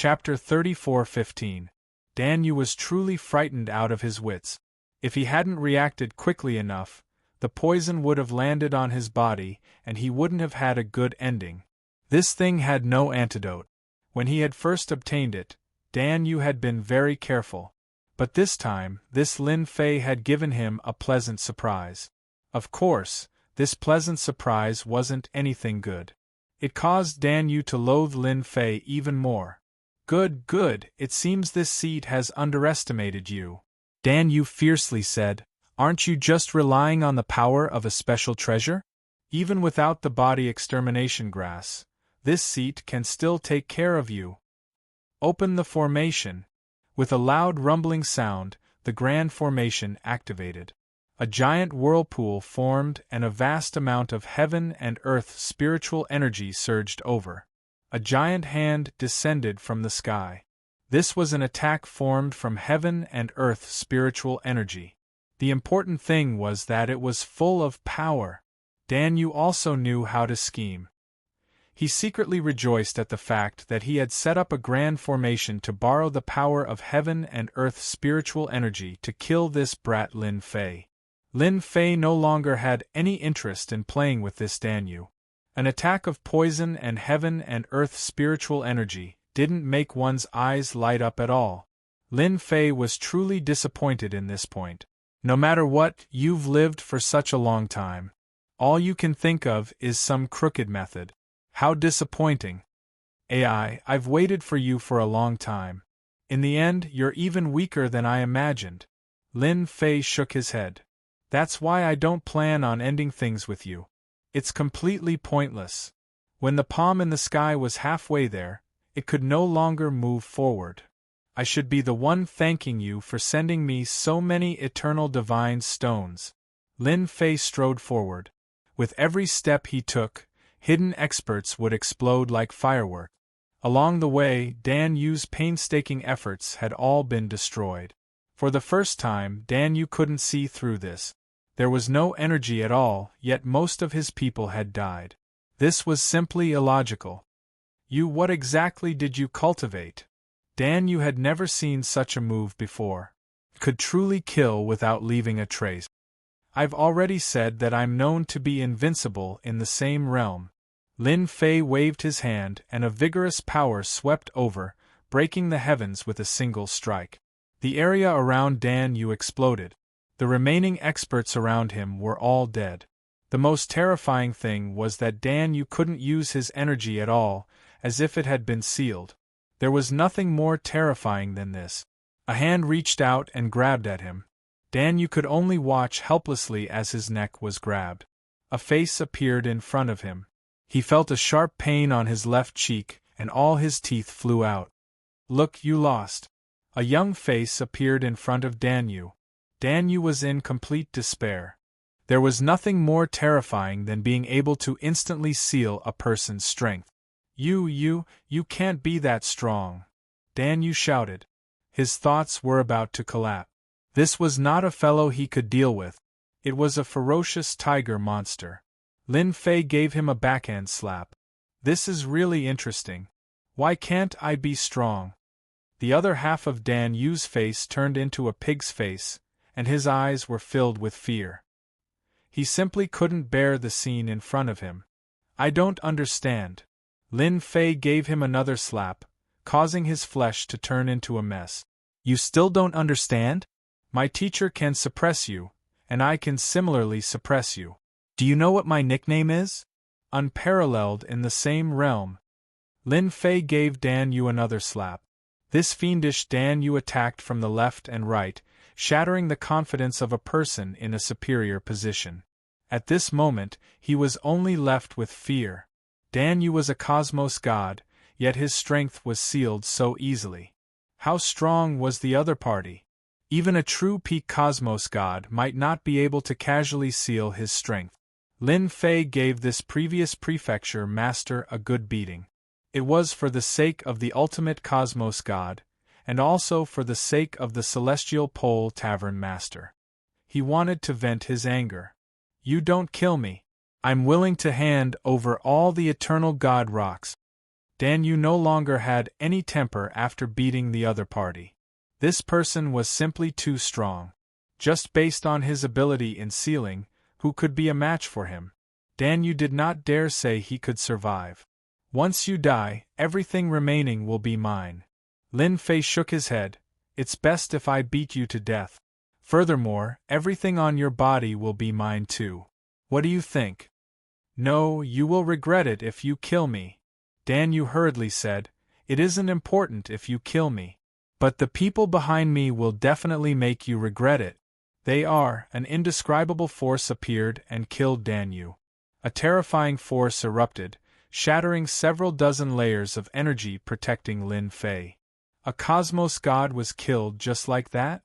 Chapter 34:15. Dan Yu was truly frightened out of his wits. If he hadn't reacted quickly enough, the poison would have landed on his body, and he wouldn't have had a good ending. This thing had no antidote. When he had first obtained it, Dan Yu had been very careful. But this time, this Lin Fei had given him a pleasant surprise. Of course, this pleasant surprise wasn't anything good. It caused Dan Yu to loathe Lin Fei even more. Good, it seems this seed has underestimated you," Dan Yu fiercely said. "Aren't you just relying on the power of a special treasure? Even without the body extermination grass, this seat can still take care of you. Open the formation." With a loud rumbling sound, the grand formation activated. A giant whirlpool formed and a vast amount of heaven and earth spiritual energy surged over. A giant hand descended from the sky. This was an attack formed from heaven and earth spiritual energy. The important thing was that it was full of power. Dan Yu also knew how to scheme. He secretly rejoiced at the fact that he had set up a grand formation to borrow the power of heaven and earth spiritual energy to kill this brat Lin Fei. Lin Fei no longer had any interest in playing with this Dan Yu. An attack of poison and heaven and earth spiritual energy didn't make one's eyes light up at all. Lin Fei was truly disappointed in this point. No matter what, you've lived for such a long time. All you can think of is some crooked method. How disappointing. I've waited for you for a long time. In the end, you're even weaker than I imagined. Lin Fei shook his head. That's why I don't plan on ending things with you. It's completely pointless. When the palm in the sky was halfway there, it could no longer move forward. I should be the one thanking you for sending me so many eternal divine stones. Lin Fei strode forward. With every step he took, hidden experts would explode like fireworks. Along the way, Dan Yu's painstaking efforts had all been destroyed. For the first time, Dan Yu couldn't see through this. There was no energy at all, yet most of his people had died. This was simply illogical. What exactly did you cultivate? Dan Yu had never seen such a move before. Could truly kill without leaving a trace. I've already said that I'm known to be invincible in the same realm. Lin Fei waved his hand and a vigorous power swept over, breaking the heavens with a single strike. The area around Dan Yu exploded. The remaining experts around him were all dead. The most terrifying thing was that Dan Yu couldn't use his energy at all, as if it had been sealed. There was nothing more terrifying than this. A hand reached out and grabbed at him. Dan Yu could only watch helplessly as his neck was grabbed. A face appeared in front of him. He felt a sharp pain on his left cheek, and all his teeth flew out. "Look, you lost." A young face appeared in front of Dan Yu. Dan Yu was in complete despair. There was nothing more terrifying than being able to instantly seal a person's strength. You can't be that strong," Dan Yu shouted. His thoughts were about to collapse. This was not a fellow he could deal with. It was a ferocious tiger monster. Lin Fei gave him a backhand slap. "This is really interesting. Why can't I be strong?" The other half of Dan Yu's face turned into a pig's face, and his eyes were filled with fear. He simply couldn't bear the scene in front of him. "I don't understand." Lin Fei gave him another slap, causing his flesh to turn into a mess. "You still don't understand? My teacher can suppress you, and I can similarly suppress you. Do you know what my nickname is? Unparalleled in the same realm." Lin Fei gave Dan Yu another slap. This fiendish Dan Yu attacked from the left and right, shattering the confidence of a person in a superior position. At this moment, he was only left with fear. Dan Yu was a cosmos god, yet his strength was sealed so easily. How strong was the other party? Even a true peak cosmos god might not be able to casually seal his strength. Lin Fei gave this previous prefecture master a good beating. It was for the sake of the ultimate cosmos god, and also for the sake of the celestial pole tavern master. He wanted to vent his anger. "You don't kill me. I'm willing to hand over all the eternal god rocks." Dan Yu no longer had any temper after beating the other party. This person was simply too strong. Just based on his ability in sealing, who could be a match for him? Dan Yu did not dare say he could survive. Once you die, everything remaining will be mine. Lin Fei shook his head. It's best if I beat you to death. Furthermore, everything on your body will be mine too. What do you think? No, you will regret it if you kill me. Dan Yu hurriedly said, it isn't important if you kill me. But the people behind me will definitely make you regret it. An indescribable force appeared and killed Dan Yu. A terrifying force erupted, shattering several dozen layers of energy protecting Lin Fei. A cosmos god was killed just like that?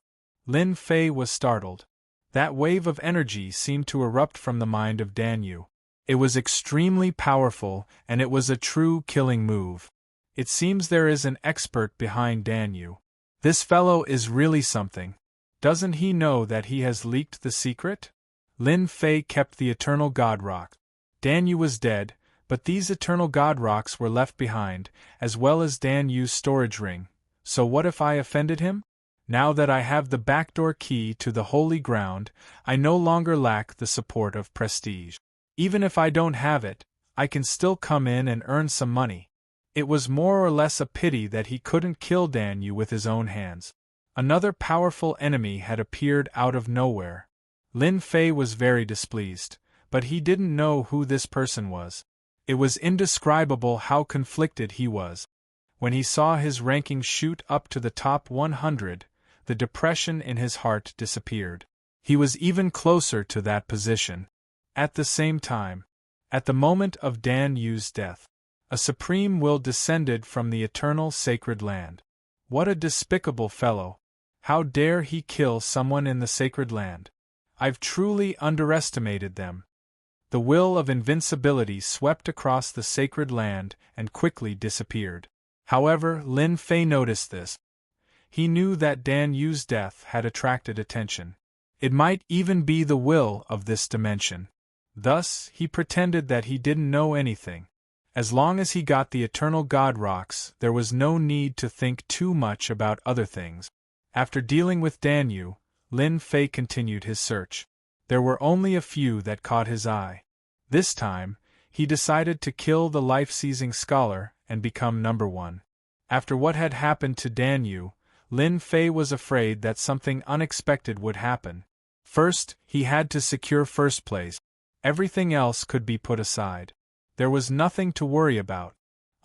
Lin Fei was startled. That wave of energy seemed to erupt from the mind of Dan Yu. It was extremely powerful, and it was a true killing move. It seems there is an expert behind Dan Yu. This fellow is really something. Doesn't he know that he has leaked the secret? Lin Fei kept the Eternal God Rock. Dan Yu was dead, but these Eternal God Rocks were left behind, as well as Dan Yu's storage ring. So what if I offended him? Now that I have the backdoor key to the holy ground, I no longer lack the support of prestige. Even if I don't have it, I can still come in and earn some money. It was more or less a pity that he couldn't kill Dan Yu with his own hands. Another powerful enemy had appeared out of nowhere. Lin Fei was very displeased, but he didn't know who this person was. It was indescribable how conflicted he was. When he saw his ranking shoot up to the top 100, the depression in his heart disappeared. He was even closer to that position. At the same time, at the moment of Dan Yu's death, a supreme will descended from the eternal sacred land. What a despicable fellow! How dare he kill someone in the sacred land? I've truly underestimated them. The will of invincibility swept across the sacred land and quickly disappeared. However, Lin Fei noticed this. He knew that Dan Yu's death had attracted attention. It might even be the will of this dimension. Thus, he pretended that he didn't know anything. As long as he got the Eternal God Rocks, there was no need to think too much about other things. After dealing with Dan Yu, Lin Fei continued his search. There were only a few that caught his eye. This time, he decided to kill the life-seizing scholar and become number one. After what had happened to Dan Yu, Lin Fei was afraid that something unexpected would happen. First, he had to secure first place. Everything else could be put aside. There was nothing to worry about.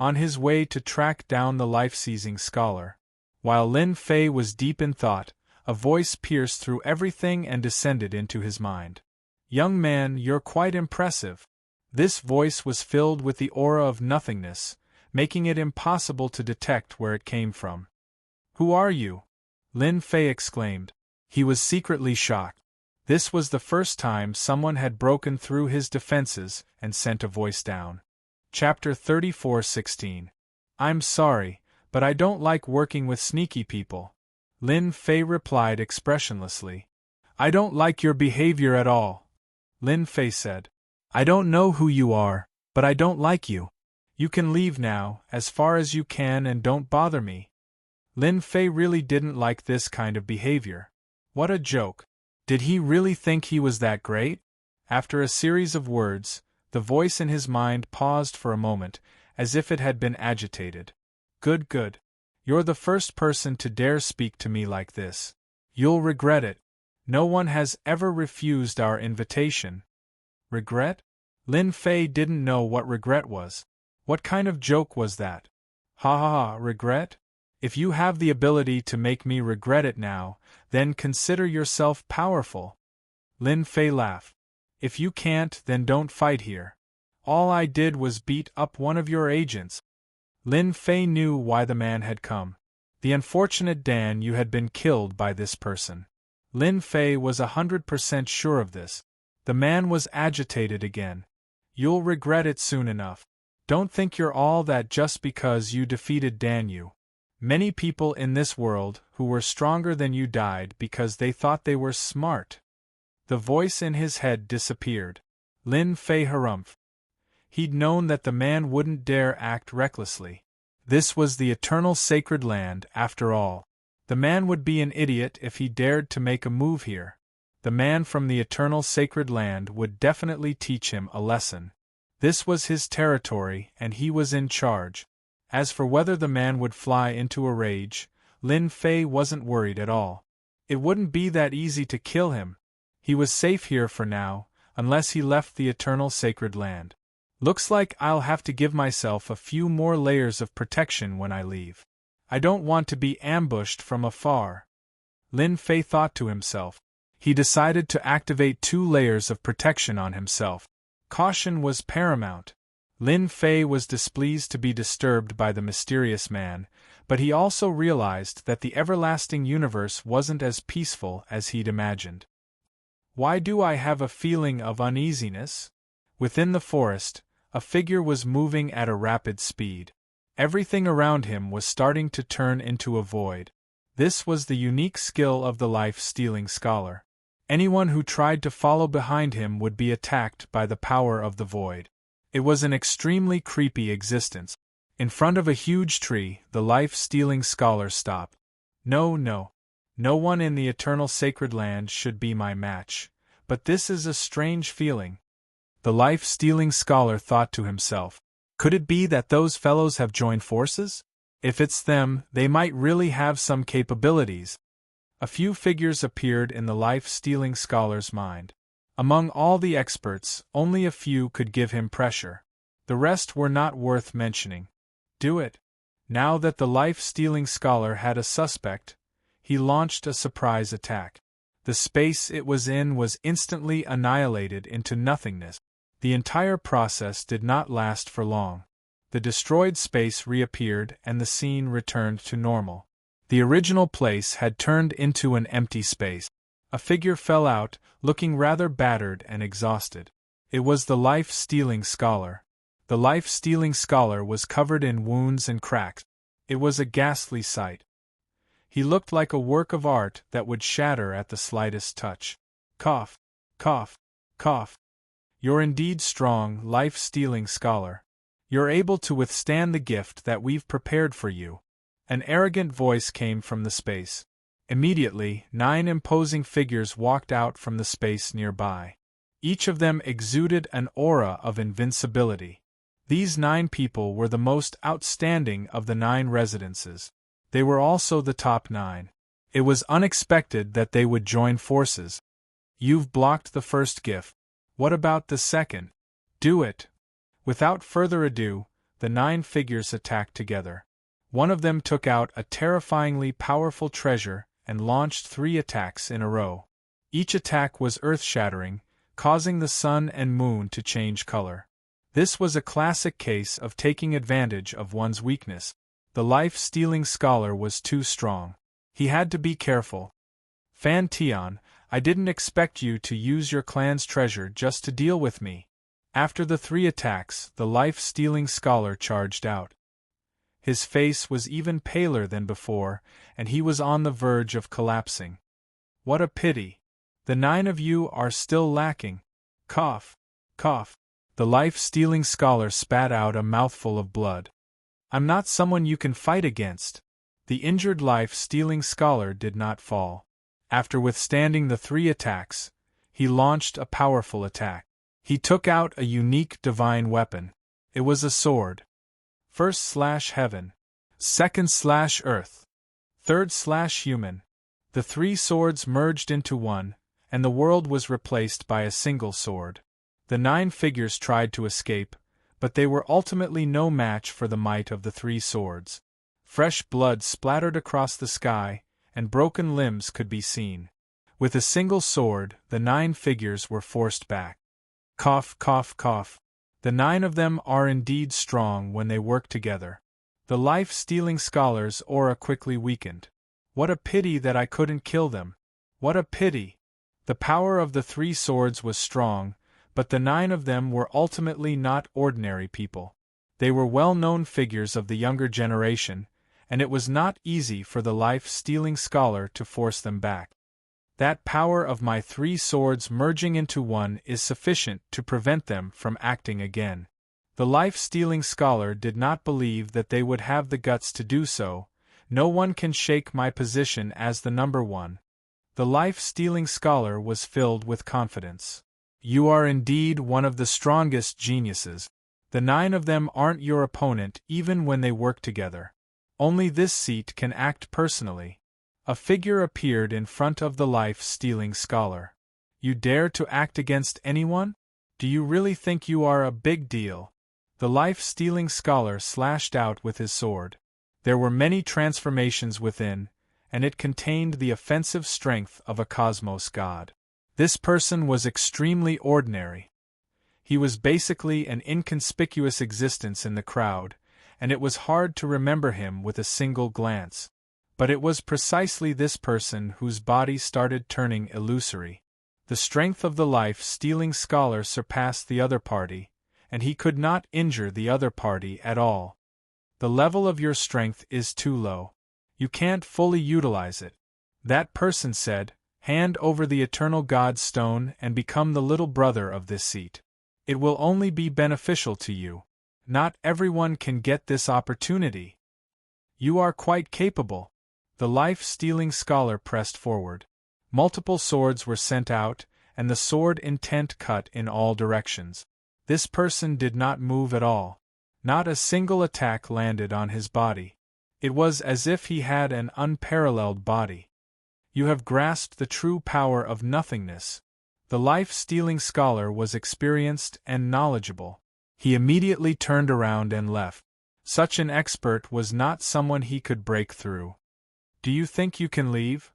On his way to track down the life-seizing scholar, while Lin Fei was deep in thought, a voice pierced through everything and descended into his mind. Young man, you're quite impressive. This voice was filled with the aura of nothingness, making it impossible to detect where it came from. Who are you? Lin Fei exclaimed. He was secretly shocked. This was the first time someone had broken through his defenses and sent a voice down. Chapter 34:16. I'm sorry, but I don't like working with sneaky people. Lin Fei replied expressionlessly. I don't like your behavior at all. Lin Fei said. I don't know who you are, but I don't like you. You can leave now, as far as you can, and don't bother me. Lin Fei really didn't like this kind of behavior. What a joke. Did he really think he was that great? After a series of words, the voice in his mind paused for a moment, as if it had been agitated. Good. You're the first person to dare speak to me like this. You'll regret it. No one has ever refused our invitation. Regret? Lin Fei didn't know what regret was. What kind of joke was that? Ha, regret? If you have the ability to make me regret it now, then consider yourself powerful. Lin Fei laughed. If you can't, then don't fight here. All I did was beat up one of your agents. Lin Fei knew why the man had come. The unfortunate Dan Yu had been killed by this person. Lin Fei was 100% sure of this. The man was agitated again. You'll regret it soon enough. Don't think you're all that just because you defeated Dan Yu. Many people in this world who were stronger than you died because they thought they were smart. The voice in his head disappeared. Lin Fei harumphed. He'd known that the man wouldn't dare act recklessly. This was the eternal sacred land, after all. The man would be an idiot if he dared to make a move here. The man from the eternal sacred land would definitely teach him a lesson. This was his territory, and he was in charge. As for whether the man would fly into a rage, Lin Fei wasn't worried at all. It wouldn't be that easy to kill him. He was safe here for now, unless he left the eternal sacred land. Looks like I'll have to give myself a few more layers of protection when I leave. I don't want to be ambushed from afar. Lin Fei thought to himself. He decided to activate 2 layers of protection on himself. Caution was paramount. Lin Fei was displeased to be disturbed by the mysterious man, but he also realized that the everlasting universe wasn't as peaceful as he'd imagined. Why do I have a feeling of uneasiness? Within the forest, a figure was moving at a rapid speed. Everything around him was starting to turn into a void. This was the unique skill of the life-stealing scholar. Anyone who tried to follow behind him would be attacked by the power of the void. It was an extremely creepy existence. In front of a huge tree, the life-stealing scholar stopped. No one in the eternal sacred land should be my match, but this is a strange feeling. The life-stealing scholar thought to himself. Could it be that those fellows have joined forces? If it's them, they might really have some capabilities. A few figures appeared in the life-stealing scholar's mind. Among all the experts, only a few could give him pressure. The rest were not worth mentioning. Do it. Now that the life-stealing scholar had a suspect, he launched a surprise attack. The space it was in was instantly annihilated into nothingness. The entire process did not last for long. The destroyed space reappeared and the scene returned to normal. The original place had turned into an empty space. A figure fell out, looking rather battered and exhausted. It was the life-stealing scholar. The life-stealing scholar was covered in wounds and cracks. It was a ghastly sight. He looked like a work of art that would shatter at the slightest touch. Cough, cough, cough. You're indeed strong, life-stealing scholar. You're able to withstand the gift that we've prepared for you. An arrogant voice came from the space. Immediately, 9 imposing figures walked out from the space nearby. Each of them exuded an aura of invincibility. These 9 people were the most outstanding of the 9 residences. They were also the top 9. It was unexpected that they would join forces. You've blocked the first gift. What about the second? Do it. Without further ado, the 9 figures attacked together. One of them took out a terrifyingly powerful treasure and launched 3 attacks in a row. Each attack was earth-shattering, causing the sun and moon to change color. This was a classic case of taking advantage of one's weakness. The life-stealing scholar was too strong. He had to be careful. Fan Tian, I didn't expect you to use your clan's treasure just to deal with me. After the 3 attacks, the life-stealing scholar charged out. His face was even paler than before, and he was on the verge of collapsing. What a pity. The 9 of you are still lacking. Cough, cough. The life-stealing scholar spat out a mouthful of blood. I'm not someone you can fight against. The injured life-stealing scholar did not fall. After withstanding the 3 attacks, he launched a powerful attack. He took out a unique divine weapon. It was a sword. First/heaven. Second/earth. Third/human. The 3 swords merged into one, and the world was replaced by a single sword. The 9 figures tried to escape, but they were ultimately no match for the might of the 3 swords. Fresh blood splattered across the sky, and broken limbs could be seen. With a single sword, the 9 figures were forced back. Cough, cough, cough. The 9 of them are indeed strong when they work together. The life-stealing scholar's aura quickly weakened. What a pity that I couldn't kill them. What a pity. The power of the 3 swords was strong, but the 9 of them were ultimately not ordinary people. They were well-known figures of the younger generation, and it was not easy for the life-stealing scholar to force them back. That power of my 3 swords merging into one is sufficient to prevent them from acting again. The life-stealing scholar did not believe that they would have the guts to do so. No one can shake my position as the number one. The life-stealing scholar was filled with confidence. You are indeed one of the strongest geniuses. The 9 of them aren't your opponent even when they work together. Only this seat can act personally. A figure appeared in front of the life-stealing scholar. You dare to act against anyone? Do you really think you are a big deal? The life-stealing scholar slashed out with his sword. There were many transformations within, and it contained the offensive strength of a cosmos god. This person was extremely ordinary. He was basically an inconspicuous existence in the crowd, and it was hard to remember him with a single glance. But it was precisely this person whose body started turning illusory. The strength of the life-stealing scholar surpassed the other party, and he could not injure the other party at all. The level of your strength is too low. You can't fully utilize it. That person said, hand over the eternal God stone and become the little brother of this seat. It will only be beneficial to you. Not everyone can get this opportunity. You are quite capable. The life-stealing scholar pressed forward. Multiple swords were sent out, and the sword intent cut in all directions. This person did not move at all. Not a single attack landed on his body. It was as if he had an unparalleled body. You have grasped the true power of nothingness. The life-stealing scholar was experienced and knowledgeable. He immediately turned around and left. Such an expert was not someone he could break through. Do you think you can leave?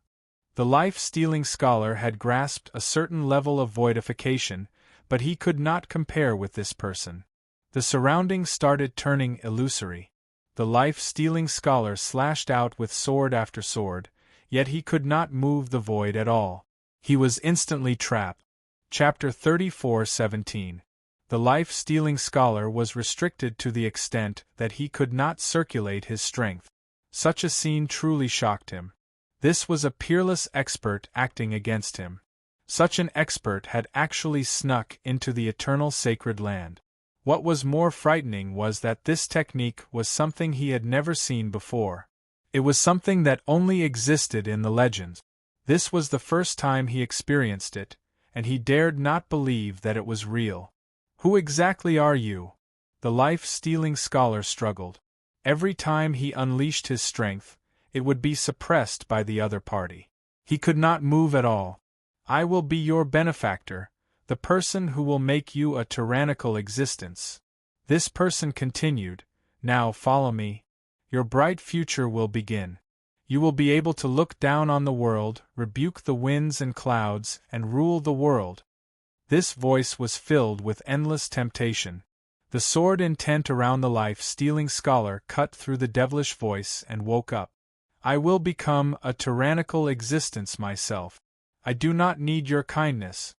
The life-stealing scholar had grasped a certain level of voidification, but he could not compare with this person. The surroundings started turning illusory. The life-stealing scholar slashed out with sword after sword, yet he could not move the void at all. He was instantly trapped. Chapter 34:17. The life-stealing scholar was restricted to the extent that he could not circulate his strength. Such a scene truly shocked him. This was a peerless expert acting against him. Such an expert had actually snuck into the eternal sacred land. What was more frightening was that this technique was something he had never seen before. It was something that only existed in the legends. This was the first time he experienced it, and he dared not believe that it was real. Who exactly are you? The life-stealing scholar struggled. Every time he unleashed his strength, it would be suppressed by the other party. He could not move at all. I will be your benefactor, the person who will make you a tyrannical existence. This person continued, now follow me. Your bright future will begin. You will be able to look down on the world, rebuke the winds and clouds, and rule the world. This voice was filled with endless temptation. The sword intent around the life-stealing scholar cut through the devilish voice and woke up. I will become a tyrannical existence myself. I do not need your kindness.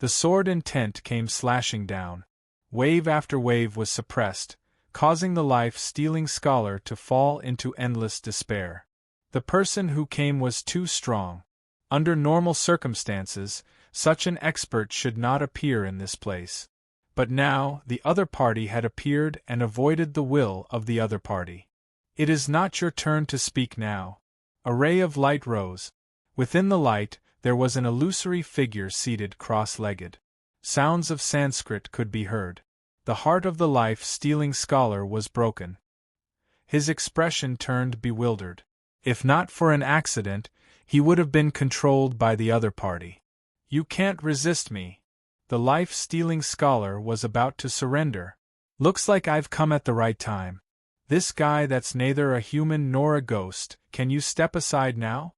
The sword intent came slashing down. Wave after wave was suppressed, causing the life-stealing scholar to fall into endless despair. The person who came was too strong. Under normal circumstances, such an expert should not appear in this place. But now, the other party had appeared and avoided the will of the other party. It is not your turn to speak now. A ray of light rose. Within the light, there was an illusory figure seated cross-legged. Sounds of Sanskrit could be heard. The heart of the life-stealing scholar was broken. His expression turned bewildered. If not for an accident, he would have been controlled by the other party. You can't resist me. The life-stealing scholar was about to surrender. Looks like I've come at the right time. This guy that's neither a human nor a ghost, can you step aside now?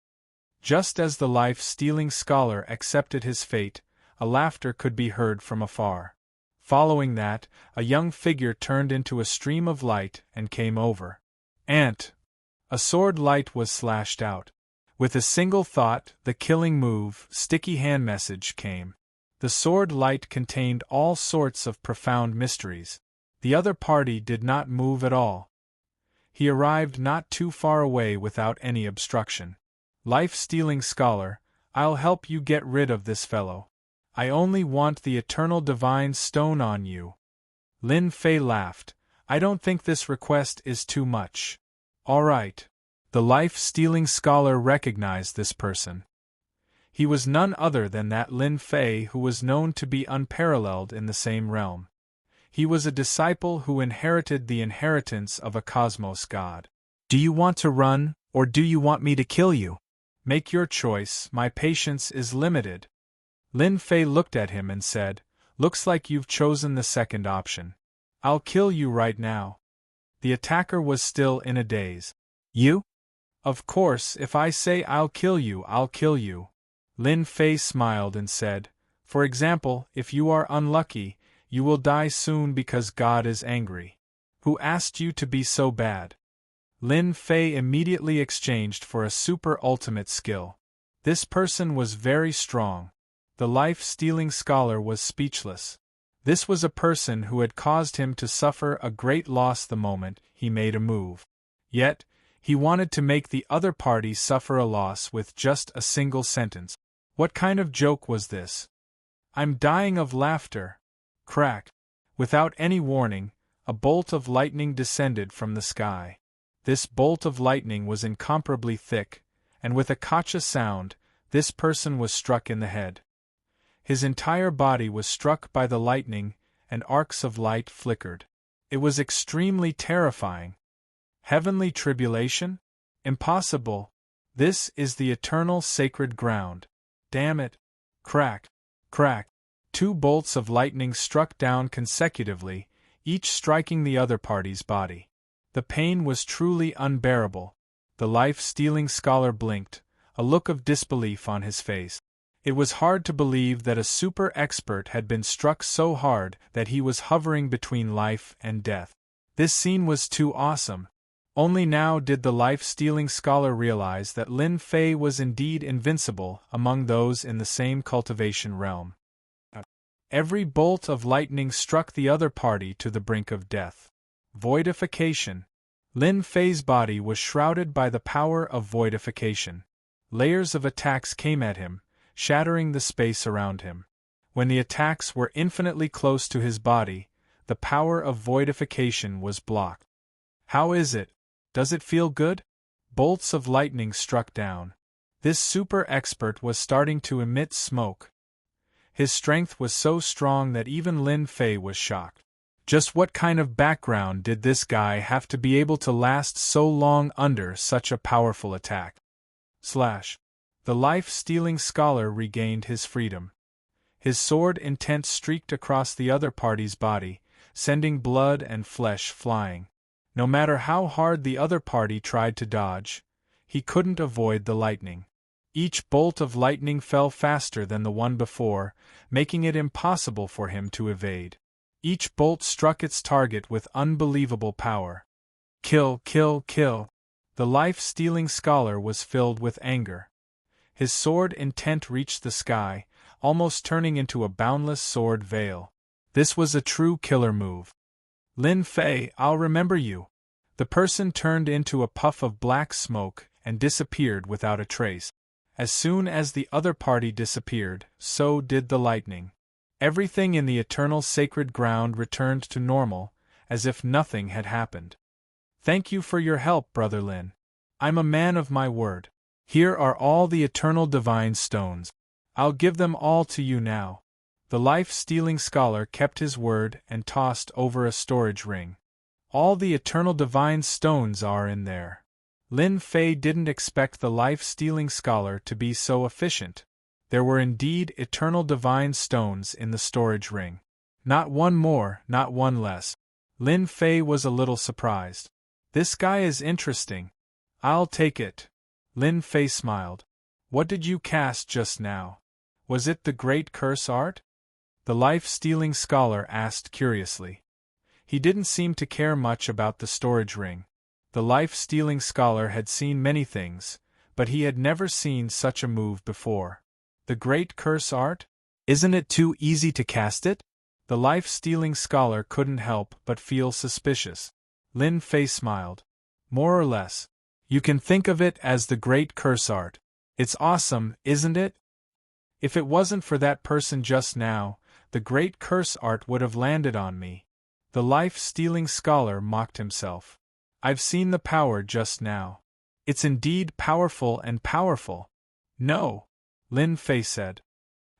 Just as the life-stealing scholar accepted his fate, a laughter could be heard from afar. Following that, a young figure turned into a stream of light and came over. Ant! A sword light was slashed out. With a single thought, the killing move, sticky hand message came. The sword light contained all sorts of profound mysteries. The other party did not move at all. He arrived not too far away without any obstruction. Life-stealing scholar, I'll help you get rid of this fellow. I only want the eternal divine stone on you. Lin Fei laughed. I don't think this request is too much. All right. The life-stealing scholar recognized this person. He was none other than that Lin Fei who was known to be unparalleled in the same realm. He was a disciple who inherited the inheritance of a cosmos god. Do you want to run, or do you want me to kill you? Make your choice, my patience is limited. Lin Fei looked at him and said, Looks like you've chosen the second option. I'll kill you right now. The attacker was still in a daze. You? Of course, if I say I'll kill you, I'll kill you. Lin Fei smiled and said, For example, if you are unlucky, you will die soon because God is angry. Who asked you to be so bad? Lin Fei immediately exchanged for a super ultimate skill. This person was very strong. The life-stealing scholar was speechless. This was a person who had caused him to suffer a great loss the moment he made a move. Yet, he wanted to make the other party suffer a loss with just a single sentence. What kind of joke was this? I'm dying of laughter. Crack. Without any warning, a bolt of lightning descended from the sky. This bolt of lightning was incomparably thick, and with a kacha sound, this person was struck in the head. His entire body was struck by the lightning, and arcs of light flickered. It was extremely terrifying. Heavenly tribulation? Impossible. This is the eternal sacred ground. Damn it. Crack. Crack. 2 bolts of lightning struck down consecutively, each striking the other party's body. The pain was truly unbearable. The life-stealing scholar blinked, a look of disbelief on his face. It was hard to believe that a super expert had been struck so hard that he was hovering between life and death. This scene was too awesome. Only now did the life-stealing scholar realize that Lin Fei was indeed invincible among those in the same cultivation realm. Every bolt of lightning struck the other party to the brink of death. Voidification. Lin Fei's body was shrouded by the power of voidification. Layers of attacks came at him, shattering the space around him. When the attacks were infinitely close to his body, the power of voidification was blocked. How is it? Does it feel good? Bolts of lightning struck down. This super expert was starting to emit smoke. His strength was so strong that even Lin Fei was shocked. Just what kind of background did this guy have to be able to last so long under such a powerful attack? The life-stealing scholar regained his freedom. His sword intent streaked across the other party's body, sending blood and flesh flying. No matter how hard the other party tried to dodge, he couldn't avoid the lightning. Each bolt of lightning fell faster than the one before, making it impossible for him to evade. Each bolt struck its target with unbelievable power. Kill, kill, kill. The life-stealing scholar was filled with anger. His sword intent reached the sky, almost turning into a boundless sword veil. This was a true killer move. Lin Fei, I'll remember you. The person turned into a puff of black smoke and disappeared without a trace. As soon as the other party disappeared, so did the lightning. Everything in the eternal sacred ground returned to normal, as if nothing had happened. Thank you for your help, Brother Lin. I'm a man of my word. Here are all the eternal divine stones. I'll give them all to you now. The life-stealing scholar kept his word and tossed over a storage ring. All the eternal divine stones are in there. Lin Fei didn't expect the life-stealing scholar to be so efficient. There were indeed eternal divine stones in the storage ring. Not one more, not one less. Lin Fei was a little surprised. This guy is interesting. I'll take it. Lin Fei smiled. What did you cast just now? Was it the Great Curse Art? The life-stealing scholar asked curiously. He didn't seem to care much about the storage ring. The life-stealing scholar had seen many things, but he had never seen such a move before. The Great Curse Art? Isn't it too easy to cast it? The life-stealing scholar couldn't help but feel suspicious. Lin Fei smiled. More or less. You can think of it as the Great Curse Art. It's awesome, isn't it? If it wasn't for that person just now, the Great Curse Art would have landed on me. The life-stealing scholar mocked himself. I've seen the power just now. It's indeed powerful and powerful. No, Lin Fei said.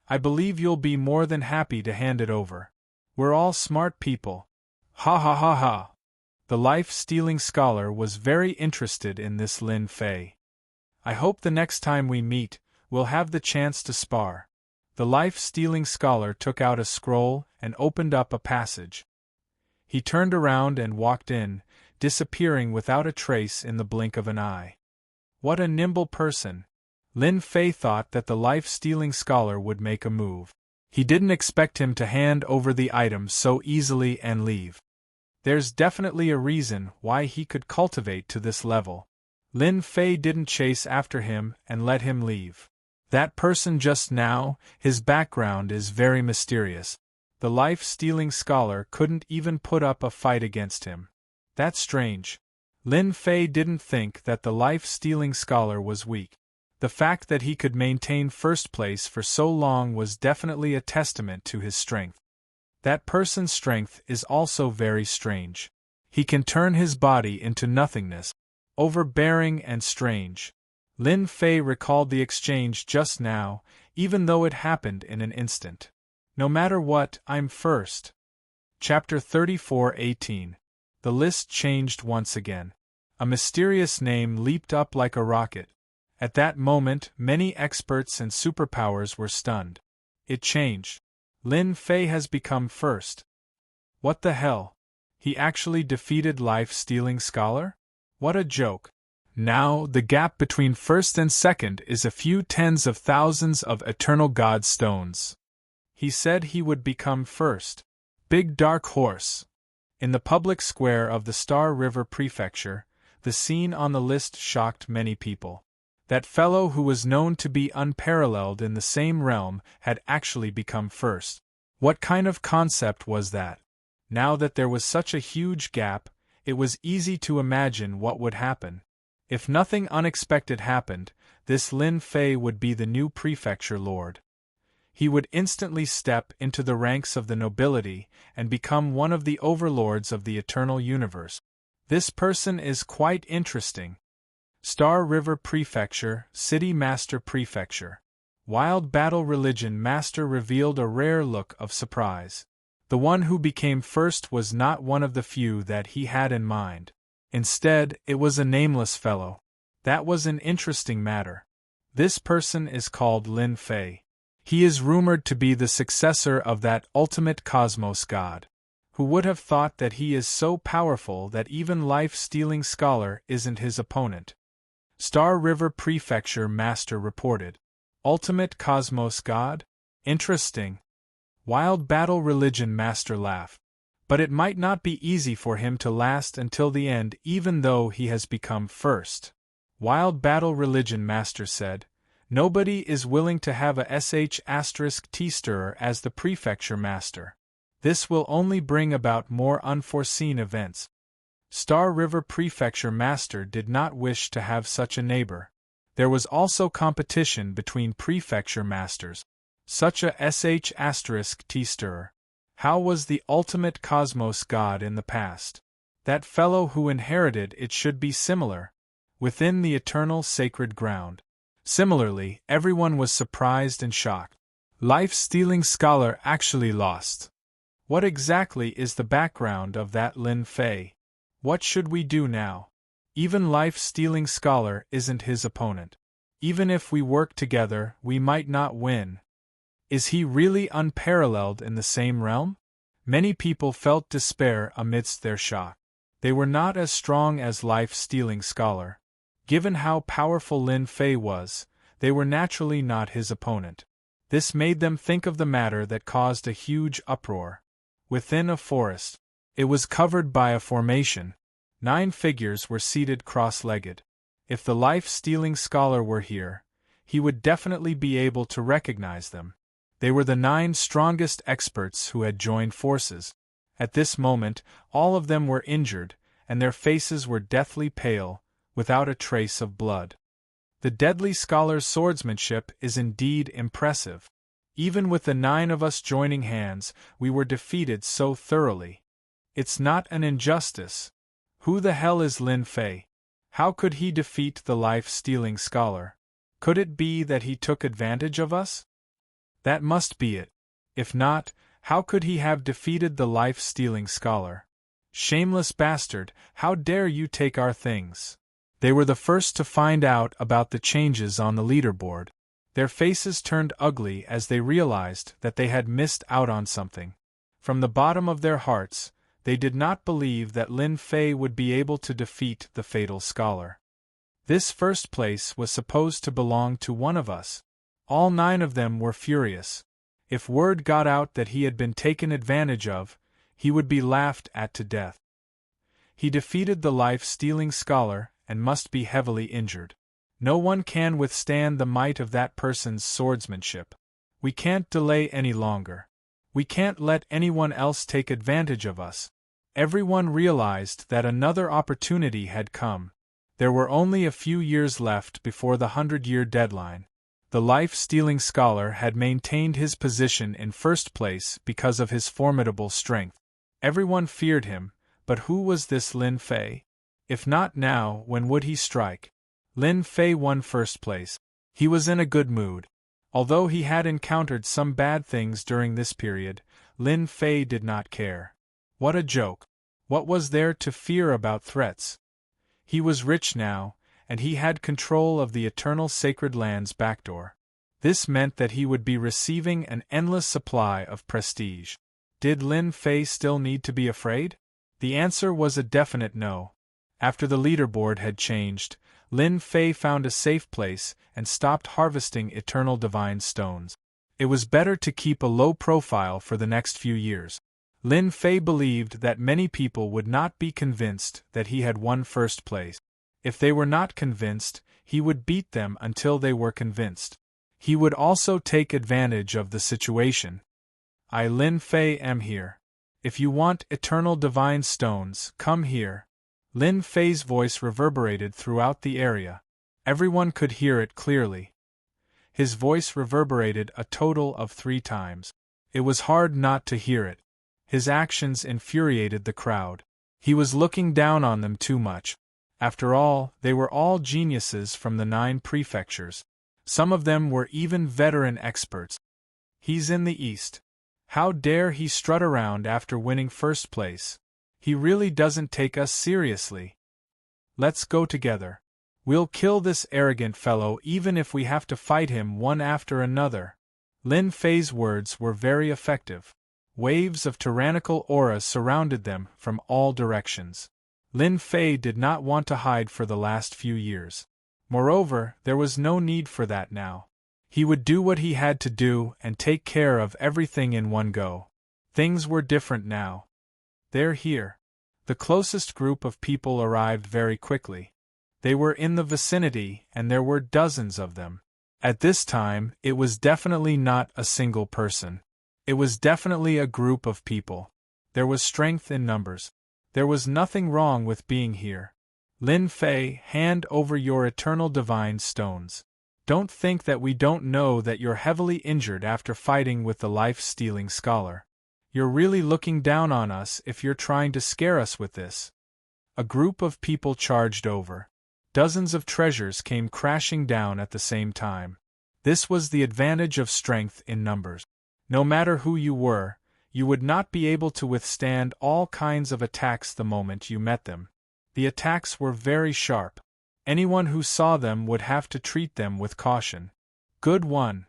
I believe you'll be more than happy to hand it over. We're all smart people. Ha ha ha ha. The life-stealing scholar was very interested in this Lin Fei. I hope the next time we meet, we'll have the chance to spar. The life-stealing scholar took out a scroll and opened up a passage. He turned around and walked in, disappearing without a trace in the blink of an eye. What a nimble person! Lin Fei thought that the life-stealing scholar would make a move. He didn't expect him to hand over the items so easily and leave. There's definitely a reason why he could cultivate to this level. Lin Fei didn't chase after him and let him leave. That person just now, his background is very mysterious. The life-stealing scholar couldn't even put up a fight against him. That's strange. Lin Fei didn't think that the life-stealing scholar was weak. The fact that he could maintain first place for so long was definitely a testament to his strength. That person's strength is also very strange. He can turn his body into nothingness. Overbearing and strange. Lin Fei recalled the exchange just now, even though it happened in an instant. No matter what, I'm first. Chapter 34:18. The list changed once again. A mysterious name leaped up like a rocket. At that moment, many experts and superpowers were stunned. It changed. Lin Fei has become first. What the hell? He actually defeated life-stealing scholar? What a joke. Now, the gap between first and second is a few tens of thousands of eternal god stones. He said he would become first. Big dark horse. In the public square of the Star River Prefecture, the scene on the list shocked many people. That fellow who was known to be unparalleled in the same realm had actually become first. What kind of concept was that? Now that there was such a huge gap, it was easy to imagine what would happen. If nothing unexpected happened, this Lin Fei would be the new prefecture lord. He would instantly step into the ranks of the nobility and become one of the overlords of the eternal universe. This person is quite interesting. Star River Prefecture, City Master Prefecture. Wild Battle Religion Master revealed a rare look of surprise. The one who became first was not one of the few that he had in mind. Instead, it was a nameless fellow. That was an interesting matter. This person is called Lin Fei. He is rumored to be the successor of that ultimate cosmos god. Who would have thought that he is so powerful that even life-stealing scholar isn't his opponent? Star River Prefecture Master reported. Ultimate cosmos god? Interesting. Wild Battle Religion Master laughed. But it might not be easy for him to last until the end even though he has become first. Wild Battle Religion Master said, nobody is willing to have a sh*t-stirrer as the prefecture master. This will only bring about more unforeseen events. Star River Prefecture Master did not wish to have such a neighbor. There was also competition between prefecture masters. Such a sh*t-stirrer. How was the ultimate cosmos god in the past? That fellow who inherited it should be similar. Within the eternal sacred ground. Similarly, everyone was surprised and shocked. Life-stealing scholar actually lost. What exactly is the background of that Lin Fei? What should we do now? Even life-stealing scholar isn't his opponent. Even if we work together, we might not win. Is he really unparalleled in the same realm? Many people felt despair amidst their shock. They were not as strong as life-stealing scholar. Given how powerful Lin Fei was, they were naturally not his opponent. This made them think of the matter that caused a huge uproar. Within a forest. It was covered by a formation. 9 figures were seated cross-legged. If the life-stealing scholar were here, he would definitely be able to recognize them. They were the 9 strongest experts who had joined forces. At this moment, all of them were injured, and their faces were deathly pale, without a trace of blood. The deadly scholar's swordsmanship is indeed impressive. Even with the 9 of us joining hands, we were defeated so thoroughly. It's not an injustice. Who the hell is Lin Fei? How could he defeat the life-stealing scholar? Could it be that he took advantage of us? That must be it. If not, how could he have defeated the life-stealing scholar? Shameless bastard, how dare you take our things? They were the first to find out about the changes on the leaderboard. Their faces turned ugly as they realized that they had missed out on something. From the bottom of their hearts, they did not believe that Lin Fei would be able to defeat the fatal scholar. This first place was supposed to belong to one of us. All 9 of them were furious. If word got out that he had been taken advantage of, he would be laughed at to death. He defeated the life-stealing scholar and must be heavily injured. No one can withstand the might of that person's swordsmanship. We can't delay any longer. We can't let anyone else take advantage of us. Everyone realized that another opportunity had come. There were only a few years left before the 100-year deadline. The life-stealing scholar had maintained his position in first place because of his formidable strength. Everyone feared him, but who was this Lin Fei? If not now, when would he strike? Lin Fei won first place. He was in a good mood. Although he had encountered some bad things during this period, Lin Fei did not care. What a joke! What was there to fear about threats? He was rich now, and he had control of the Eternal Sacred Land's backdoor. This meant that he would be receiving an endless supply of prestige. Did Lin Fei still need to be afraid? The answer was a definite no. After the leaderboard had changed, Lin Fei found a safe place and stopped harvesting eternal divine stones. It was better to keep a low profile for the next few years. Lin Fei believed that many people would not be convinced that he had won first place. If they were not convinced, he would beat them until they were convinced. He would also take advantage of the situation. I, Lin Fei, am here. If you want eternal divine stones, come here. Lin Fei's voice reverberated throughout the area. Everyone could hear it clearly. His voice reverberated a total of 3 times. It was hard not to hear it. His actions infuriated the crowd. He was looking down on them too much. After all, they were all geniuses from the 9 prefectures. Some of them were even veteran experts. He's in the East. How dare he strut around after winning first place? He really doesn't take us seriously. Let's go together. We'll kill this arrogant fellow even if we have to fight him one after another. Lin Fei's words were very effective. Waves of tyrannical aura surrounded them from all directions. Lin Fei did not want to hide for the last few years. Moreover, there was no need for that now. He would do what he had to do and take care of everything in one go. Things were different now. They're here. The closest group of people arrived very quickly. They were in the vicinity, and there were dozens of them. At this time, it was definitely not a single person. It was definitely a group of people. There was strength in numbers. There was nothing wrong with being here. Lin Fei, hand over your eternal divine stones. Don't think that we don't know that you're heavily injured after fighting with the life-stealing scholar. You're really looking down on us if you're trying to scare us with this. A group of people charged over. Dozens of treasures came crashing down at the same time. This was the advantage of strength in numbers. No matter who you were, you would not be able to withstand all kinds of attacks the moment you met them. The attacks were very sharp. Anyone who saw them would have to treat them with caution. Good one.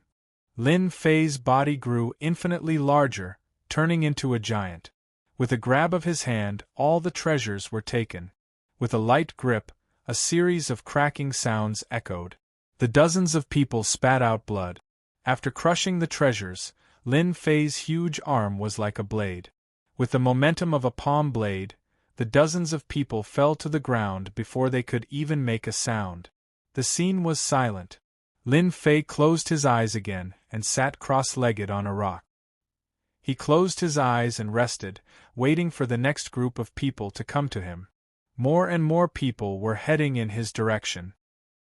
Lin Fei's body grew infinitely larger, turning into a giant. With a grab of his hand, all the treasures were taken. With a light grip, a series of cracking sounds echoed. The dozens of people spat out blood. After crushing the treasures, Lin Fei's huge arm was like a blade. With the momentum of a palm blade, the dozens of people fell to the ground before they could even make a sound. The scene was silent. Lin Fei closed his eyes again and sat cross-legged on a rock. He closed his eyes and rested, waiting for the next group of people to come to him. More and more people were heading in his direction.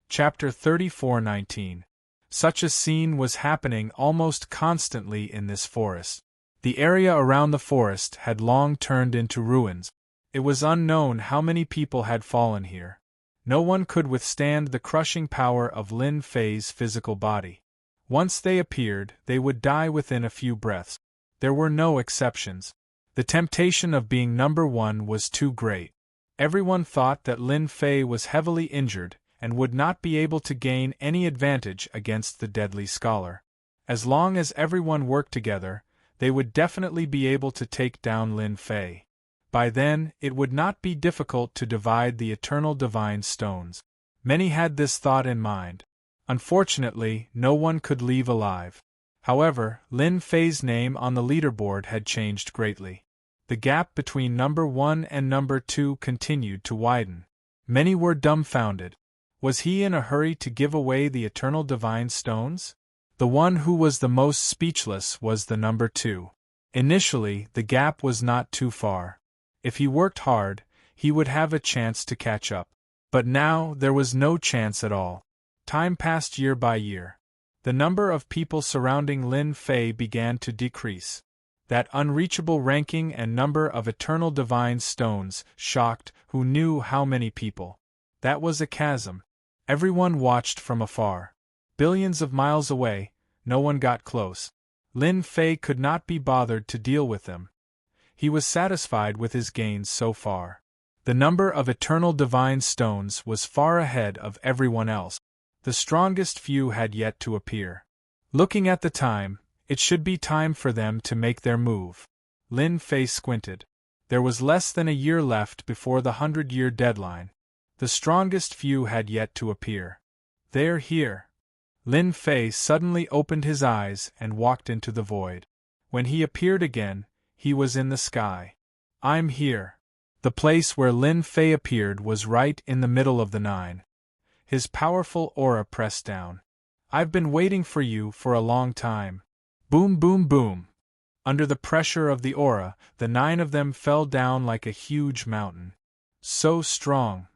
Chapter 34:19. Such a scene was happening almost constantly in this forest. The area around the forest had long turned into ruins. It was unknown how many people had fallen here. No one could withstand the crushing power of Lin Fei's physical body. Once they appeared, they would die within a few breaths. There were no exceptions. The temptation of being number one was too great. Everyone thought that Lin Fei was heavily injured and would not be able to gain any advantage against the deadly scholar. As long as everyone worked together, they would definitely be able to take down Lin Fei. By then, it would not be difficult to divide the eternal divine stones. Many had this thought in mind. Unfortunately, no one could leave alive. However, Lin Fei's name on the leaderboard had changed greatly. The gap between number 1 and number 2 continued to widen. Many were dumbfounded. Was he in a hurry to give away the eternal divine stones? The one who was the most speechless was the number 2. Initially, the gap was not too far. If he worked hard, he would have a chance to catch up. But now there was no chance at all. Time passed year by year. The number of people surrounding Lin Fei began to decrease. That unreachable ranking and number of eternal divine stones shocked who knew how many people. That was a chasm. Everyone watched from afar. Billions of miles away, no one got close. Lin Fei could not be bothered to deal with them. He was satisfied with his gains so far. The number of eternal divine stones was far ahead of everyone else. The strongest few had yet to appear. Looking at the time, it should be time for them to make their move. Lin Fei squinted. There was less than a year left before the 100-year deadline. The strongest few had yet to appear. They're here. Lin Fei suddenly opened his eyes and walked into the void. When he appeared again, he was in the sky. I'm here. The place where Lin Fei appeared was right in the middle of the 9. His powerful aura pressed down. I've been waiting for you for a long time. Boom, boom, boom. Under the pressure of the aura, the 9 of them fell down like a huge mountain. So strong.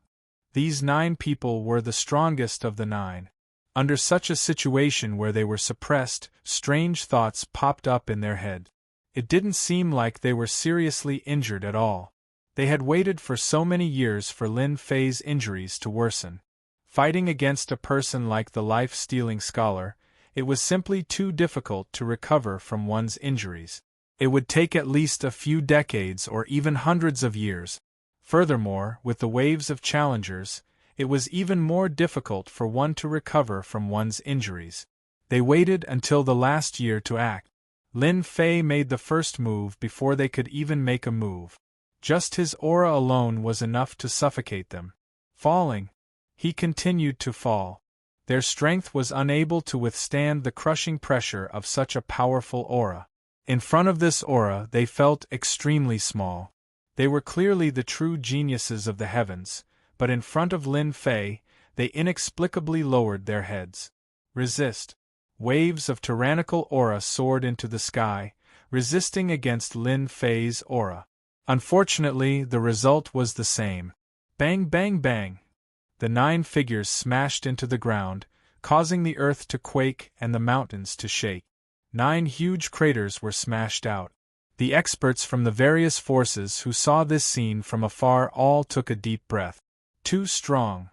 These 9 people were the strongest of the 9. Under such a situation where they were suppressed, strange thoughts popped up in their head. It didn't seem like they were seriously injured at all. They had waited for so many years for Lin Fei's injuries to worsen. Fighting against a person like the life-stealing scholar, it was simply too difficult to recover from one's injuries. It would take at least a few decades or even hundreds of years. Furthermore, with the waves of challengers, it was even more difficult for one to recover from one's injuries. They waited until the last year to act. Lin Fei made the first move before they could even make a move. Just his aura alone was enough to suffocate them. Falling, he continued to fall. Their strength was unable to withstand the crushing pressure of such a powerful aura. In front of this aura, they felt extremely small. They were clearly the true geniuses of the heavens, but in front of Lin Fei, they inexplicably lowered their heads. Resist. Waves of tyrannical aura soared into the sky, resisting against Lin Fei's aura. Unfortunately, the result was the same. Bang, bang, bang. The 9 figures smashed into the ground, causing the earth to quake and the mountains to shake. 9 huge craters were smashed out. The experts from the various forces who saw this scene from afar all took a deep breath. Too strong.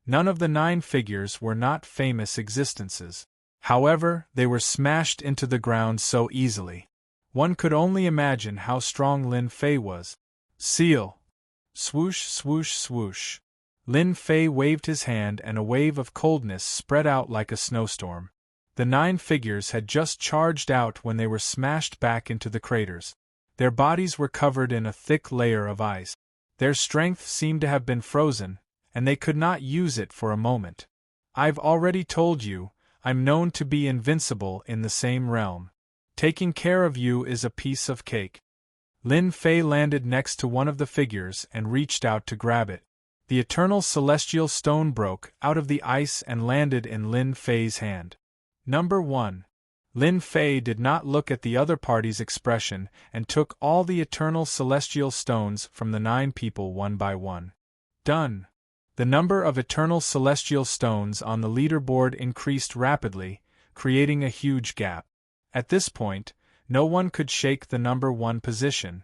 None of the 9 figures were not famous existences. However, they were smashed into the ground so easily. One could only imagine how strong Lin Fei was. Seal. Swoosh, swoosh, swoosh. Lin Fei waved his hand and a wave of coldness spread out like a snowstorm. The 9 figures had just charged out when they were smashed back into the craters. Their bodies were covered in a thick layer of ice. Their strength seemed to have been frozen, and they could not use it for a moment. I've already told you, I'm known to be invincible in the same realm. Taking care of you is a piece of cake. Lin Fei landed next to one of the figures and reached out to grab it. The eternal celestial stone broke out of the ice and landed in Lin Fei's hand. Number 1. Lin Fei did not look at the other party's expression and took all the eternal celestial stones from the 9 people one by one. Done. The number of eternal celestial stones on the leaderboard increased rapidly, creating a huge gap. At this point, No one could shake the number one position.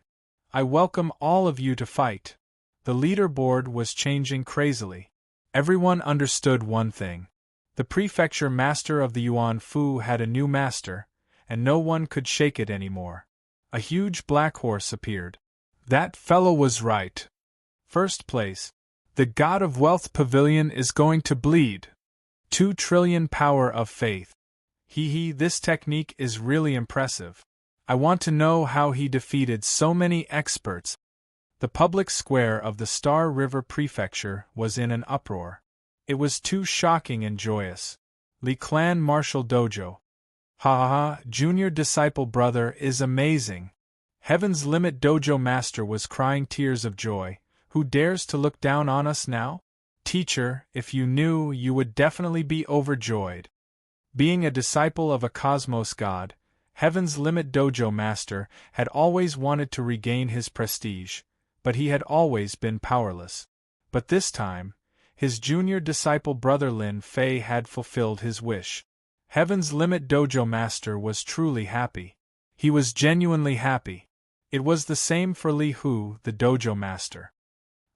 I welcome all of you to fight. The leaderboard was changing crazily. Everyone understood one thing. The prefecture master of the Yuan Fu had a new master, and no one could shake it anymore. A huge black horse appeared. That fellow was right. First place. The God of Wealth Pavilion is going to bleed. 2 trillion power of faith. This technique is really impressive. I want to know how he defeated so many experts. The public square of the Star River Prefecture was in an uproar. It was too shocking and joyous. Li Clan Martial Dojo. Junior disciple brother is amazing. Heaven's Limit Dojo master was crying tears of joy. Who dares to look down on us now? Teacher, if you knew, you would definitely be overjoyed. Being a disciple of a cosmos god, Heaven's Limit Dojo master had always wanted to regain his prestige, but he had always been powerless. But this time, his junior disciple brother Lin Fei had fulfilled his wish. Heaven's Limit Dojo master was truly happy. He was genuinely happy. It was the same for Li Hu, the dojo master.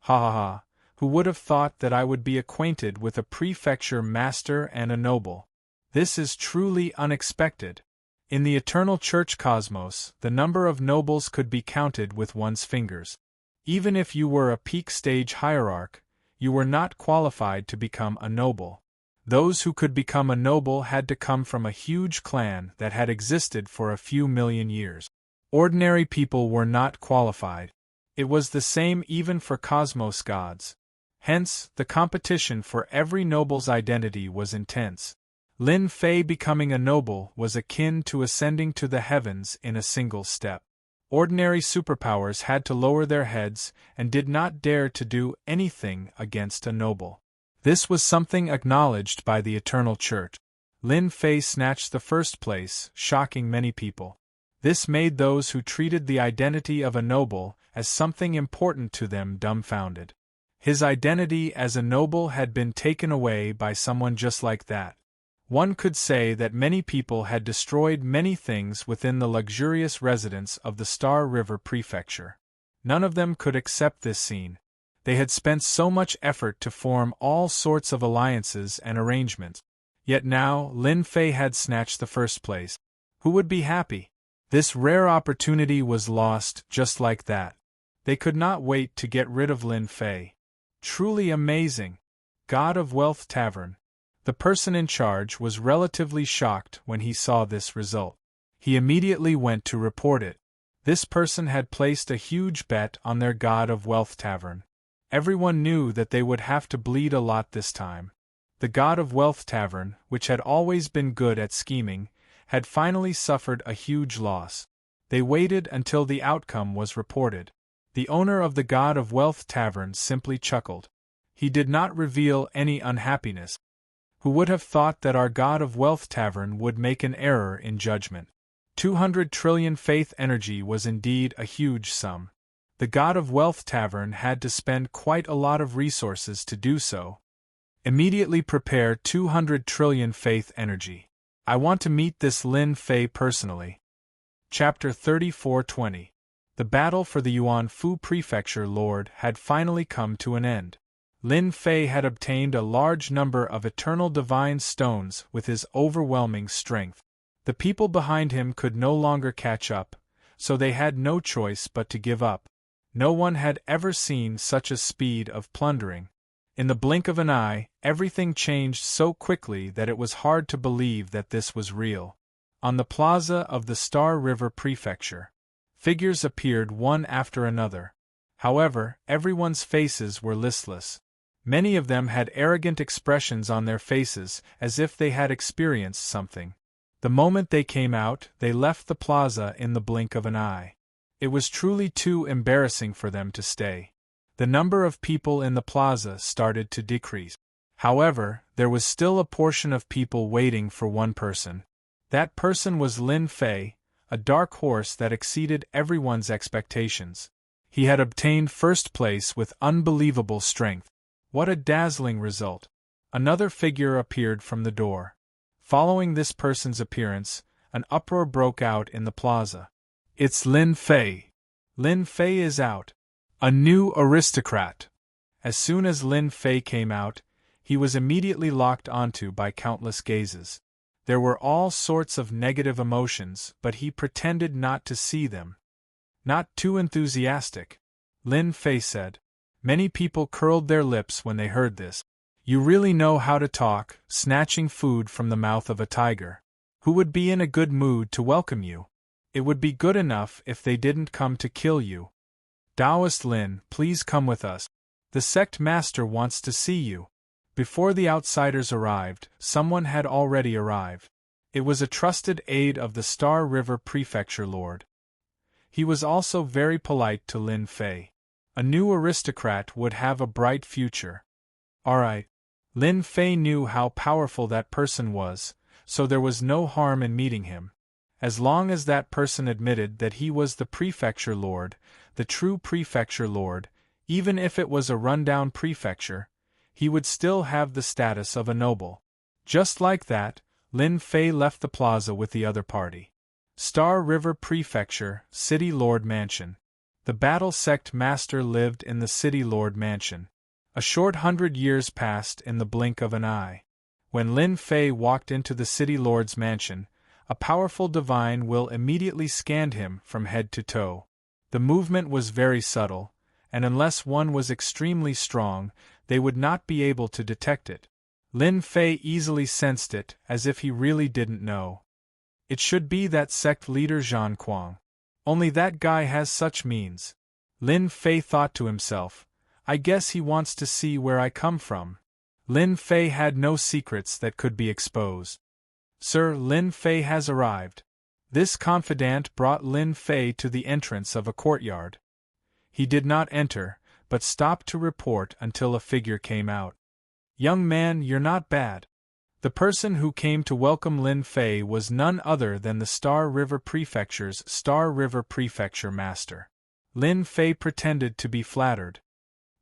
Who would have thought that I would be acquainted with a prefecture master and a noble? This is truly unexpected. In the eternal church cosmos, the number of nobles could be counted with one's fingers. Even if you were a peak stage hierarch, you were not qualified to become a noble. Those who could become a noble had to come from a huge clan that had existed for a few million years. Ordinary people were not qualified. It was the same even for cosmos gods. Hence, the competition for every noble's identity was intense. Lin Fei becoming a noble was akin to ascending to the heavens in a single step. Ordinary superpowers had to lower their heads and did not dare to do anything against a noble. This was something acknowledged by the Eternal Church. Lin Fei snatched the first place, shocking many people. This made those who treated the identity of a noble as something important to them dumbfounded. His identity as a noble had been taken away by someone just like that. One could say that many people had destroyed many things within the luxurious residence of the Star River Prefecture. None of them could accept this scene. They had spent so much effort to form all sorts of alliances and arrangements. Yet now, Lin Fei had snatched the first place. Who would be happy? This rare opportunity was lost just like that. They could not wait to get rid of Lin Fei. Truly amazing. God of Wealth Tavern. The person in charge was relatively shocked when he saw this result. He immediately went to report it. This person had placed a huge bet on their God of Wealth Tavern. Everyone knew that they would have to bleed a lot this time. The God of Wealth Tavern, which had always been good at scheming, had finally suffered a huge loss. They waited until the outcome was reported. The owner of the God of Wealth Tavern simply chuckled. He did not reveal any unhappiness. Who would have thought that our God of Wealth Tavern would make an error in judgment? 200 trillion faith energy was indeed a huge sum. The God of Wealth Tavern had to spend quite a lot of resources to do so. Immediately prepare 200 trillion faith energy. I want to meet this Lin Fei personally. Chapter 34:20. The battle for the Yuan Fu Prefecture Lord had finally come to an end. Lin Fei had obtained a large number of eternal divine stones with his overwhelming strength. The people behind him could no longer catch up, so they had no choice but to give up. No one had ever seen such a speed of plundering. In the blink of an eye, everything changed so quickly that it was hard to believe that this was real. On the plaza of the Star River Prefecture, figures appeared one after another. However, everyone's faces were listless. Many of them had arrogant expressions on their faces, as if they had experienced something. The moment they came out, they left the plaza in the blink of an eye. It was truly too embarrassing for them to stay. The number of people in the plaza started to decrease. However, there was still a portion of people waiting for one person. That person was Lin Fei, a dark horse that exceeded everyone's expectations. He had obtained first place with unbelievable strength. What a dazzling result! Another figure appeared from the door. Following this person's appearance, an uproar broke out in the plaza. It's Lin Fei! Lin Fei is out! A new aristocrat! As soon as Lin Fei came out, he was immediately locked onto by countless gazes. There were all sorts of negative emotions, but he pretended not to see them. Not too enthusiastic, Lin Fei said. Many people curled their lips when they heard this. You really know how to talk, snatching food from the mouth of a tiger. Who would be in a good mood to welcome you? It would be good enough if they didn't come to kill you. Taoist Lin, please come with us. The sect master wants to see you. Before the outsiders arrived, someone had already arrived. It was a trusted aide of the Star River Prefecture Lord. He was also very polite to Lin Fei. A new aristocrat would have a bright future. Alright. Lin Fei knew how powerful that person was, so there was no harm in meeting him. As long as that person admitted that he was the prefecture lord, the true prefecture lord, even if it was a rundown prefecture, he would still have the status of a noble. Just like that, Lin Fei left the plaza with the other party. Star River Prefecture, City Lord Mansion. The Battle Sect Master lived in the City Lord Mansion. A short 100 years passed in the blink of an eye. When Lin Fei walked into the City Lord's mansion, a powerful divine will immediately scanned him from head to toe. The movement was very subtle, and unless one was extremely strong, they would not be able to detect it. Lin Fei easily sensed it, as if he really didn't know. It should be that sect leader Zhan Kuang. Only that guy has such means. Lin Fei thought to himself, I guess he wants to see where I come from. Lin Fei had no secrets that could be exposed. Sir, Lin Fei has arrived. This confidant brought Lin Fei to the entrance of a courtyard. He did not enter, but stopped to report until a figure came out. Young man, you're not bad. The person who came to welcome Lin Fei was none other than the Star River Prefecture's Star River Prefecture Master. Lin Fei pretended to be flattered.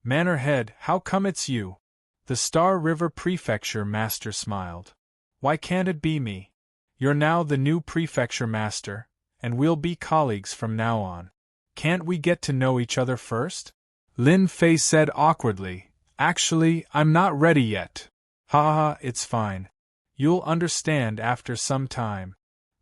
Mannerhead, how come it's you? The Star River Prefecture Master smiled. Why can't it be me? You're now the new Prefecture Master, and we'll be colleagues from now on. Can't we get to know each other first? Lin Fei said awkwardly, Actually, I'm not ready yet. Ha, it's fine. You'll understand after some time.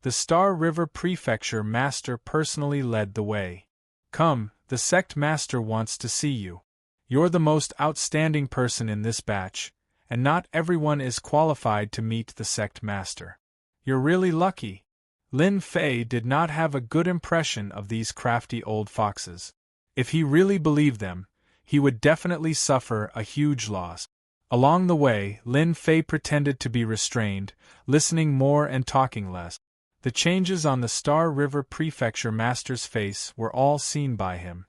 The Star River Prefecture Master personally led the way. Come, the sect master wants to see you. You're the most outstanding person in this batch, and not everyone is qualified to meet the sect master. You're really lucky. Lin Fei did not have a good impression of these crafty old foxes. If he really believed them, he would definitely suffer a huge loss. Along the way, Lin Fei pretended to be restrained, listening more and talking less. The changes on the Star River Prefecture Master's face were all seen by him.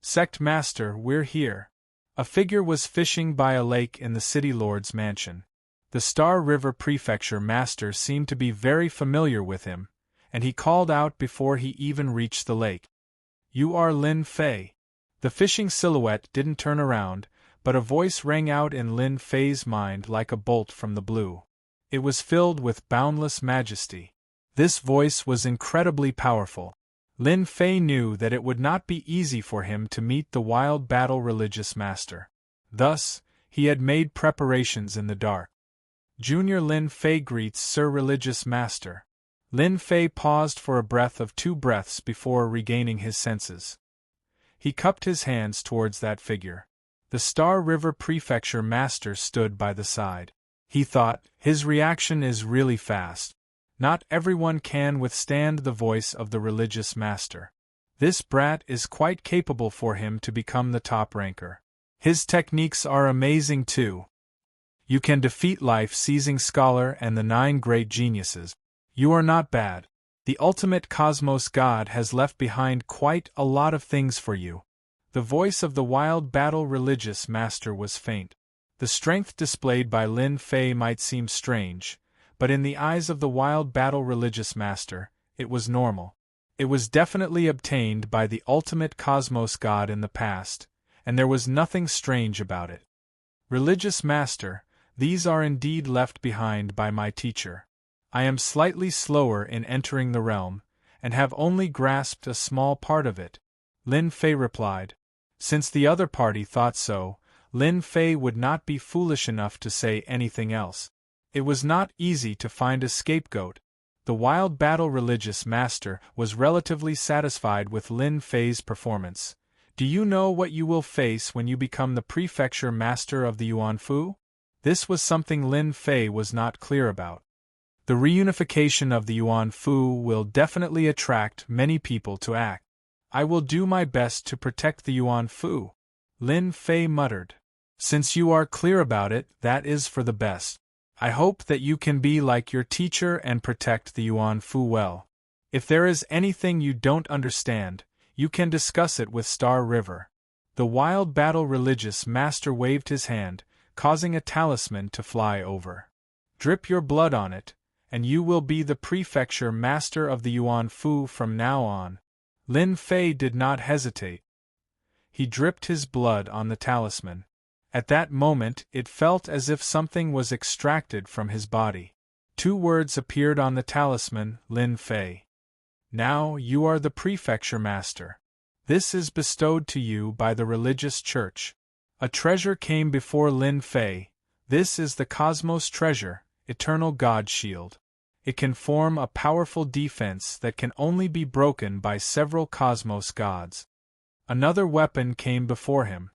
Sect Master, we're here. A figure was fishing by a lake in the City Lord's mansion. The Star River Prefecture Master seemed to be very familiar with him, and he called out before he even reached the lake. You are Lin Fei. The fishing silhouette didn't turn around, but a voice rang out in Lin Fei's mind like a bolt from the blue. It was filled with boundless majesty. This voice was incredibly powerful. Lin Fei knew that it would not be easy for him to meet the wild battle religious master. Thus, he had made preparations in the dark. Junior Lin Fei greets Sir Religious Master. Lin Fei paused for a breath of 2 breaths before regaining his senses. He cupped his hands towards that figure. The Star River Prefecture Master stood by the side. He thought, his reaction is really fast. Not everyone can withstand the voice of the religious master. This brat is quite capable for him to become the top ranker. His techniques are amazing too. You can defeat life-seizing scholar and the 9 great geniuses. You are not bad. The ultimate cosmos god has left behind quite a lot of things for you. The voice of the wild battle religious master was faint. The strength displayed by Lin Fei might seem strange, but in the eyes of the wild battle religious master, it was normal. It was definitely obtained by the ultimate cosmos god in the past, and there was nothing strange about it. Religious master, these are indeed left behind by my teacher. I am slightly slower in entering the realm, and have only grasped a small part of it, Lin Fei replied. Since the other party thought so, Lin Fei would not be foolish enough to say anything else. It was not easy to find a scapegoat. The Wild Battle religious master was relatively satisfied with Lin Fei's performance. Do you know what you will face when you become the prefecture master of the Yuanfu? This was something Lin Fei was not clear about. The reunification of the Yuanfu will definitely attract many people to act. I will do my best to protect the Yuanfu, Lin Fei muttered. Since you are clear about it, that is for the best. I hope that you can be like your teacher and protect the Yuanfu well. If there is anything you don't understand, you can discuss it with Star River. The Wild Battle religious master waved his hand, causing a talisman to fly over. Drip your blood on it, and you will be the prefecture master of the Yuanfu from now on. Lin Fei did not hesitate. He dripped his blood on the talisman. At that moment it felt as if something was extracted from his body. 2 words appeared on the talisman, Lin Fei. Now you are the prefecture master. This is bestowed to you by the religious church. A treasure came before Lin Fei. This is the Cosmos Treasure, Eternal God Shield. It can form a powerful defense that can only be broken by several Cosmos gods. Another weapon came before him.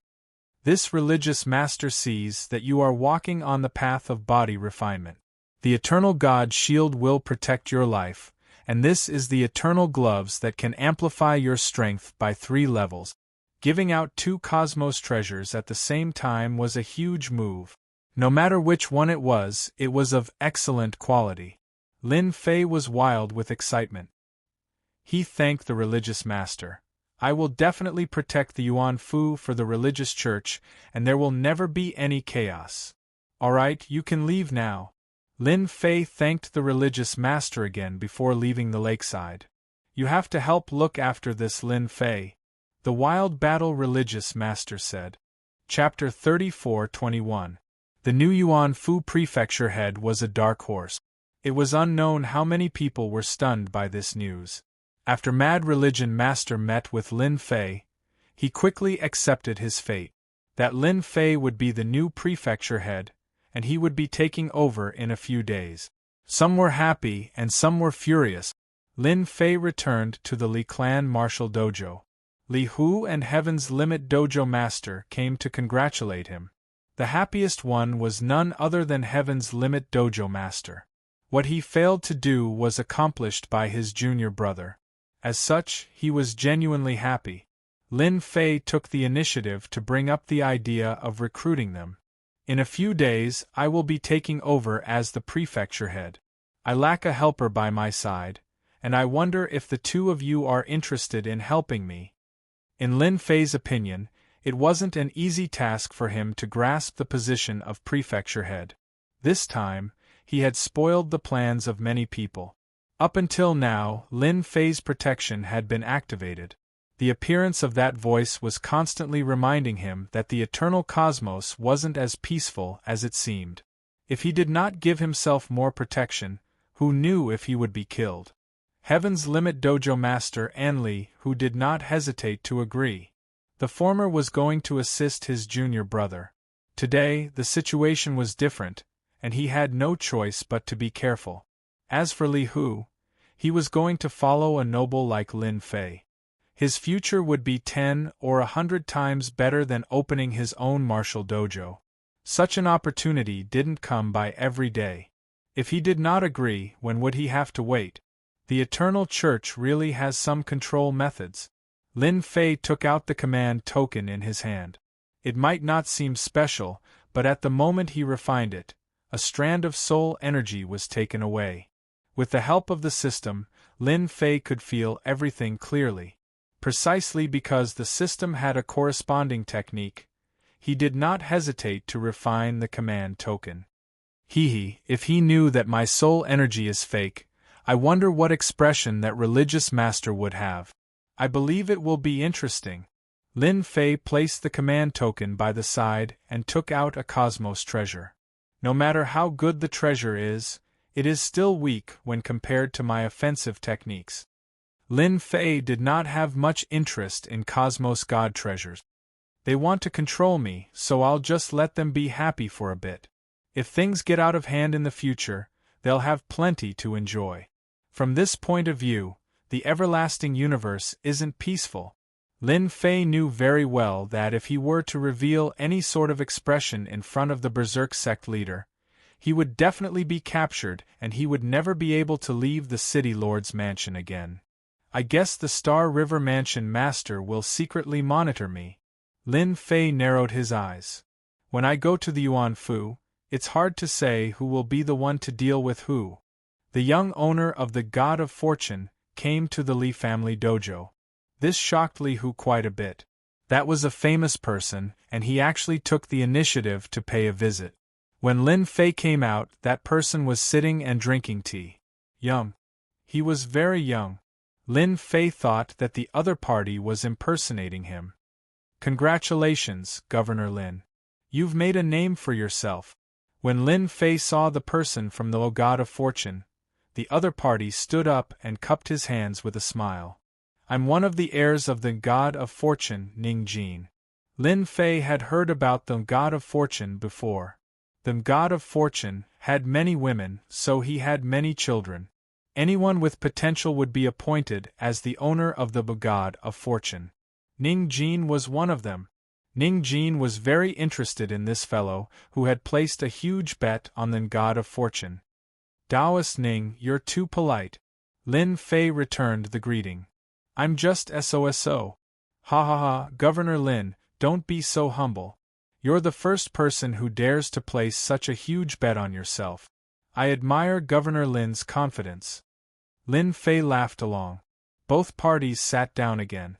This religious master sees that you are walking on the path of body refinement. The Eternal God Shield will protect your life, and this is the Eternal Gloves that can amplify your strength by 3 levels. Giving out 2 Cosmos treasures at the same time was a huge move. No matter which one it was of excellent quality. Lin Fei was wild with excitement. He thanked the religious master. I will definitely protect the Yuanfu for the religious church, and there will never be any chaos. All right, you can leave now. Lin Fei thanked the religious master again before leaving the lakeside. You have to help look after this, Lin Fei, the Wild Battle religious master said. Chapter 34:21. The new Yuanfu prefecture head was a dark horse. It was unknown how many people were stunned by this news. After Mad Religion Master met with Lin Fei, he quickly accepted his fate. That Lin Fei would be the new prefecture head, and he would be taking over in a few days. Some were happy and some were furious. Lin Fei returned to the Li Clan Martial Dojo. Li Hu and Heaven's Limit Dojo Master came to congratulate him. The happiest one was none other than Heaven's Limit Dojo Master. What he failed to do was accomplished by his junior brother. As such, he was genuinely happy. Lin Fei took the initiative to bring up the idea of recruiting them. In a few days, I will be taking over as the prefecture head. I lack a helper by my side, and I wonder if the 2 of you are interested in helping me. In Lin Fei's opinion, it wasn't an easy task for him to grasp the position of prefecture head. This time, he had spoiled the plans of many people. Up until now, Lin Fei's protection had been activated. The appearance of that voice was constantly reminding him that the eternal cosmos wasn't as peaceful as it seemed. If he did not give himself more protection, who knew if he would be killed? Heaven's Limit Dojo Master Anli, who did not hesitate to agree. The former was going to assist his junior brother. Today, the situation was different, and he had no choice but to be careful. As for Li Hu, he was going to follow a noble like Lin Fei. His future would be 10 or 100 times better than opening his own martial dojo. Such an opportunity didn't come by every day. If he did not agree, when would he have to wait? The Eternal Church really has some control methods. Lin Fei took out the command token in his hand. It might not seem special, but at the moment he refined it, a strand of soul energy was taken away. With the help of the system, Lin Fei could feel everything clearly. Precisely because the system had a corresponding technique, he did not hesitate to refine the command token. If he knew that my soul energy is fake, I wonder what expression that religious master would have. I believe it will be interesting. Lin Fei placed the command token by the side and took out a cosmos treasure. No matter how good the treasure is, It is still weak when compared to my offensive techniques. Lin Fei did not have much interest in Cosmos God treasures. They want to control me, so I'll just let them be happy for a bit. If things get out of hand in the future, they'll have plenty to enjoy. From this point of view, the everlasting universe isn't peaceful. Lin Fei knew very well that if he were to reveal any sort of expression in front of the Berserk sect leader, he would definitely be captured and he would never be able to leave the City Lord's mansion again. I guess the Star River Mansion Master will secretly monitor me. Lin Fei narrowed his eyes. When I go to the Yuan Fu, it's hard to say who will be the one to deal with who. The young owner of the God of Fortune came to the Li family dojo. This shocked Li Hu quite a bit. That was a famous person, and he actually took the initiative to pay a visit. When Lin Fei came out, that person was sitting and drinking tea. Young. He was very young. Lin Fei thought that the other party was impersonating him. Congratulations, Governor Lin. You've made a name for yourself. When Lin Fei saw the person from the God of Fortune, the other party stood up and cupped his hands with a smile. I'm one of the heirs of the God of Fortune, Ning Jin. Lin Fei had heard about the God of Fortune before. The God of Fortune had many women, so he had many children. Anyone with potential would be appointed as the owner of the God of Fortune. Ning Jin was one of them. Ning Jin was very interested in this fellow, who had placed a huge bet on the God of Fortune. Taoist Ning, you're too polite. Lin Fei returned the greeting. I'm just SOSO. Ha ha ha, Governor Lin, don't be so humble. You're the first person who dares to place such a huge bet on yourself. I admire Governor Lin's confidence. Lin Fei laughed along. Both parties sat down again.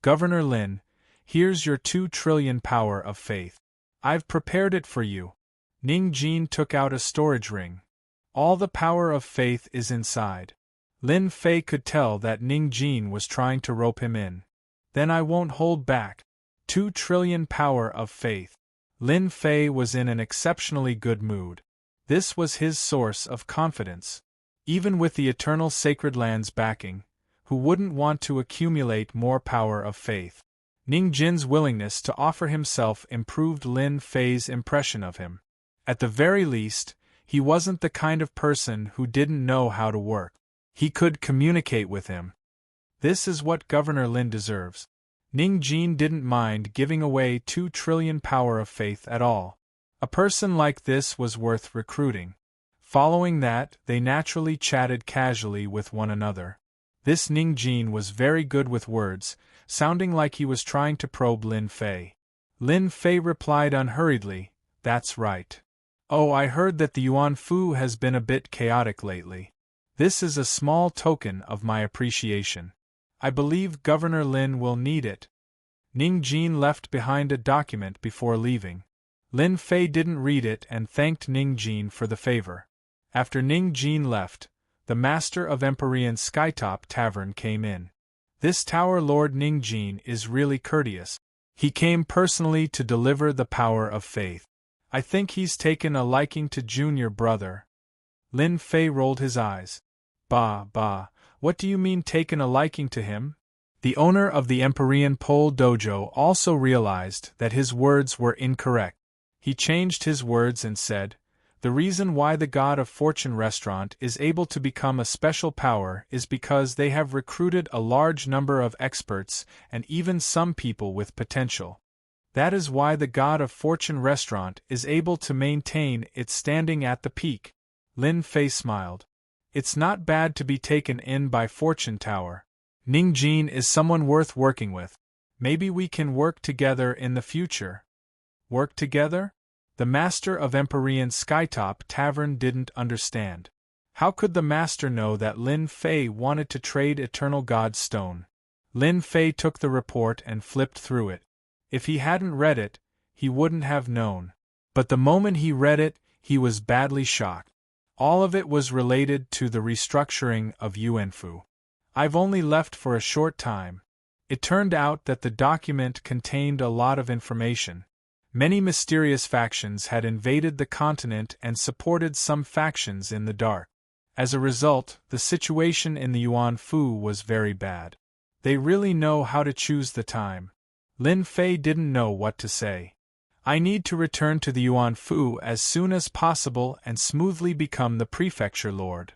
Governor Lin, here's your 2 trillion power of faith. I've prepared it for you. Ning Jin took out a storage ring. All the power of faith is inside. Lin Fei could tell that Ning Jin was trying to rope him in. Then I won't hold back. 2 trillion power of faith. Lin Fei was in an exceptionally good mood. This was his source of confidence. Even with the Eternal Sacred Land's backing, who wouldn't want to accumulate more power of faith? Ning Jin's willingness to offer himself improved Lin Fei's impression of him. At the very least, he wasn't the kind of person who didn't know how to work. He could communicate with him. This is what Governor Lin deserves. Ning Jin didn't mind giving away 2 trillion power of faith at all. A person like this was worth recruiting. Following that, they naturally chatted casually with one another. This Ning Jin was very good with words, sounding like he was trying to probe Lin Fei. Lin Fei replied unhurriedly, "That's right. Oh, I heard that the Yuan Fu has been a bit chaotic lately. This is a small token of my appreciation. I believe Governor Lin will need it." Ning Jin left behind a document before leaving. Lin Fei didn't read it and thanked Ning Jin for the favor. After Ning Jin left, the master of Empyrean Skytop Tavern came in. This Tower Lord Ning Jin is really courteous. He came personally to deliver the power of faith. I think he's taken a liking to junior brother. Lin Fei rolled his eyes. Bah, what do you mean taken a liking to him? The owner of the Empyrean Pole Dojo also realized that his words were incorrect. He changed his words and said, "The reason why the God of Fortune restaurant is able to become a special power is because they have recruited a large number of experts and even some people with potential. That is why the God of Fortune restaurant is able to maintain its standing at the peak." Lin Fei smiled. It's not bad to be taken in by Fortune Tower. Ning Jin is someone worth working with. Maybe we can work together in the future. Work together? The master of Empyrean Skytop Tavern didn't understand. How could the master know that Lin Fei wanted to trade Eternal God Stone? Lin Fei took the report and flipped through it. If he hadn't read it, he wouldn't have known. But the moment he read it, he was badly shocked. All of it was related to the restructuring of Yuanfu. I've only left for a short time. It turned out that the document contained a lot of information. Many mysterious factions had invaded the continent and supported some factions in the dark. As a result, the situation in the Yuan Fu was very bad. They really know how to choose the time. Lin Fei didn't know what to say. I need to return to the Yuan Fu as soon as possible and smoothly become the prefecture lord.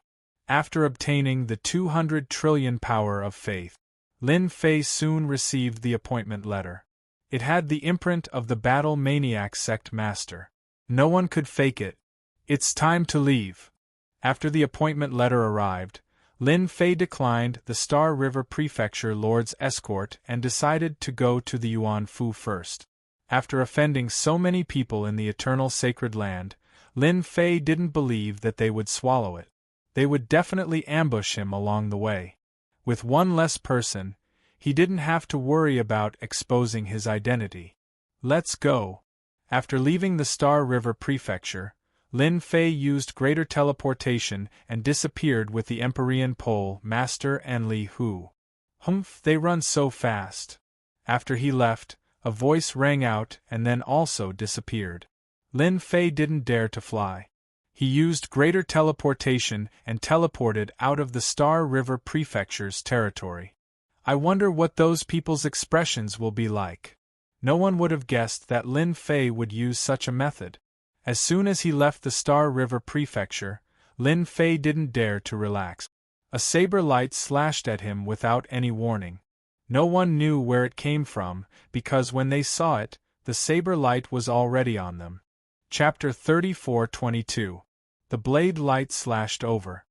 After obtaining the 200 trillion power of faith, Lin Fei soon received the appointment letter. It had the imprint of the battle maniac sect master. No one could fake it. It's time to leave. After the appointment letter arrived, Lin Fei declined the Star River Prefecture Lord's escort and decided to go to the Yuan Fu first. After offending so many people in the eternal sacred land, Lin Fei didn't believe that they would swallow it. They would definitely ambush him along the way. With one less person, he didn't have to worry about exposing his identity. Let's go. After leaving the Star River Prefecture, Lin Fei used greater teleportation and disappeared with the Empyrean Pole Master and Li Hu. Humph, they run so fast. After he left, a voice rang out and then also disappeared. Lin Fei didn't dare to fly. He used greater teleportation and teleported out of the Star River Prefecture's territory. I wonder what those people's expressions will be like. No one would have guessed that Lin Fei would use such a method. As soon as he left the Star River Prefecture, Lin Fei didn't dare to relax. A saber light slashed at him without any warning. No one knew where it came from, because when they saw it, the saber light was already on them. Chapter 34:22. The blade light slashed over.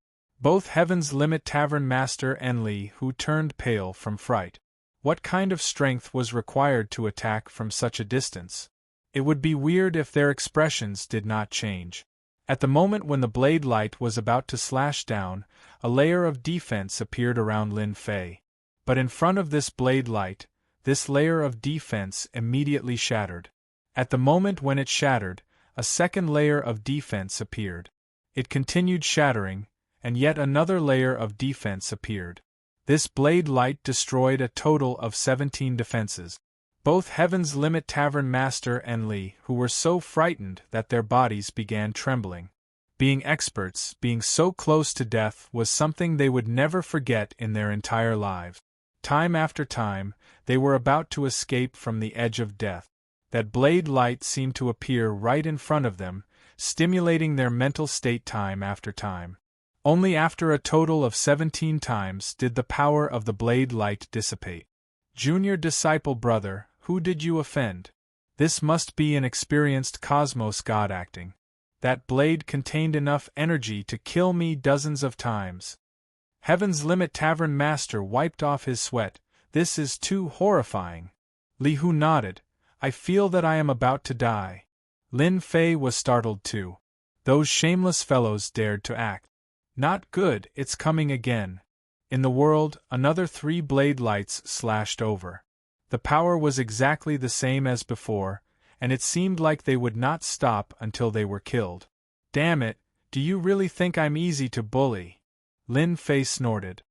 Both Heaven's Limit Tavern Master and Li Hu turned pale from fright. What kind of strength was required to attack from such a distance? It would be weird if their expressions did not change. At the moment when the blade light was about to slash down, a layer of defense appeared around Lin Fei. But in front of this blade light, this layer of defense immediately shattered. At the moment when it shattered, a second layer of defense appeared. It continued shattering, and yet another layer of defense appeared. This blade light destroyed a total of 17 defenses. Both Heaven's Limit Tavern Master and Li Hu were so frightened that their bodies began trembling. Being experts, being so close to death was something they would never forget in their entire lives. Time after time, they were about to escape from the edge of death. That blade light seemed to appear right in front of them, stimulating their mental state time after time. Only after a total of 17 times did the power of the blade light dissipate. Junior disciple brother, who did you offend? This must be an experienced cosmos god acting. That blade contained enough energy to kill me dozens of times. Heaven's Limit Tavern Master wiped off his sweat. This is too horrifying. Li Hu nodded. I feel that I am about to die. Lin Fei was startled too. Those shameless fellows dared to act. Not good, it's coming again. In the world, another 3 blade lights slashed over. The power was exactly the same as before, and it seemed like they would not stop until they were killed. Damn it, do you really think I'm easy to bully? Lin Fei snorted.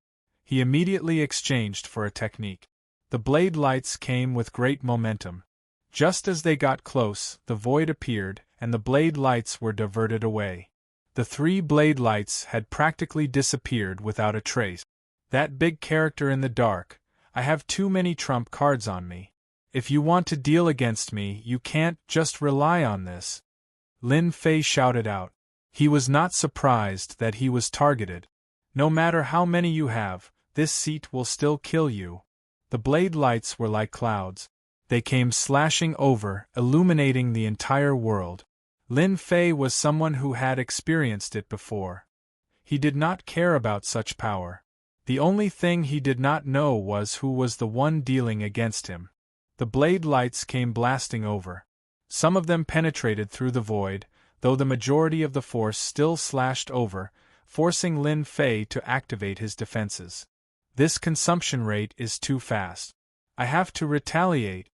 He immediately exchanged for a technique. The blade lights came with great momentum. Just as they got close, the void appeared, and the blade lights were diverted away. The 3 blade lights had practically disappeared without a trace. That big character in the dark, I have too many trump cards on me. If you want to deal against me, you can't just rely on this. Lin Fei shouted out. He was not surprised that he was targeted. No matter how many you have, this seat will still kill you. The blade lights were like clouds. They came slashing over, illuminating the entire world. Lin Fei was someone who had experienced it before. He did not care about such power. The only thing he did not know was who was the one dealing against him. The blade lights came blasting over. Some of them penetrated through the void, though the majority of the force still slashed over, forcing Lin Fei to activate his defenses. This consumption rate is too fast. I have to retaliate.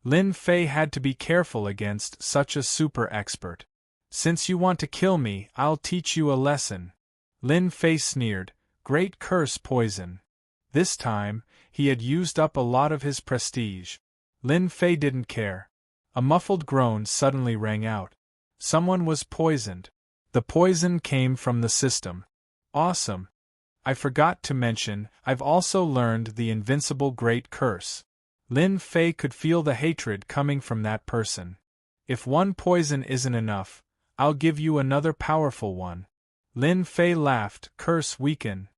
Lin Fei had to be careful against such a super expert. Since you want to kill me, I'll teach you a lesson. Lin Fei sneered. Great curse poison. This time, he had used up a lot of his prestige. Lin Fei didn't care. A muffled groan suddenly rang out. Someone was poisoned. The poison came from the system. Awesome. I forgot to mention, I've also learned the invincible Great Curse. Lin Fei could feel the hatred coming from that person. If one poison isn't enough, I'll give you another powerful one. Lin Fei laughed, curse weaken.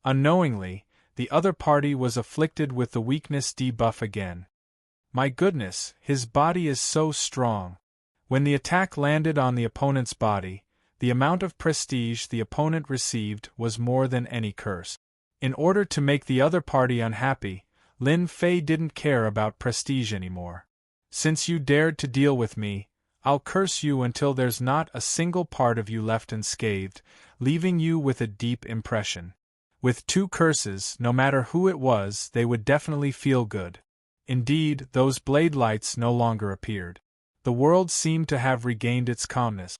Unknowingly, the other party was afflicted with the weakness debuff again. My goodness, his body is so strong. When the attack landed on the opponent's body, the amount of prestige the opponent received was more than any curse. In order to make the other party unhappy, Lin Fei didn't care about prestige anymore. Since you dared to deal with me, I'll curse you until there's not a single part of you left unscathed, leaving you with a deep impression. With 2 curses, no matter who it was, they would definitely feel good. Indeed, those blade lights no longer appeared. The world seemed to have regained its calmness.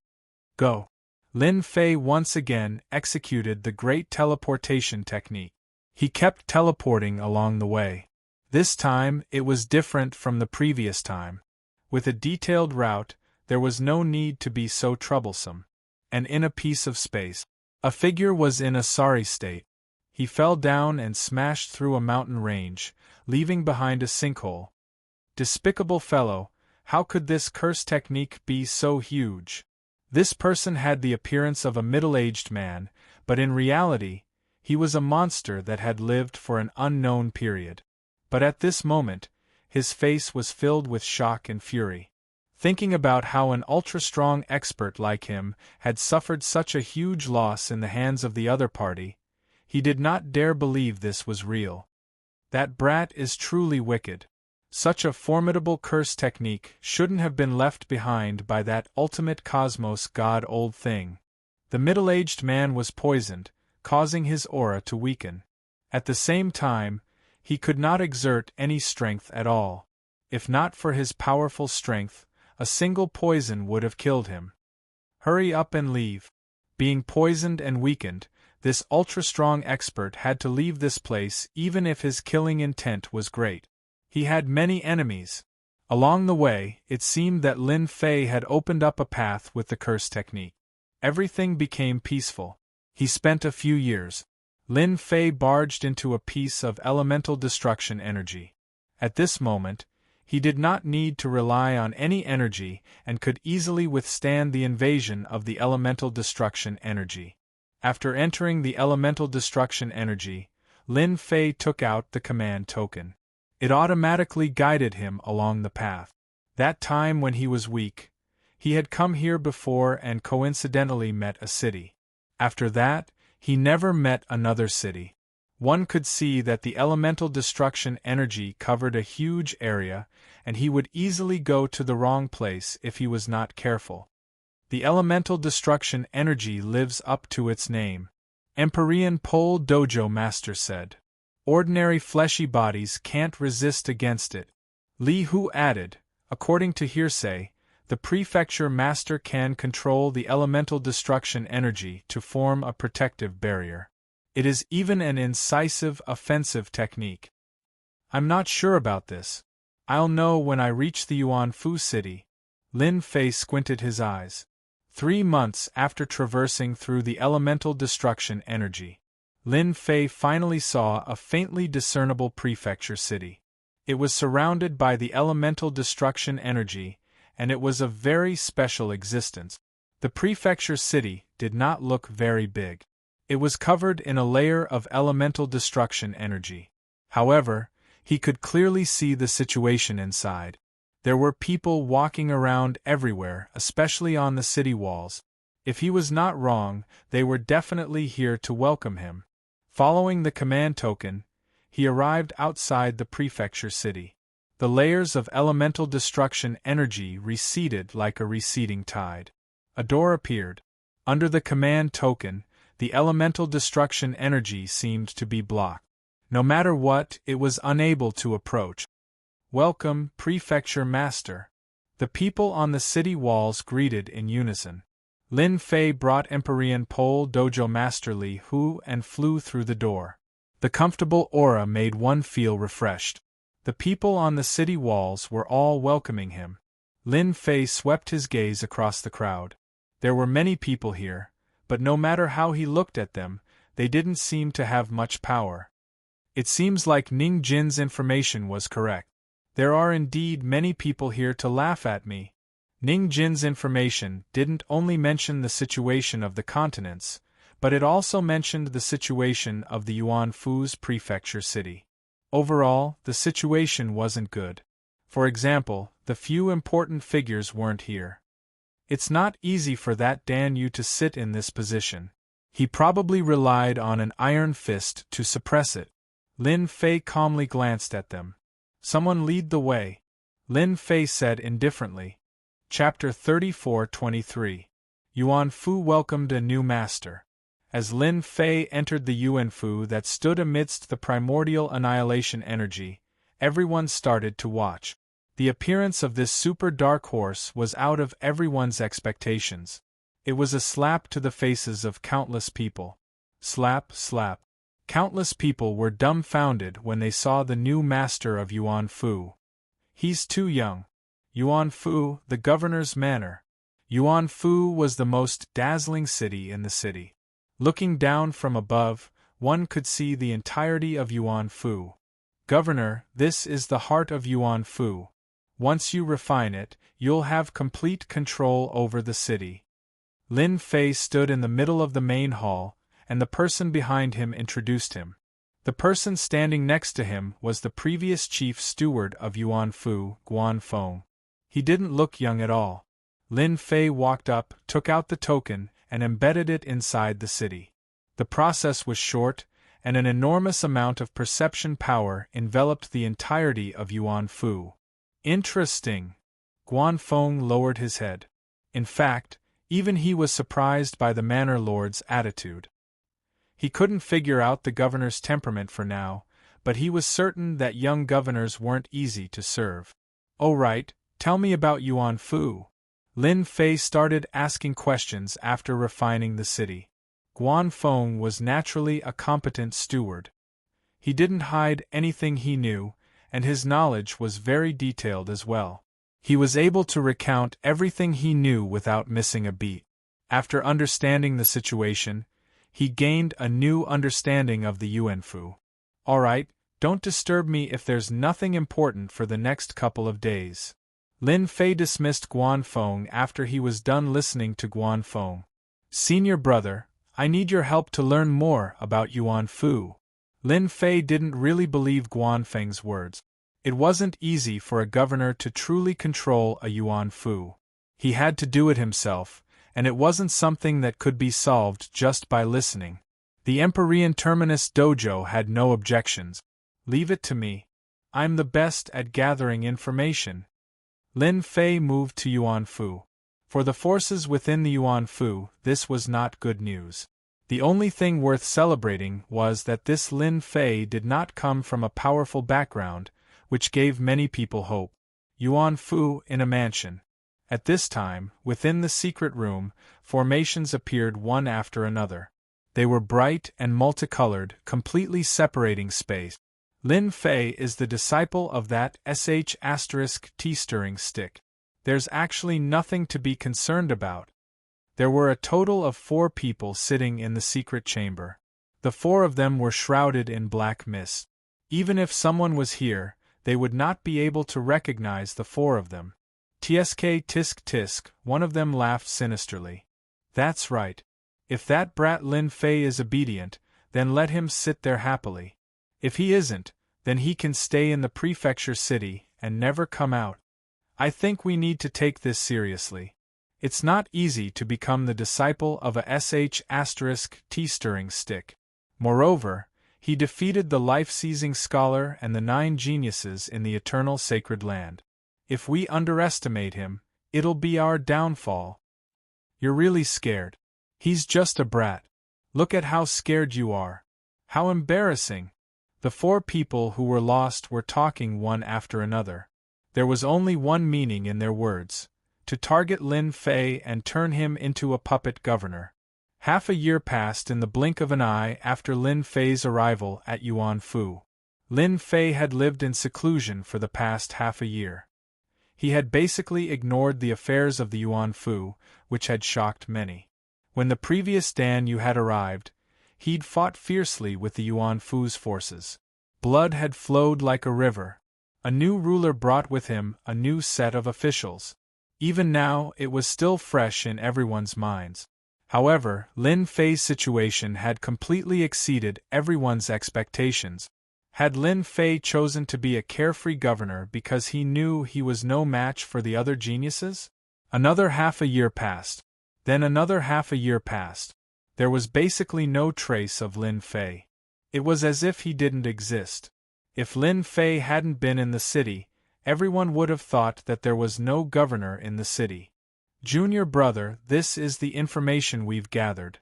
Go. Lin Fei once again executed the great teleportation technique. He kept teleporting along the way. This time, it was different from the previous time. With a detailed route, there was no need to be so troublesome. And in a piece of space, a figure was in a sorry state. He fell down and smashed through a mountain range, leaving behind a sinkhole. Despicable fellow, how could this curse technique be so huge? This person had the appearance of a middle-aged man, but in reality, he was a monster that had lived for an unknown period. But at this moment, his face was filled with shock and fury. Thinking about how an ultra-strong expert like him had suffered such a huge loss in the hands of the other party, he did not dare believe this was real. That brat is truly wicked. Such a formidable curse technique shouldn't have been left behind by that ultimate cosmos god old thing. The middle-aged man was poisoned, causing his aura to weaken. At the same time, he could not exert any strength at all. If not for his powerful strength, a single poison would have killed him. Hurry up and leave. Being poisoned and weakened, this ultra-strong expert had to leave this place even if his killing intent was great. He had many enemies. Along the way, it seemed that Lin Fei had opened up a path with the curse technique. Everything became peaceful. He spent a few years. Lin Fei barged into a piece of elemental destruction energy. At this moment, he did not need to rely on any energy and could easily withstand the invasion of the elemental destruction energy. After entering the elemental destruction energy, Lin Fei took out the command token. It automatically guided him along the path. That time when he was weak, he had come here before and coincidentally met a city. After that, he never met another city. One could see that the elemental destruction energy covered a huge area, and he would easily go to the wrong place if he was not careful. The elemental destruction energy lives up to its name. Empyrean Pole Dojo Master said. Ordinary fleshy bodies can't resist against it. Li Hu added, according to hearsay, the prefecture master can control the elemental destruction energy to form a protective barrier. It is even an incisive offensive technique. I'm not sure about this. I'll know when I reach the Yuan Fu city. Lin Fei squinted his eyes. 3 months after traversing through the elemental destruction energy, Lin Fei finally saw a faintly discernible prefecture city. It was surrounded by the elemental destruction energy, and it was of very special existence. The prefecture city did not look very big. It was covered in a layer of elemental destruction energy. However, he could clearly see the situation inside. There were people walking around everywhere, especially on the city walls. If he was not wrong, they were definitely here to welcome him. Following the command token, he arrived outside the prefecture city. The layers of elemental destruction energy receded like a receding tide. A door appeared. Under the command token, the elemental destruction energy seemed to be blocked. No matter what, it was unable to approach. Welcome, Prefecture Master. The people on the city walls greeted in unison. Lin Fei brought Empyrean Pole Dojo Master Li Hu and flew through the door. The comfortable aura made one feel refreshed. The people on the city walls were all welcoming him. Lin Fei swept his gaze across the crowd. There were many people here, but no matter how he looked at them, they didn't seem to have much power. It seems like Ning Jin's information was correct. There are indeed many people here to laugh at me. Ning Jin's information didn't only mention the situation of the continents, but it also mentioned the situation of the Yuan Fu's prefecture city. Overall, the situation wasn't good. For example, the few important figures weren't here. It's not easy for that Dan Yu to sit in this position. He probably relied on an iron fist to suppress it. Lin Fei calmly glanced at them. Someone lead the way, Lin Fei said indifferently. Chapter 34-23. Yuan Fu welcomed a new master. As Lin Fei entered the Yuan Fu that stood amidst the primordial annihilation energy, everyone started to watch. The appearance of this super dark horse was out of everyone's expectations. It was a slap to the faces of countless people. Slap, slap. Countless people were dumbfounded when they saw the new master of Yuan Fu. He's too young. Yuan Fu, the governor's manor. Yuan Fu was the most dazzling city in the city. Looking down from above, one could see the entirety of Yuan Fu. Governor, this is the heart of Yuan Fu. Once you refine it, you'll have complete control over the city. Lin Fei stood in the middle of the main hall, and the person behind him introduced him. The person standing next to him was the previous chief steward of Yuan Fu, Guan Feng. He didn't look young at all. Lin Fei walked up, took out the token, and embedded it inside the city. The process was short, and an enormous amount of perception power enveloped the entirety of Yuan Fu. Interesting. Guan Feng lowered his head. In fact, even he was surprised by the manor lord's attitude. He couldn't figure out the governor's temperament for now, but he was certain that young governors weren't easy to serve. "Oh right, tell me about Yuan Fu." Lin Fei started asking questions after refining the city. Guan Feng was naturally a competent steward. He didn't hide anything he knew, and his knowledge was very detailed as well. He was able to recount everything he knew without missing a beat. After understanding the situation, he gained a new understanding of the Yuan Fu. "All right, don't disturb me if there's nothing important for the next couple of days." Lin Fei dismissed Guan Feng after he was done listening to Guan Feng. "Senior brother, I need your help to learn more about Yuan Fu." Lin Fei didn't really believe Guan Feng's words. It wasn't easy for a governor to truly control a Yuan Fu. He had to do it himself, and it wasn't something that could be solved just by listening. The Empyrean Terminus Dojo had no objections. "Leave it to me. I'm the best at gathering information." Lin Fei moved to Yuan Fu. For the forces within the Yuan Fu, this was not good news. The only thing worth celebrating was that this Lin Fei did not come from a powerful background, which gave many people hope. Yuan Fu in a mansion. At this time, within the secret room, formations appeared one after another. They were bright and multicolored, completely separating space. Lin Fei is the disciple of that **T stirring stick. There's actually nothing to be concerned about. There were a total of 4 people sitting in the secret chamber. The 4 of them were shrouded in black mist. Even if someone was here, they would not be able to recognize the 4 of them. "Tsk tisk tisk," one of them laughed sinisterly. "That's right. If that brat Lin Fei is obedient, then let him sit there happily. If he isn't, then he can stay in the prefecture city and never come out. I think we need to take this seriously. It's not easy to become the disciple of a **T stirring stick. Moreover, he defeated the life-seizing scholar and the 9 geniuses in the eternal sacred land. If we underestimate him, it'll be our downfall." "You're really scared. He's just a brat. Look at how scared you are. How embarrassing." The 4 people who were lost were talking one after another. There was only one meaning in their words: to target Lin Fei and turn him into a puppet governor. Half a year passed in the blink of an eye after Lin Fei's arrival at Yuan Fu. Lin Fei had lived in seclusion for the past half a year. He had basically ignored the affairs of the Yuan Fu, which had shocked many. When the previous Dan Yu had arrived, he'd fought fiercely with the Yuan Fu's forces. Blood had flowed like a river. A new ruler brought with him a new set of officials. Even now, it was still fresh in everyone's minds. However, Lin Fei's situation had completely exceeded everyone's expectations. Had Lin Fei chosen to be a carefree governor because he knew he was no match for the other geniuses? Another half a year passed. Then another half a year passed. There was basically no trace of Lin Fei. It was as if he didn't exist. If Lin Fei hadn't been in the city, everyone would have thought that there was no governor in the city. Junior brother, this is the information we've gathered.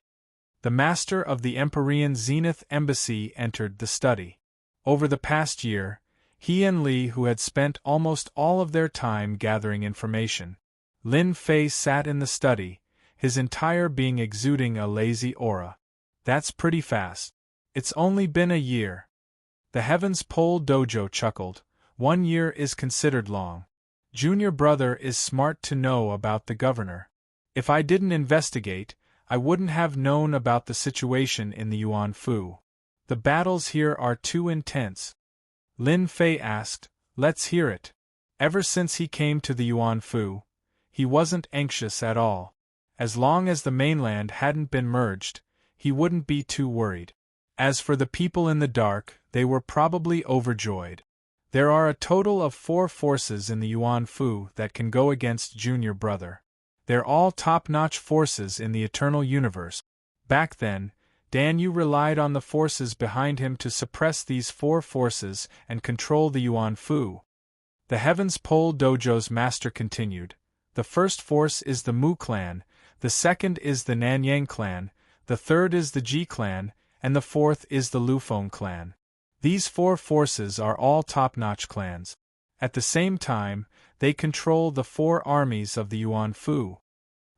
The master of the Empyrean Zenith Embassy entered the study. Over the past year, he and Li, who had spent almost all of their time gathering information. Lin Fei sat in the study, his entire being exuding a lazy aura. That's pretty fast. It's only been a year. The Heavens Pole Dojo chuckled. 1 year is considered long. Junior brother is smart to know about the governor. If I didn't investigate, I wouldn't have known about the situation in the Yuan Fu. The battles here are too intense. Lin Fei asked, let's hear it. Ever since he came to the Yuan Fu, he wasn't anxious at all. As long as the mainland hadn't been merged, he wouldn't be too worried. As for the people in the dark, they were probably overjoyed. There are a total of 4 forces in the Yuan Fu that can go against Junior brother. They're all top-notch forces in the eternal universe. Back then, Dan Yu relied on the forces behind him to suppress these 4 forces and control the Yuan Fu. The Heavens Pole Dojo's master continued. The first force is the Mu clan, the second is the Nanyang clan, the third is the Ji clan, and the fourth is the Lufeng clan. These 4 forces are all top-notch clans. At the same time, they control the 4 armies of the Yuan Fu.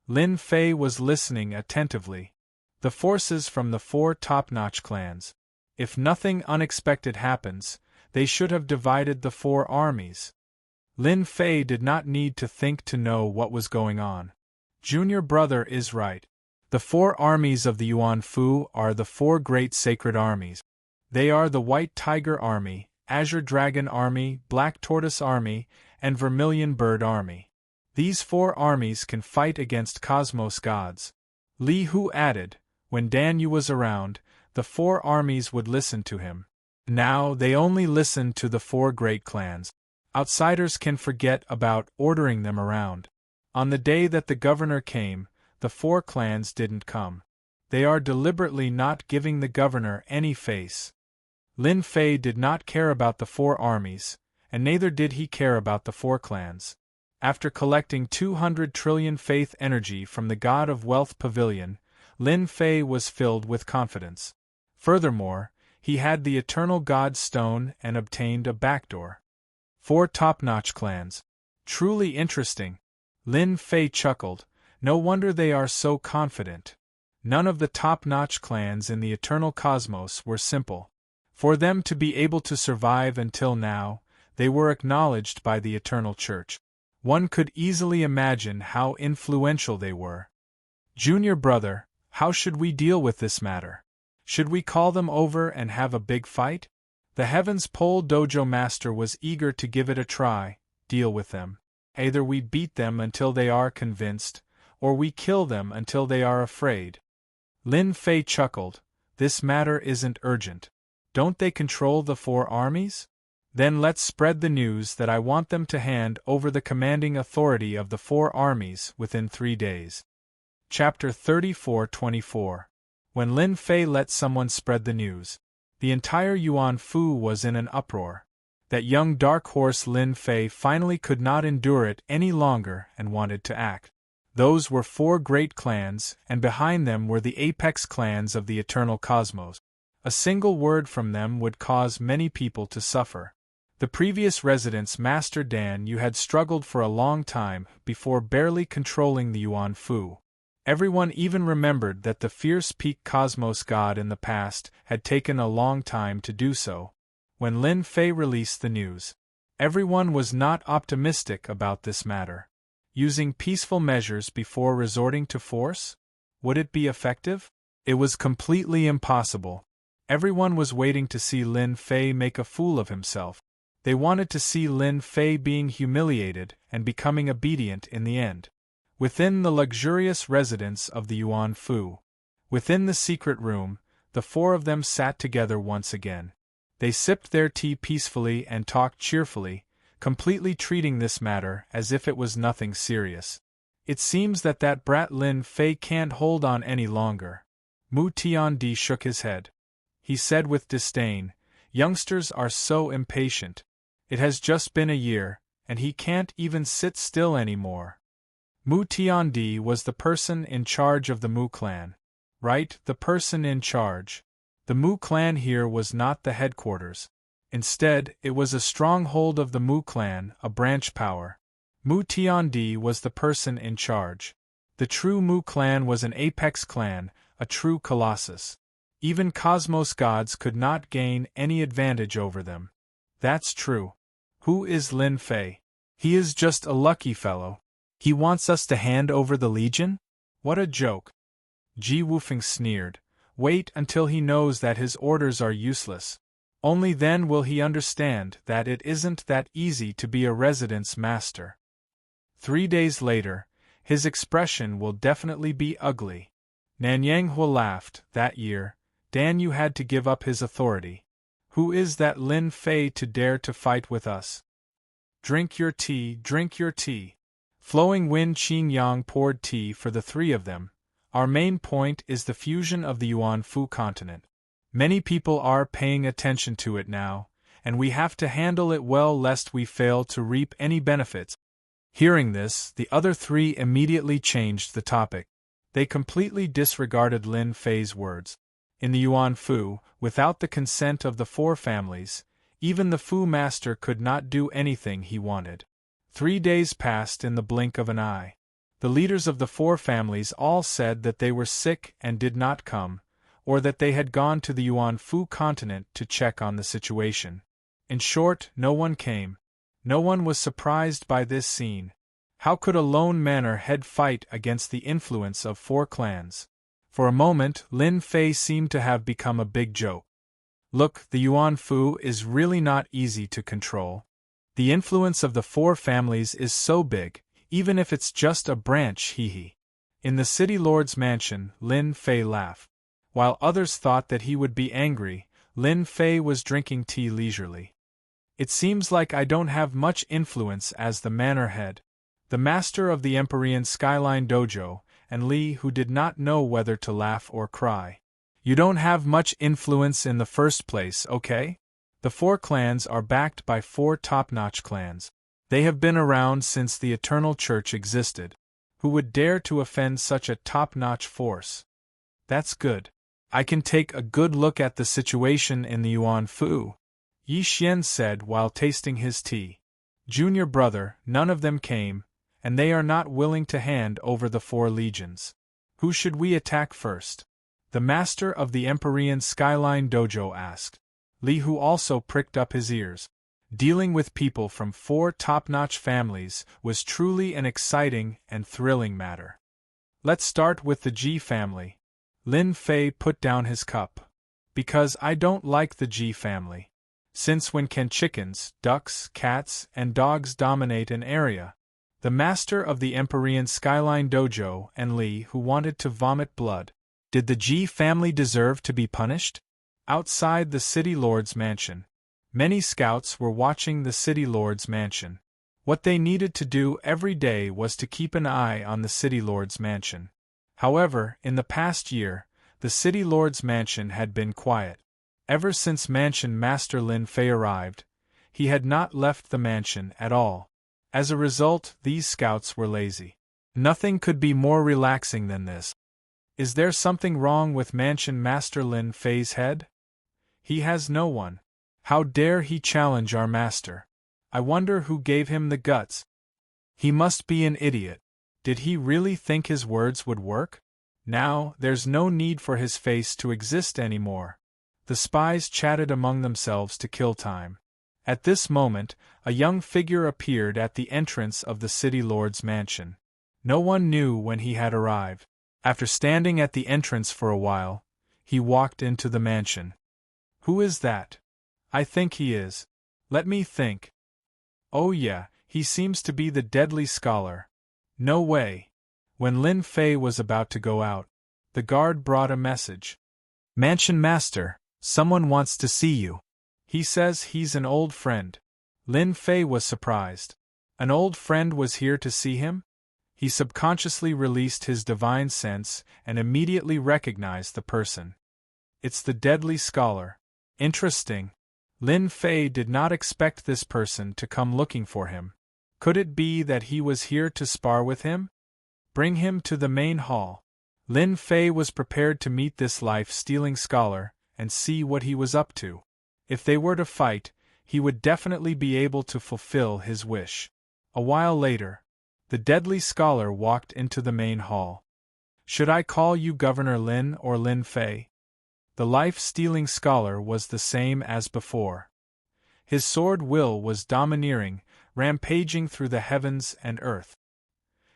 Lin Fei was listening attentively. The forces from the 4 top-notch clans. If nothing unexpected happens, they should have divided the 4 armies. Lin Fei did not need to think to know what was going on. Junior brother is right. The 4 armies of the Yuan Fu are the 4 great sacred armies. They are the White Tiger Army, Azure Dragon Army, Black Tortoise Army, and Vermilion Bird Army. These 4 armies can fight against cosmos gods. Li Hu added, when Dan Yu was around, the 4 armies would listen to him. Now they only listen to the 4 great clans. Outsiders can forget about ordering them around. On the day that the governor came, the 4 clans didn't come. They are deliberately not giving the governor any face. Lin Fei did not care about the 4 armies, and neither did he care about the 4 clans. After collecting 200 trillion faith energy from the God of Wealth Pavilion, Lin Fei was filled with confidence. Furthermore, he had the Eternal God Stone and obtained a backdoor. 4 top-notch clans. Truly interesting. Lin Fei chuckled. No wonder they are so confident. None of the top-notch clans in the eternal cosmos were simple. For them to be able to survive until now, they were acknowledged by the Eternal Church. One could easily imagine how influential they were. Junior brother, how should we deal with this matter? Should we call them over and have a big fight? The Heavens Pole Dojo master was eager to give it a try. Deal with them. Either we beat them until they are convinced, or we kill them until they are afraid. Lin Fei chuckled. This matter isn't urgent. Don't they control the 4 armies? Then let's spread the news that I want them to hand over the commanding authority of the 4 armies within 3 days. Chapter 34-24. When Lin Fei let someone spread the news, the entire Yuan Fu was in an uproar. That young dark horse Lin Fei finally could not endure it any longer and wanted to act. Those were 4 great clans, and behind them were the apex clans of the eternal cosmos. A single word from them would cause many people to suffer. The previous resident's Master Dan Yu had struggled for a long time before barely controlling the Yuan Fu. Everyone even remembered that the fierce peak cosmos god in the past had taken a long time to do so. When Lin Fei released the news, Everyone was not optimistic about this matter. Using peaceful measures before resorting to force? Would it be effective? It was completely impossible. Everyone was waiting to see Lin Fei make a fool of himself. They wanted to see Lin Fei being humiliated and becoming obedient in the end. Within the luxurious residence of the Yuan Fu, within the secret room, the four of them sat together once again. They sipped their tea peacefully and talked cheerfully, completely treating this matter as if it was nothing serious. It seems that brat Lin Fei can't hold on any longer. Mu Tiandi shook his head. He said with disdain, "Youngsters are so impatient. It has just been a year, and he can't even sit still anymore." Mu Tiandi was the person in charge of the Mu clan. Right, the person in charge. The Mu clan here was not the headquarters. Instead, it was a stronghold of the Mu clan, a branch power. Mu Tiandi was the person in charge. The true Mu clan was an apex clan, a true colossus. Even cosmos gods could not gain any advantage over them. That's true. Who is Lin Fei? He is just a lucky fellow. He wants us to hand over the legion? What a joke. Ji Wufeng sneered. Wait until he knows that his orders are useless. Only then will he understand that it isn't that easy to be a residence master. 3 days later, his expression will definitely be ugly. Nanyang Hua laughed. That year, Dan Yu had to give up his authority. Who is that Lin Fei to dare to fight with us? Drink your tea, drink your tea. Flowing Wind Qin Yang poured tea for the three of them. Our main point is the fusion of the Yuan Fu continent. Many people are paying attention to it now, and we have to handle it well lest we fail to reap any benefits. Hearing this, the other three immediately changed the topic. They completely disregarded Lin Fei's words. In the Yuan Fu, without the consent of the four families, even the Fu master could not do anything he wanted. 3 days passed in the blink of an eye. The leaders of the four families all said that they were sick and did not come, or that they had gone to the Yuan Fu continent to check on the situation. In short, no one came. No one was surprised by this scene. How could a lone manor head fight against the influence of 4 clans? For a moment, Lin Fei seemed to have become a big joke. Look, the Yuan Fu is really not easy to control. The influence of the 4 families is so big, even if it's just a branch, hee. In the city lord's mansion, Lin Fei laughed. While others thought that he would be angry, Lin Fei was drinking tea leisurely. It seems like I don't have much influence as the manor head. The master of the Empyrean Skyline Dojo, and Li, who did not know whether to laugh or cry. You don't have much influence in the first place, okay? The 4 clans are backed by 4 top-notch clans. They have been around since the Eternal Church existed. Who would dare to offend such a top-notch force? That's good. I can take a good look at the situation in the Yuan Fu, Yi Xian said while tasting his tea. Junior brother, none of them came, and they are not willing to hand over the 4 legions. Who should we attack first? The master of the Empyrean Skyline Dojo asked. Li Hu also pricked up his ears. Dealing with people from 4 top-notch families was truly an exciting and thrilling matter. Let's start with the Ji family. Lin Fei put down his cup. Because I don't like the Ji family. Since when can chickens, ducks, cats, and dogs dominate an area? The master of the Empyrean Skyline Dojo and Li, who wanted to vomit blood. Did the Ji family deserve to be punished? Outside the city lord's mansion. Many scouts were watching the city lord's mansion. What they needed to do every day was to keep an eye on the city lord's mansion. However, in the past year, the city lord's mansion had been quiet. Ever since mansion master Lin Fei arrived, he had not left the mansion at all. As a result, these scouts were lazy. Nothing could be more relaxing than this. Is there something wrong with mansion master Lin Fei's head? He has no one. How dare he challenge our master? I wonder who gave him the guts. He must be an idiot. Did he really think his words would work? Now, there's no need for his face to exist anymore. The spies chatted among themselves to kill time. At this moment, a young figure appeared at the entrance of the city lord's mansion. No one knew when he had arrived. After standing at the entrance for a while, he walked into the mansion. Who is that? I think he is. Let me think. Oh yeah, he seems to be the deadly scholar. No way. When Lin Fei was about to go out, the guard brought a message. Mansion master, someone wants to see you. He says he's an old friend. Lin Fei was surprised. An old friend was here to see him? He subconsciously released his divine sense and immediately recognized the person. It's the deadly scholar. Interesting. Lin Fei did not expect this person to come looking for him. Could it be that he was here to spar with him? Bring him to the main hall. Lin Fei was prepared to meet this life-stealing scholar and see what he was up to. If they were to fight, he would definitely be able to fulfill his wish. A while later, the deadly scholar walked into the main hall. Should I call you Governor Lin or Lin Fei? The life-stealing scholar was the same as before. His sword will was domineering, rampaging through the heavens and earth.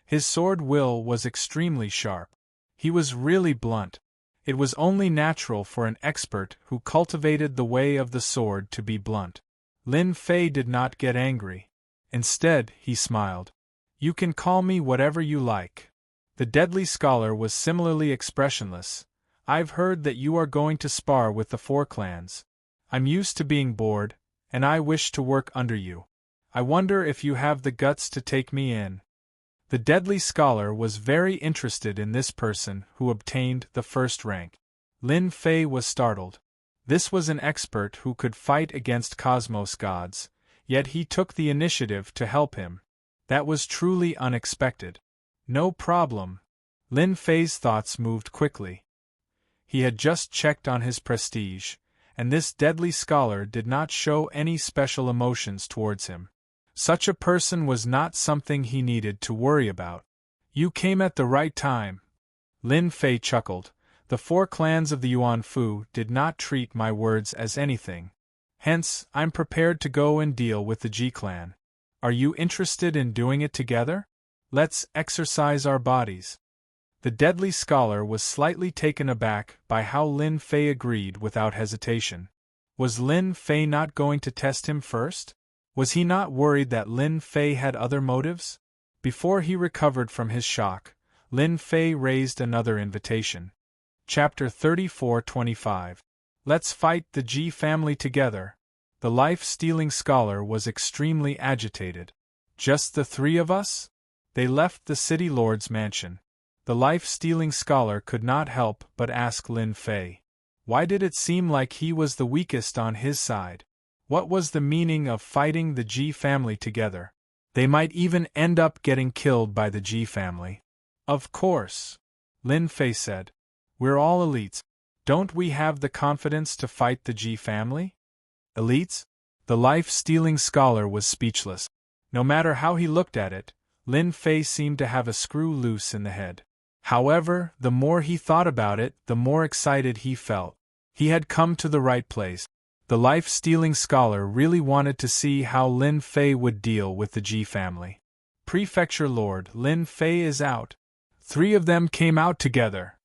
His sword will was extremely sharp. He was really blunt. It was only natural for an expert who cultivated the way of the sword to be blunt. Lin Fei did not get angry. Instead, he smiled. You can call me whatever you like. The deadly scholar was similarly expressionless. I've heard that you are going to spar with the 4 clans. I'm used to being bored, and I wish to work under you. I wonder if you have the guts to take me in. The deadly scholar was very interested in this person who obtained the 1st rank. Lin Fei was startled. This was an expert who could fight against cosmos gods, yet he took the initiative to help him. That was truly unexpected. No problem. Lin Fei's thoughts moved quickly. He had just checked on his prestige, and this deadly scholar did not show any special emotions towards him. Such a person was not something he needed to worry about. You came at the right time. Lin Fei chuckled. The 4 clans of the Yuan Fu did not treat my words as anything. Hence, I'm prepared to go and deal with the Ji clan. Are you interested in doing it together? Let's exercise our bodies. The deadly scholar was slightly taken aback by how Lin Fei agreed without hesitation. Was Lin Fei not going to test him first? Was he not worried that Lin Fei had other motives? Before he recovered from his shock, Lin Fei raised another invitation. Chapter 34-25. Let's fight the Ji family together. The life-stealing scholar was extremely agitated. Just the 3 of us? They left the city lord's mansion. The life-stealing scholar could not help but ask Lin Fei. Why did it seem like he was the weakest on his side? What was the meaning of fighting the Ji family together? They might even end up getting killed by the Ji family. Of course, Lin Fei said. We're all elites. Don't we have the confidence to fight the Ji family? Elites? The life-stealing scholar was speechless. No matter how he looked at it, Lin Fei seemed to have a screw loose in the head. However, the more he thought about it, the more excited he felt. He had come to the right place. The life-stealing scholar really wanted to see how Lin Fei would deal with the Ji family. Prefecture Lord Lin Fei is out. 3 of them came out together.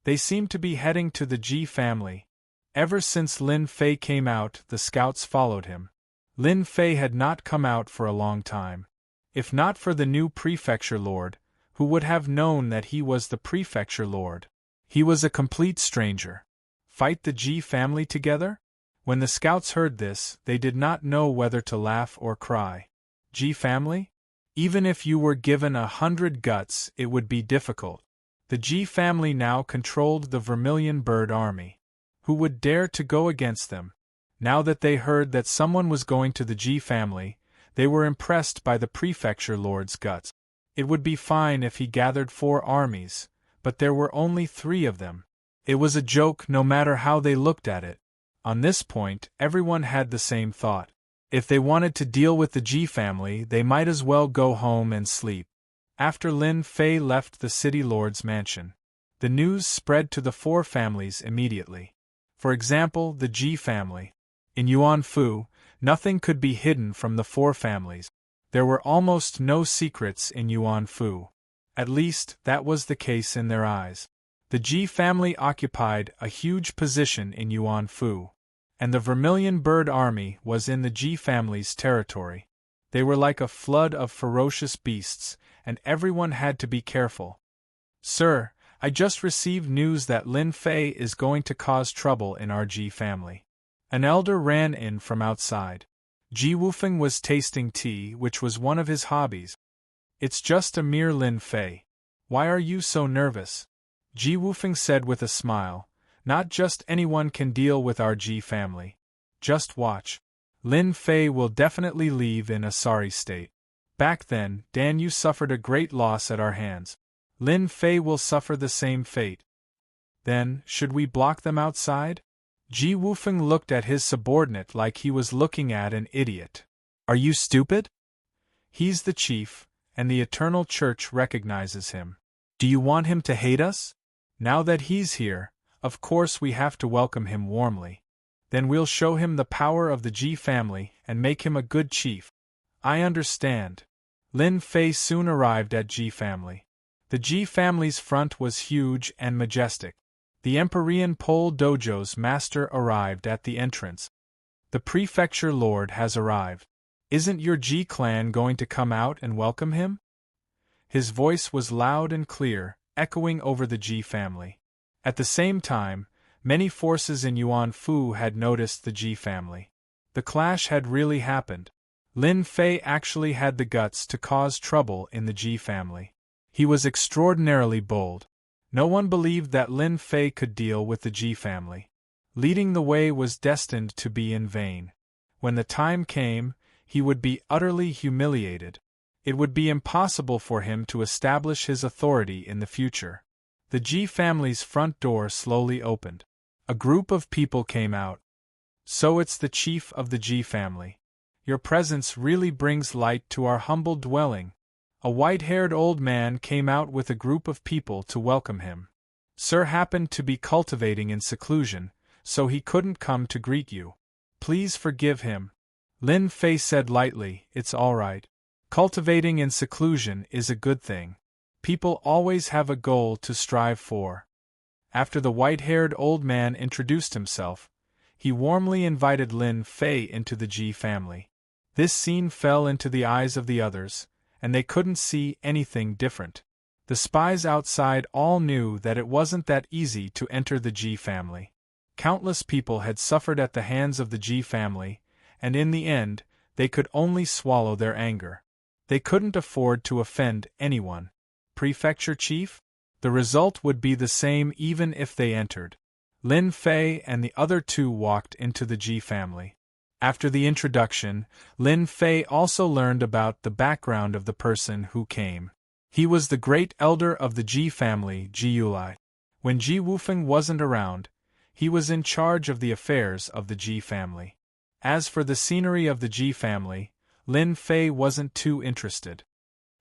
They seemed to be heading to the Ji family. Ever since Lin Fei came out, the scouts followed him. Lin Fei had not come out for a long time. If not for the new prefecture lord, who would have known that he was the prefecture lord? He was a complete stranger. Fight the Ji family together? When the scouts heard this, they did not know whether to laugh or cry. Ji family? Even if you were given 100 guts, it would be difficult. The Ji family now controlled the Vermilion Bird army. Who would dare to go against them? Now that they heard that someone was going to the Ji family, they were impressed by the prefecture lord's guts. It would be fine if he gathered 4 armies, but there were only 3 of them. It was a joke no matter how they looked at it. On this point, everyone had the same thought. If they wanted to deal with the Ji family, they might as well go home and sleep. After Lin Fei left the city lord's mansion, the news spread to the 4 families immediately. For example, the Ji family. In Yuan Fu, Nothing could be hidden from the four families. There were almost no secrets in Yuan Fu. At least, that was the case in their eyes. The Ji family occupied a huge position in Yuan Fu, and the Vermilion Bird Army was in the Ji family's territory. They were like a flood of ferocious beasts, and everyone had to be careful. "Sir, I just received news that Lin Fei is going to cause trouble in our Ji family." An elder ran in from outside. Ji Wufeng was tasting tea, which was one of his hobbies. "It's just a mere Lin Fei. Why are you so nervous?" Ji Wufeng said with a smile. "Not just anyone can deal with our Ji family. Just watch. Lin Fei will definitely leave in a sorry state. Back then, Dan Yu suffered a great loss at our hands. Lin Fei will suffer the same fate." "Then, should we block them outside?" Ji Wufeng looked at his subordinate like he was looking at an idiot. "Are you stupid? He's the chief, and the Eternal Church recognizes him. Do you want him to hate us? Now that he's here, of course we have to welcome him warmly. Then we'll show him the power of the Ji family and make him a good chief." "I understand." Lin Fei soon arrived at Ji family. The Ji family's front was huge and majestic. The Empyrean Pole Dojo's master arrived at the entrance. "The prefecture lord has arrived. Isn't your Ji clan going to come out and welcome him?" His voice was loud and clear, echoing over the Ji family. At the same time, many forces in Yuan Fu had noticed the Ji family. The clash had really happened. Lin Fei actually had the guts to cause trouble in the Ji family. He was extraordinarily bold. No one believed that Lin Fei could deal with the Ji family. Leading the way was destined to be in vain. When the time came, he would be utterly humiliated. It would be impossible for him to establish his authority in the future. The Ji family's front door slowly opened. A group of people came out. "So it's the chief of the Ji family. Your presence really brings light to our humble dwelling." A white-haired old man came out with a group of people to welcome him. "Sir happened to be cultivating in seclusion, so he couldn't come to greet you. Please forgive him." Lin Fei said lightly, "It's all right. Cultivating in seclusion is a good thing. People always have a goal to strive for." After the white-haired old man introduced himself, he warmly invited Lin Fei into the Ji family. This scene fell into the eyes of the others, and they couldn't see anything different. The spies outside all knew that it wasn't that easy to enter the Ji family. Countless people had suffered at the hands of the Ji family, and in the end, they could only swallow their anger. They couldn't afford to offend anyone. Prefecture chief? The result would be the same even if they entered. Lin Fei and the other two walked into the Ji family. After the introduction, Lin Fei also learned about the background of the person who came. He was the great elder of the Ji family, Ji Yulai. When Ji Wufeng wasn't around, he was in charge of the affairs of the Ji family. As for the scenery of the Ji family, Lin Fei wasn't too interested.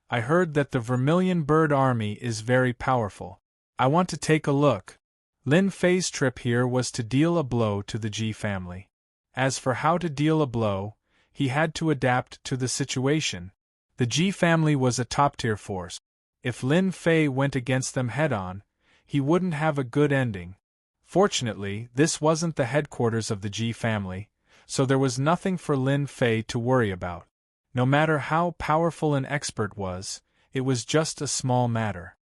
"I heard that the Vermilion Bird Army is very powerful. I want to take a look." Lin Fei's trip here was to deal a blow to the Ji family. As for how to deal a blow, he had to adapt to the situation. The Ji family was a top-tier force. If Lin Fei went against them head-on, he wouldn't have a good ending. Fortunately, this wasn't the headquarters of the Ji family, so there was nothing for Lin Fei to worry about. No matter how powerful an expert was, it was just a small matter.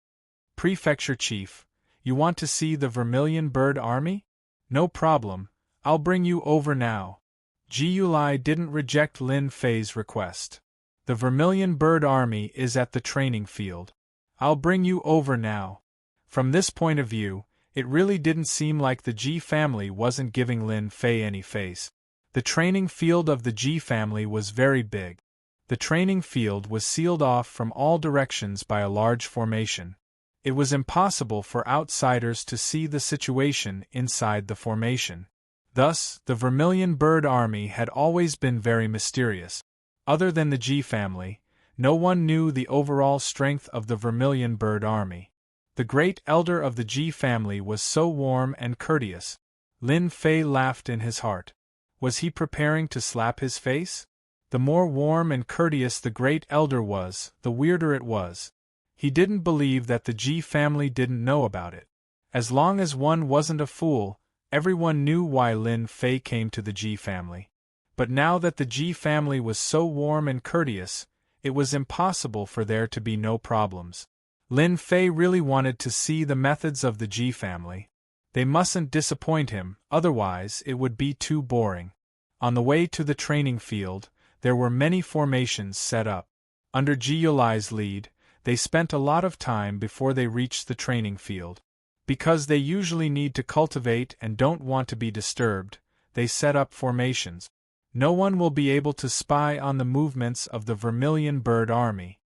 "Prefecture chief, you want to see the Vermilion Bird Army? No problem. I'll bring you over now." Ji Yulai didn't reject Lin Fei's request. "The Vermilion Bird Army is at the training field. I'll bring you over now." From this point of view, it really didn't seem like the Ji family wasn't giving Lin Fei any face. The training field of the Ji family was very big. The training field was sealed off from all directions by a large formation. It was impossible for outsiders to see the situation inside the formation. Thus, the Vermilion Bird Army had always been very mysterious. Other than the Ji family, no one knew the overall strength of the Vermilion Bird Army. The great elder of the Ji family was so warm and courteous. Lin Fei laughed in his heart. Was he preparing to slap his face? The more warm and courteous the great elder was, the weirder it was. He didn't believe that the G family didn't know about it. As long as one wasn't a fool, everyone knew why Lin Fei came to the G family. But now that the G family was so warm and courteous, it was impossible for there to be no problems. Lin Fei really wanted to see the methods of the G family. They mustn't disappoint him, otherwise it would be too boring. On the way to the training field, there were many formations set up. Under Ji Yuli's lead, they spent a lot of time before they reached the training field. Because they usually need to cultivate and don't want to be disturbed, they set up formations. No one will be able to spy on the movements of the Vermilion Bird Army.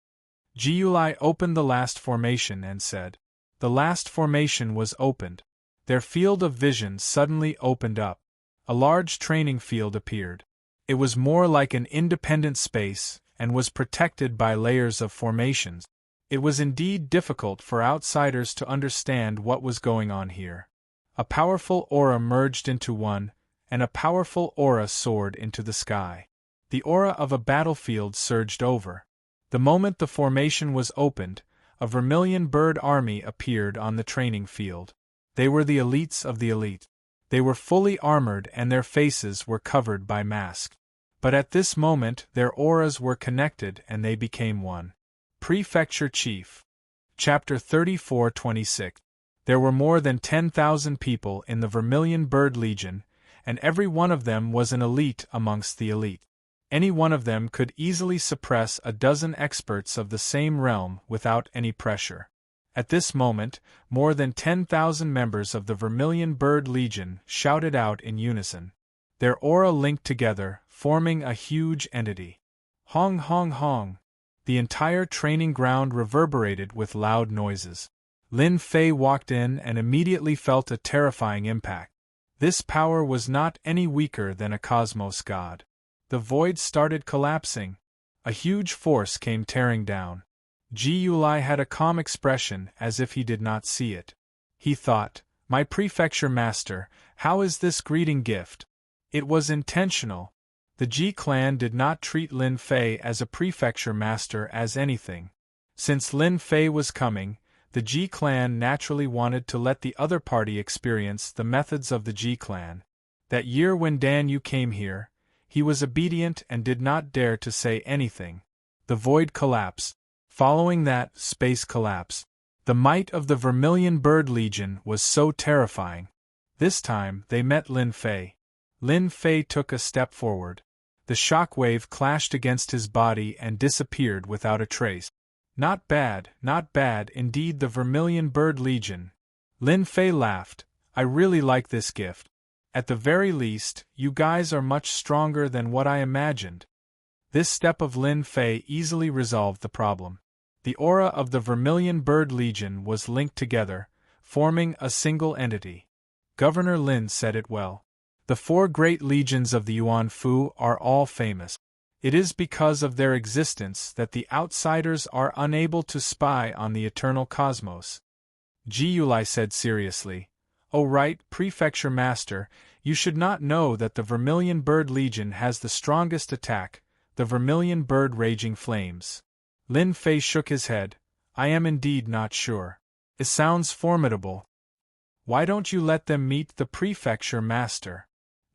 Ji Yuli opened the last formation and said. The last formation was opened. Their field of vision suddenly opened up. A large training field appeared. It was more like an independent space and was protected by layers of formations. It was indeed difficult for outsiders to understand what was going on here. A powerful aura merged into one, and a powerful aura soared into the sky. The aura of a battlefield surged over. The moment the formation was opened, a Vermilion Bird Army appeared on the training field. They were the elites of the elite. They were fully armored and their faces were covered by masks. But at this moment their auras were connected and they became one. Prefecture Chief. Chapter 34-26. There were more than 10,000 people in the Vermilion Bird Legion, and every one of them was an elite amongst the elite. Any one of them could easily suppress a dozen experts of the same realm without any pressure. At this moment, more than 10,000 members of the Vermilion Bird Legion shouted out in unison. Their aura linked together, forming a huge entity. Hong hong hong! The entire training ground reverberated with loud noises. Lin Fei walked in and immediately felt a terrifying impact. This power was not any weaker than a cosmos god. The void started collapsing. A huge force came tearing down. Ji Yuli had a calm expression as if he did not see it. He thought, "My prefecture master, how is this greeting gift?" It was intentional. The Ji clan did not treat Lin Fei as a prefecture master as anything. Since Lin Fei was coming, the Ji clan naturally wanted to let the other party experience the methods of the Ji clan. That year when Dan Yu came here, he was obedient and did not dare to say anything. The void collapsed. Following that, space collapsed. The might of the Vermilion Bird Legion was so terrifying. This time, they met Lin Fei. Lin Fei took a step forward. The shockwave clashed against his body and disappeared without a trace. Not bad indeed, the Vermilion Bird Legion. Lin Fei laughed. I really like this gift. At the very least, you guys are much stronger than what I imagined. This step of Lin Fei easily resolved the problem. The aura of the Vermilion Bird Legion was linked together, forming a single entity. Governor Lin said it well. The 4 great legions of the Yuan Fu are all famous. It is because of their existence that the outsiders are unable to spy on the eternal cosmos. Ji Yuli said seriously, "Oh right, Prefecture Master, you should not know that the Vermilion Bird Legion has the strongest attack, the Vermilion Bird Raging Flames." Lin Fei shook his head. "I am indeed not sure. It sounds formidable. Why don't you let them meet the Prefecture Master?"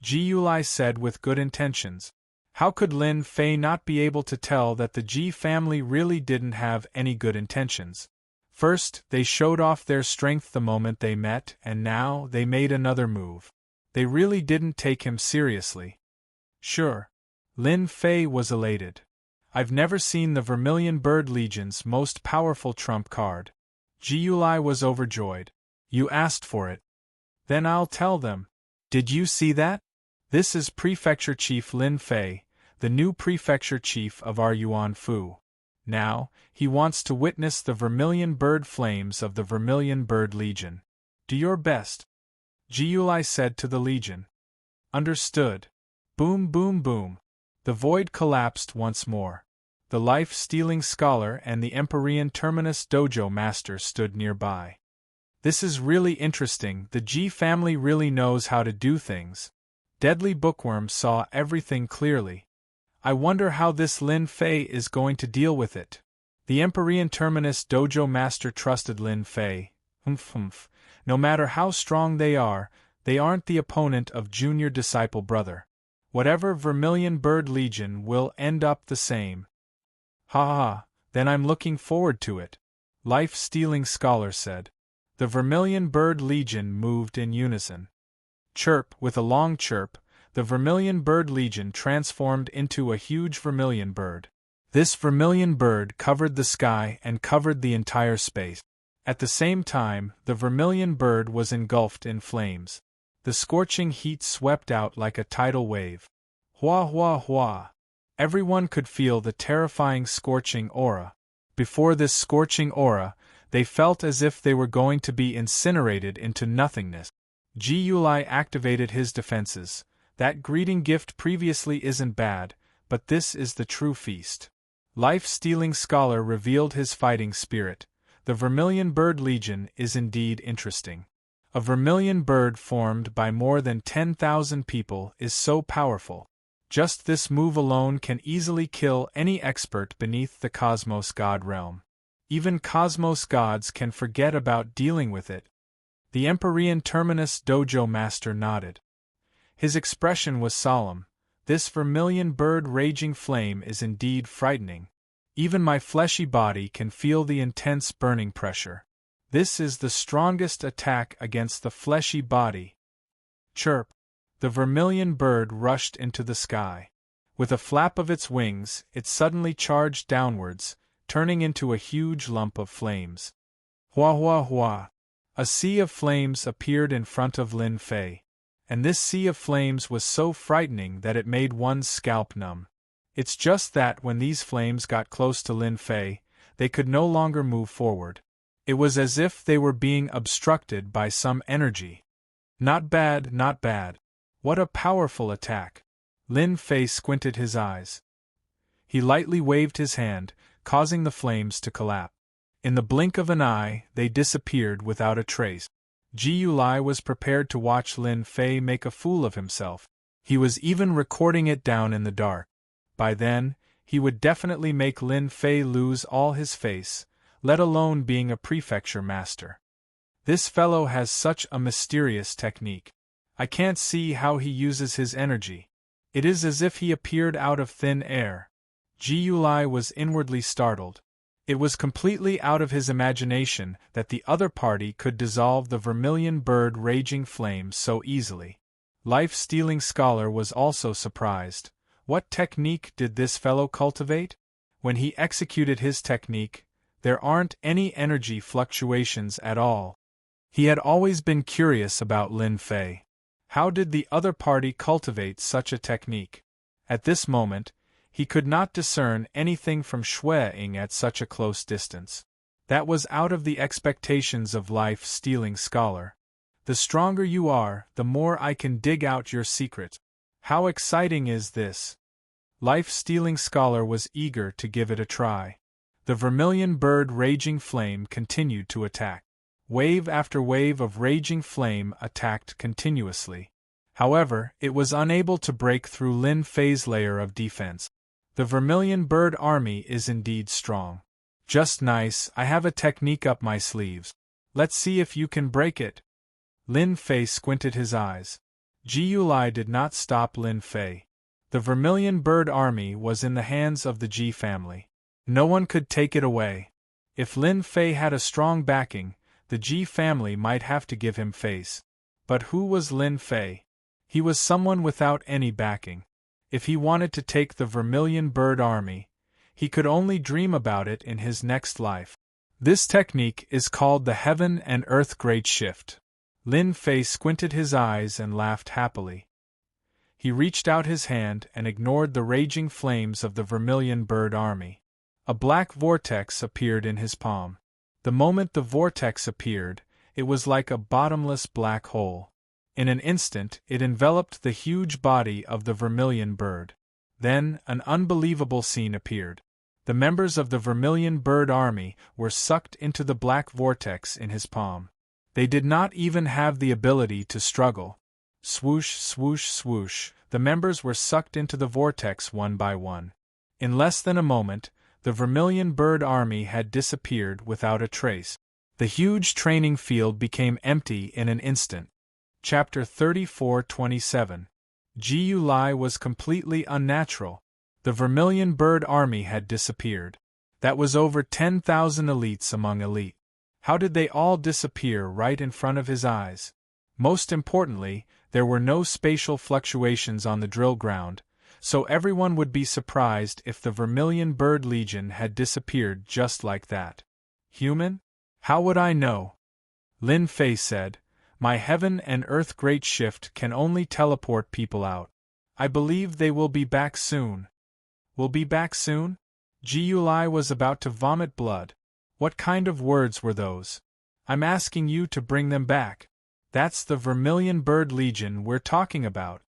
Ji Yuli said with good intentions. How could Lin Fei not be able to tell that the Ji family really didn't have any good intentions? First, they showed off their strength the moment they met, and now they made another move. They really didn't take him seriously. Sure. Lin Fei was elated. I've never seen the Vermilion Bird Legion's most powerful trump card. Ji Yuli was overjoyed. You asked for it. Then I'll tell them. Did you see that? This is Prefecture Chief Lin Fei, the new Prefecture Chief of our Yuan Fu. Now, he wants to witness the Vermilion Bird Flames of the Vermilion Bird Legion. Do your best. Ji Yuli said to the Legion. Understood. Boom boom boom. The void collapsed once more. The life-stealing scholar and the Empyrean Terminus Dojo Master stood nearby. This is really interesting. The Ji family really knows how to do things. Deadly Bookworm saw everything clearly. I wonder how this Lin Fei is going to deal with it. The Empyrean Terminus Dojo Master trusted Lin Fei. No matter how strong they aren't the opponent of Junior Disciple Brother. Whatever Vermilion Bird Legion will end up the same. Ha ha, then I'm looking forward to it, Life-Stealing Scholar said. The Vermilion Bird Legion moved in unison. Chirp, with a long chirp, the Vermilion Bird Legion transformed into a huge vermilion bird. This vermilion bird covered the sky and covered the entire space. At the same time, the vermilion bird was engulfed in flames. The scorching heat swept out like a tidal wave. Hua hua hua. Everyone could feel the terrifying scorching aura. Before this scorching aura, they felt as if they were going to be incinerated into nothingness. Ji Yulai activated his defenses. That greeting gift previously isn't bad, but this is the true feast. Life-Stealing Scholar revealed his fighting spirit. The Vermilion Bird Legion is indeed interesting. A vermilion bird formed by more than 10,000 people is so powerful. Just this move alone can easily kill any expert beneath the Cosmos God realm. Even Cosmos gods can forget about dealing with it. The Empyrean Terminus Dojo Master nodded. His expression was solemn. This vermilion bird raging flame is indeed frightening. Even my fleshy body can feel the intense burning pressure. This is the strongest attack against the fleshy body. Chirp. The vermilion bird rushed into the sky. With a flap of its wings, it suddenly charged downwards, turning into a huge lump of flames. Hua hua hua. A sea of flames appeared in front of Lin Fei. And this sea of flames was so frightening that it made one's scalp numb. It's just that when these flames got close to Lin Fei, they could no longer move forward. It was as if they were being obstructed by some energy. Not bad, not bad. What a powerful attack. Lin Fei squinted his eyes. He lightly waved his hand, causing the flames to collapse. In the blink of an eye, they disappeared without a trace. Ji Yulai was prepared to watch Lin Fei make a fool of himself. He was even recording it down in the dark. By then, he would definitely make Lin Fei lose all his face, let alone being a prefecture master. This fellow has such a mysterious technique. I can't see how he uses his energy. It is as if he appeared out of thin air. Ji Yulai was inwardly startled. It was completely out of his imagination that the other party could dissolve the vermilion bird raging flame so easily. Life-Stealing Scholar was also surprised. What technique did this fellow cultivate? When he executed his technique, there aren't any energy fluctuations at all. He had always been curious about Lin Fei. How did the other party cultivate such a technique? At this moment, he could not discern anything from Shueing at such a close distance. That was out of the expectations of Life-Stealing Scholar. The stronger you are, the more I can dig out your secret. How exciting is this? Life-Stealing Scholar was eager to give it a try. The vermilion bird raging flame continued to attack. Wave after wave of raging flame attacked continuously. However, it was unable to break through Lin Fei's layer of defense. The vermilion bird army is indeed strong. Just nice, I have a technique up my sleeves. Let's see if you can break it. Lin Fei squinted his eyes. Ji Yulai did not stop Lin Fei. The vermilion bird army was in the hands of the Ji family. No one could take it away. If Lin Fei had a strong backing, the Ji family might have to give him face. But who was Lin Fei? He was someone without any backing. If he wanted to take the vermilion bird army, he could only dream about it in his next life. This technique is called the Heaven and Earth Great Shift. Lin Fei squinted his eyes and laughed happily. He reached out his hand and ignored the raging flames of the vermilion bird army. A black vortex appeared in his palm. The moment the vortex appeared, it was like a bottomless black hole. In an instant, it enveloped the huge body of the vermilion bird. Then, an unbelievable scene appeared. The members of the vermilion bird army were sucked into the black vortex in his palm. They did not even have the ability to struggle. Swoosh, swoosh, swoosh, the members were sucked into the vortex one by one. In less than a moment, the Vermilion Bird Army had disappeared without a trace. The huge training field became empty in an instant. Chapter 34:27. Ji-Yu-Lai was completely unnatural. The Vermilion Bird Army had disappeared. That was over 10,000 elites among elite. How did they all disappear right in front of his eyes? Most importantly, there were no spatial fluctuations on the drill ground, so everyone would be surprised if the Vermilion Bird Legion had disappeared just like that. Human? How would I know? Lin Fei said, "My heaven and earth great shift can only teleport people out. I believe they will be back soon." Will be back soon? Ji-Yu-Lai was about to vomit blood. What kind of words were those? I'm asking you to bring them back. That's the Vermilion Bird Legion we're talking about.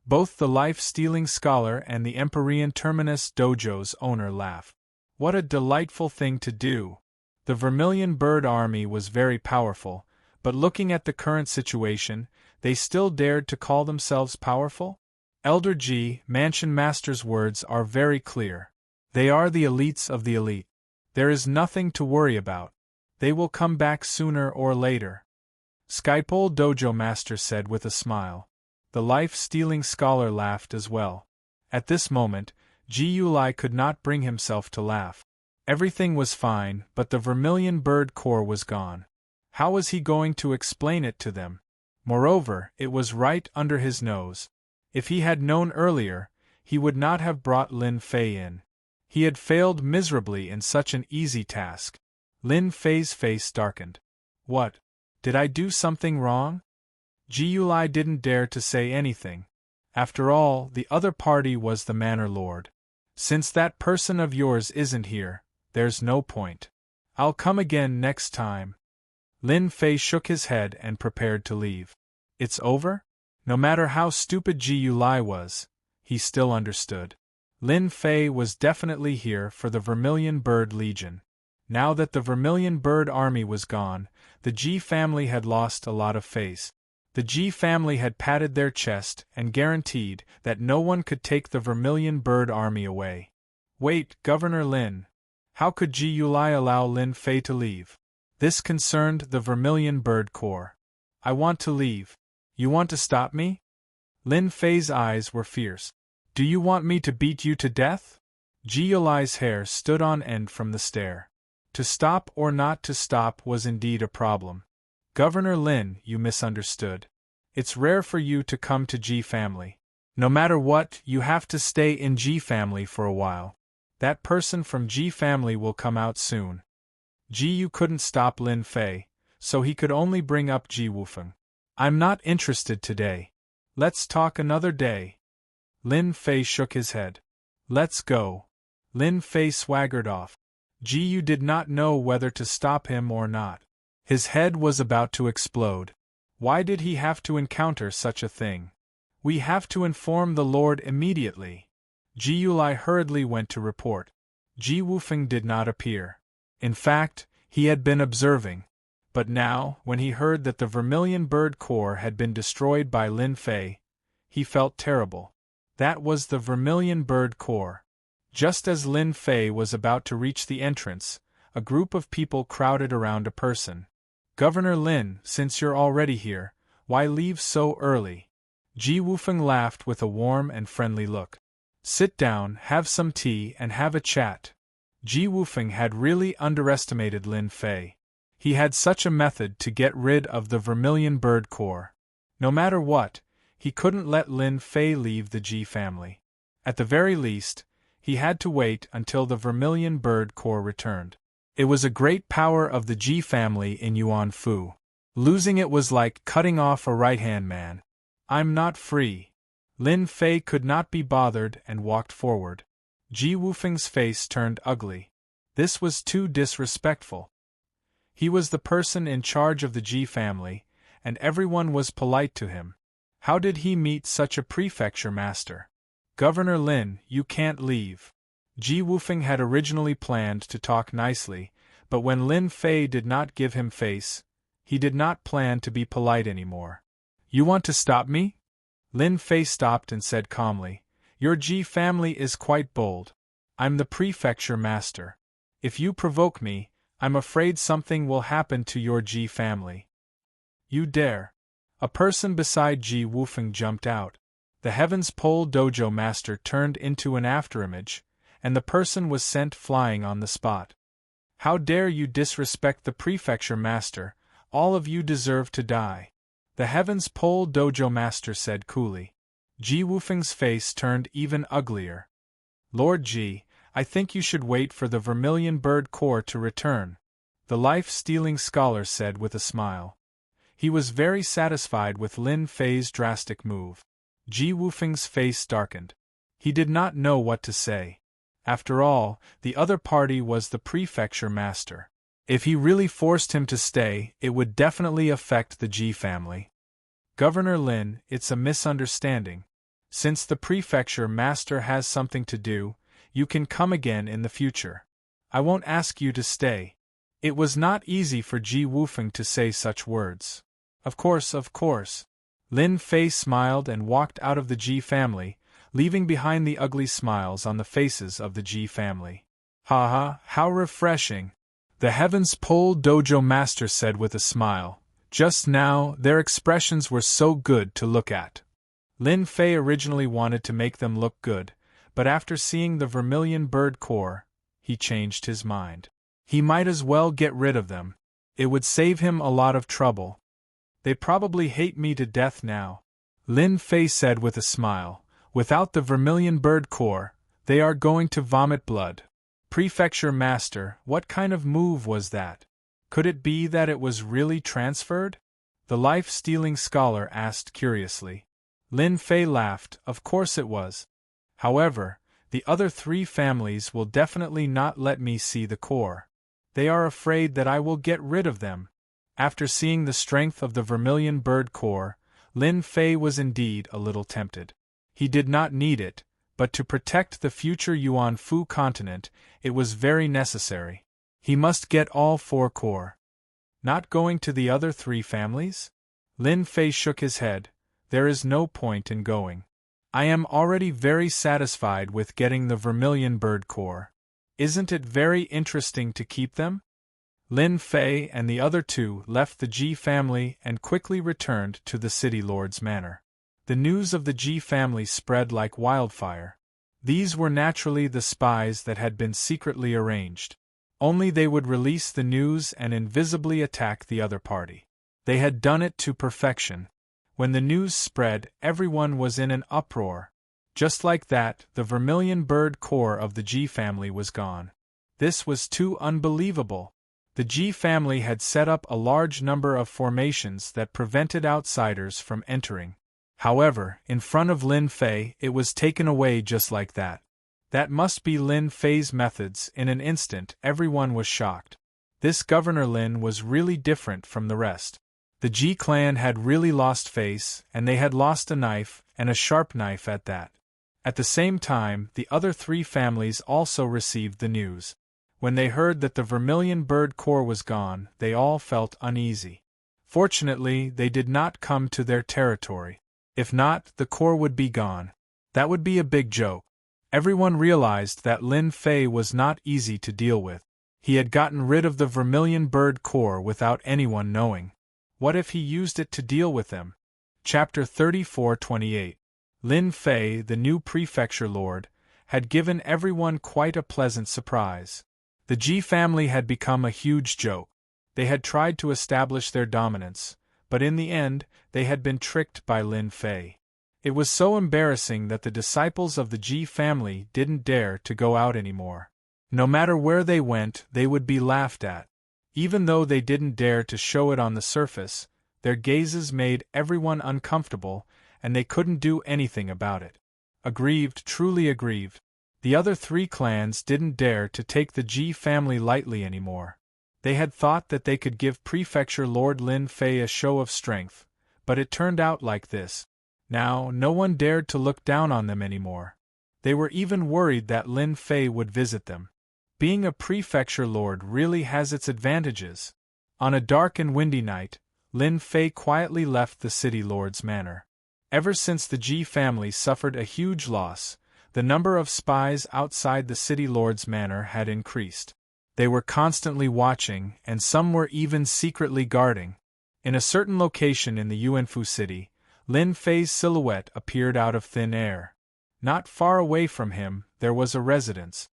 Both the life-stealing scholar and the Empyrean Terminus Dojo's owner laugh. What a delightful thing to do. The Vermilion Bird Army was very powerful, but looking at the current situation, they still dared to call themselves powerful? Elder Ji, Mansion Master's words are very clear. They are the elites of the elite. There is nothing to worry about. They will come back sooner or later. Skypole Dojo Master said with a smile. The life-stealing scholar laughed as well. At this moment, Ji-Yu-Lai could not bring himself to laugh. Everything was fine, but the Vermilion Bird Corps was gone. How was he going to explain it to them? Moreover, it was right under his nose. If he had known earlier, he would not have brought Lin Fei in. He had failed miserably in such an easy task. Lin Fei's face darkened. What? Did I do something wrong? Ji-Yu-Lai didn't dare to say anything. After all, the other party was the Manor Lord. Since that person of yours isn't here, there's no point. I'll come again next time. Lin Fei shook his head and prepared to leave. It's over? No matter how stupid Ji-Yu-Lai was, he still understood. Lin Fei was definitely here for the Vermilion Bird Legion. Now that the Vermilion Bird Army was gone, the Ji family had lost a lot of face. The Ji family had patted their chest and guaranteed that no one could take the Vermilion Bird Army away. Wait, Governor Lin. How could Ji-Yu-Lai allow Lin Fei to leave? This concerned the Vermilion Bird Corps. I want to leave. You want to stop me? Lin Fei's eyes were fierce. Do you want me to beat you to death? Ji-Yu-Lai's hair stood on end from the stare. To stop or not to stop was indeed a problem. Governor Lin, you misunderstood. It's rare for you to come to Ji family. No matter what, you have to stay in Ji family for a while. That person from Ji family will come out soon. Ji-Yu couldn't stop Lin Fei, so he could only bring up Ji Wufeng. I'm not interested today. Let's talk another day. Lin Fei shook his head. Let's go. Lin Fei swaggered off. Ji-Yu did not know whether to stop him or not. His head was about to explode. Why did he have to encounter such a thing? We have to inform the Lord immediately. Ji-Yu-Lai hurriedly went to report. Ji Wufeng did not appear. In fact, he had been observing. But now, when he heard that the Vermilion Bird Corps had been destroyed by Lin Fei, he felt terrible. That was the Vermilion Bird Corps. Just as Lin Fei was about to reach the entrance, a group of people crowded around a person. Governor Lin, since you're already here, why leave so early? Ji Wufeng laughed with a warm and friendly look. Sit down, have some tea, and have a chat. Ji Wufeng had really underestimated Lin Fei. He had such a method to get rid of the Vermilion Bird Corps. No matter what, he couldn't let Lin Fei leave the Ji family. At the very least, he had to wait until the Vermilion Bird Corps returned. It was a great power of the Ji family in Yuan Fu. Losing it was like cutting off a right-hand man. I'm not free. Lin Fei could not be bothered and walked forward. Ji Wufeng's face turned ugly. This was too disrespectful. He was the person in charge of the Ji family, and everyone was polite to him. How did he meet such a prefecture master? Governor Lin, you can't leave. Ji Wufeng had originally planned to talk nicely, but when Lin Fei did not give him face, he did not plan to be polite anymore. You want to stop me? Lin Fei stopped and said calmly, "Your Ji family is quite bold. I'm the prefecture master. If you provoke me, I'm afraid something will happen to your Ji family." "You dare?" A person beside Ji Wufeng jumped out. The Heaven's Pole Dojo master turned into an afterimage, and the person was sent flying on the spot. "How dare you disrespect the prefecture master? All of you deserve to die," the Heaven's Pole Dojo master said coolly. Ji Wufeng's face turned even uglier. "Lord Ji, I think you should wait for the Vermilion Bird Corps to return," the life-stealing scholar said with a smile. He was very satisfied with Lin Fei's drastic move. Ji Wufeng's face darkened. He did not know what to say. After all, the other party was the prefecture master. If he really forced him to stay, it would definitely affect the Ji family. "Governor Lin, it's a misunderstanding. Since the prefecture master has something to do, you can come again in the future. I won't ask you to stay." It was not easy for Ji Wufeng to say such words. Of course. Lin Fei smiled and walked out of the Ji family, leaving behind the ugly smiles on the faces of the Ji family. "Ha, how refreshing," the Heaven's Pole Dojo master said with a smile. Just now, their expressions were so good to look at. Lin Fei originally wanted to make them look good, but after seeing the Vermilion Bird Corps, he changed his mind. He might as well get rid of them. It would save him a lot of trouble. "They probably hate me to death now," Lin Fei said with a smile. "Without the Vermilion Bird Corps, they are going to vomit blood." "Prefecture master, what kind of move was that? Could it be that it was really transferred?" the life-stealing scholar asked curiously. Lin Fei laughed. "Of course it was. However, the other three families will definitely not let me see the core. They are afraid that I will get rid of them." After seeing the strength of the Vermilion Bird Corps, Lin Fei was indeed a little tempted. He did not need it, but to protect the future Yuan Fu continent, it was very necessary. He must get all 4 corps. "Not going to the other 3 families?" Lin Fei shook his head. "There is no point in going. I am already very satisfied with getting the Vermilion Bird Corps. Isn't it very interesting to keep them?" Lin Fei and the other 2 left the Ji family and quickly returned to the city lord's manor. The news of the Ji family spread like wildfire. These were naturally the spies that had been secretly arranged. Only they would release the news and invisibly attack the other party. They had done it to perfection. When the news spread, everyone was in an uproar. Just like that, the Vermilion Bird Corps of the Ji family was gone. This was too unbelievable. The Ji family had set up a large number of formations that prevented outsiders from entering. However, in front of Lin Fei, it was taken away just like that. That must be Lin Fei's methods. In an instant, everyone was shocked. This Governor Lin was really different from the rest. The Ji clan had really lost face, and they had lost a knife, and a sharp knife at that. At the same time, the other 3 families also received the news. When they heard that the Vermilion Bird Corps was gone, they all felt uneasy. Fortunately, they did not come to their territory. If not, the corps would be gone. That would be a big joke. Everyone realized that Lin Fei was not easy to deal with. He had gotten rid of the Vermilion Bird Corps without anyone knowing. What if he used it to deal with them? Chapter 34-28. Lin Fei, the new prefecture lord, had given everyone quite a pleasant surprise. The Ji family had become a huge joke. They had tried to establish their dominance, but in the end, they had been tricked by Lin Fei. It was so embarrassing that the disciples of the Ji family didn't dare to go out anymore. No matter where they went, they would be laughed at. Even though they didn't dare to show it on the surface, their gazes made everyone uncomfortable, and they couldn't do anything about it. Aggrieved, truly aggrieved. The other 3 clans didn't dare to take the Ji family lightly anymore. They had thought that they could give Prefecture Lord Lin Fei a show of strength, but it turned out like this. Now, no one dared to look down on them anymore. They were even worried that Lin Fei would visit them. Being a prefecture lord really has its advantages. On a dark and windy night, Lin Fei quietly left the city lord's manor. Ever since the Ji family suffered a huge loss, the number of spies outside the city lord's manor had increased. They were constantly watching, and some were even secretly guarding. In a certain location in the Yuanfu city, Lin Fei's silhouette appeared out of thin air. Not far away from him, there was a residence.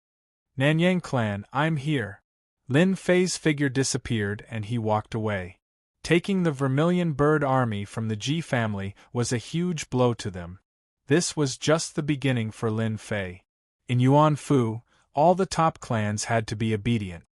Nanyang clan, I'm here. Lin Fei's figure disappeared and he walked away. Taking the Vermilion Bird army from the Ji family was a huge blow to them. This was just the beginning for Lin Fei. In Yuanfu, all the top clans had to be obedient.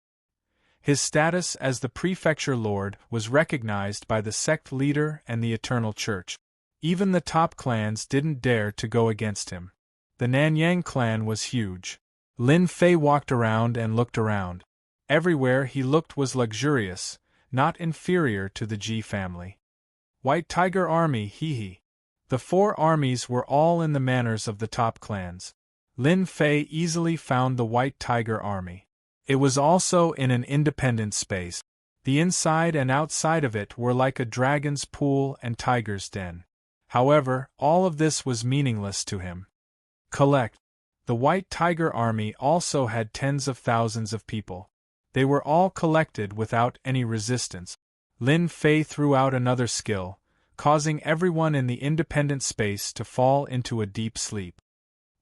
His status as the prefecture lord was recognized by the sect leader and the Eternal Church. Even the top clans didn't dare to go against him. The Nanyang clan was huge. Lin Fei walked around and looked around. Everywhere he looked was luxurious, not inferior to the Ji family. White Tiger Army, hee. The 4 armies were all in the manors of the top clans. Lin Fei easily found the White Tiger Army. It was also in an independent space. The inside and outside of it were like a dragon's pool and tiger's den. However, all of this was meaningless to him. Collect. The White Tiger Army also had tens of thousands of people. They were all collected without any resistance. Lin Fei threw out another skill, causing everyone in the independent space to fall into a deep sleep.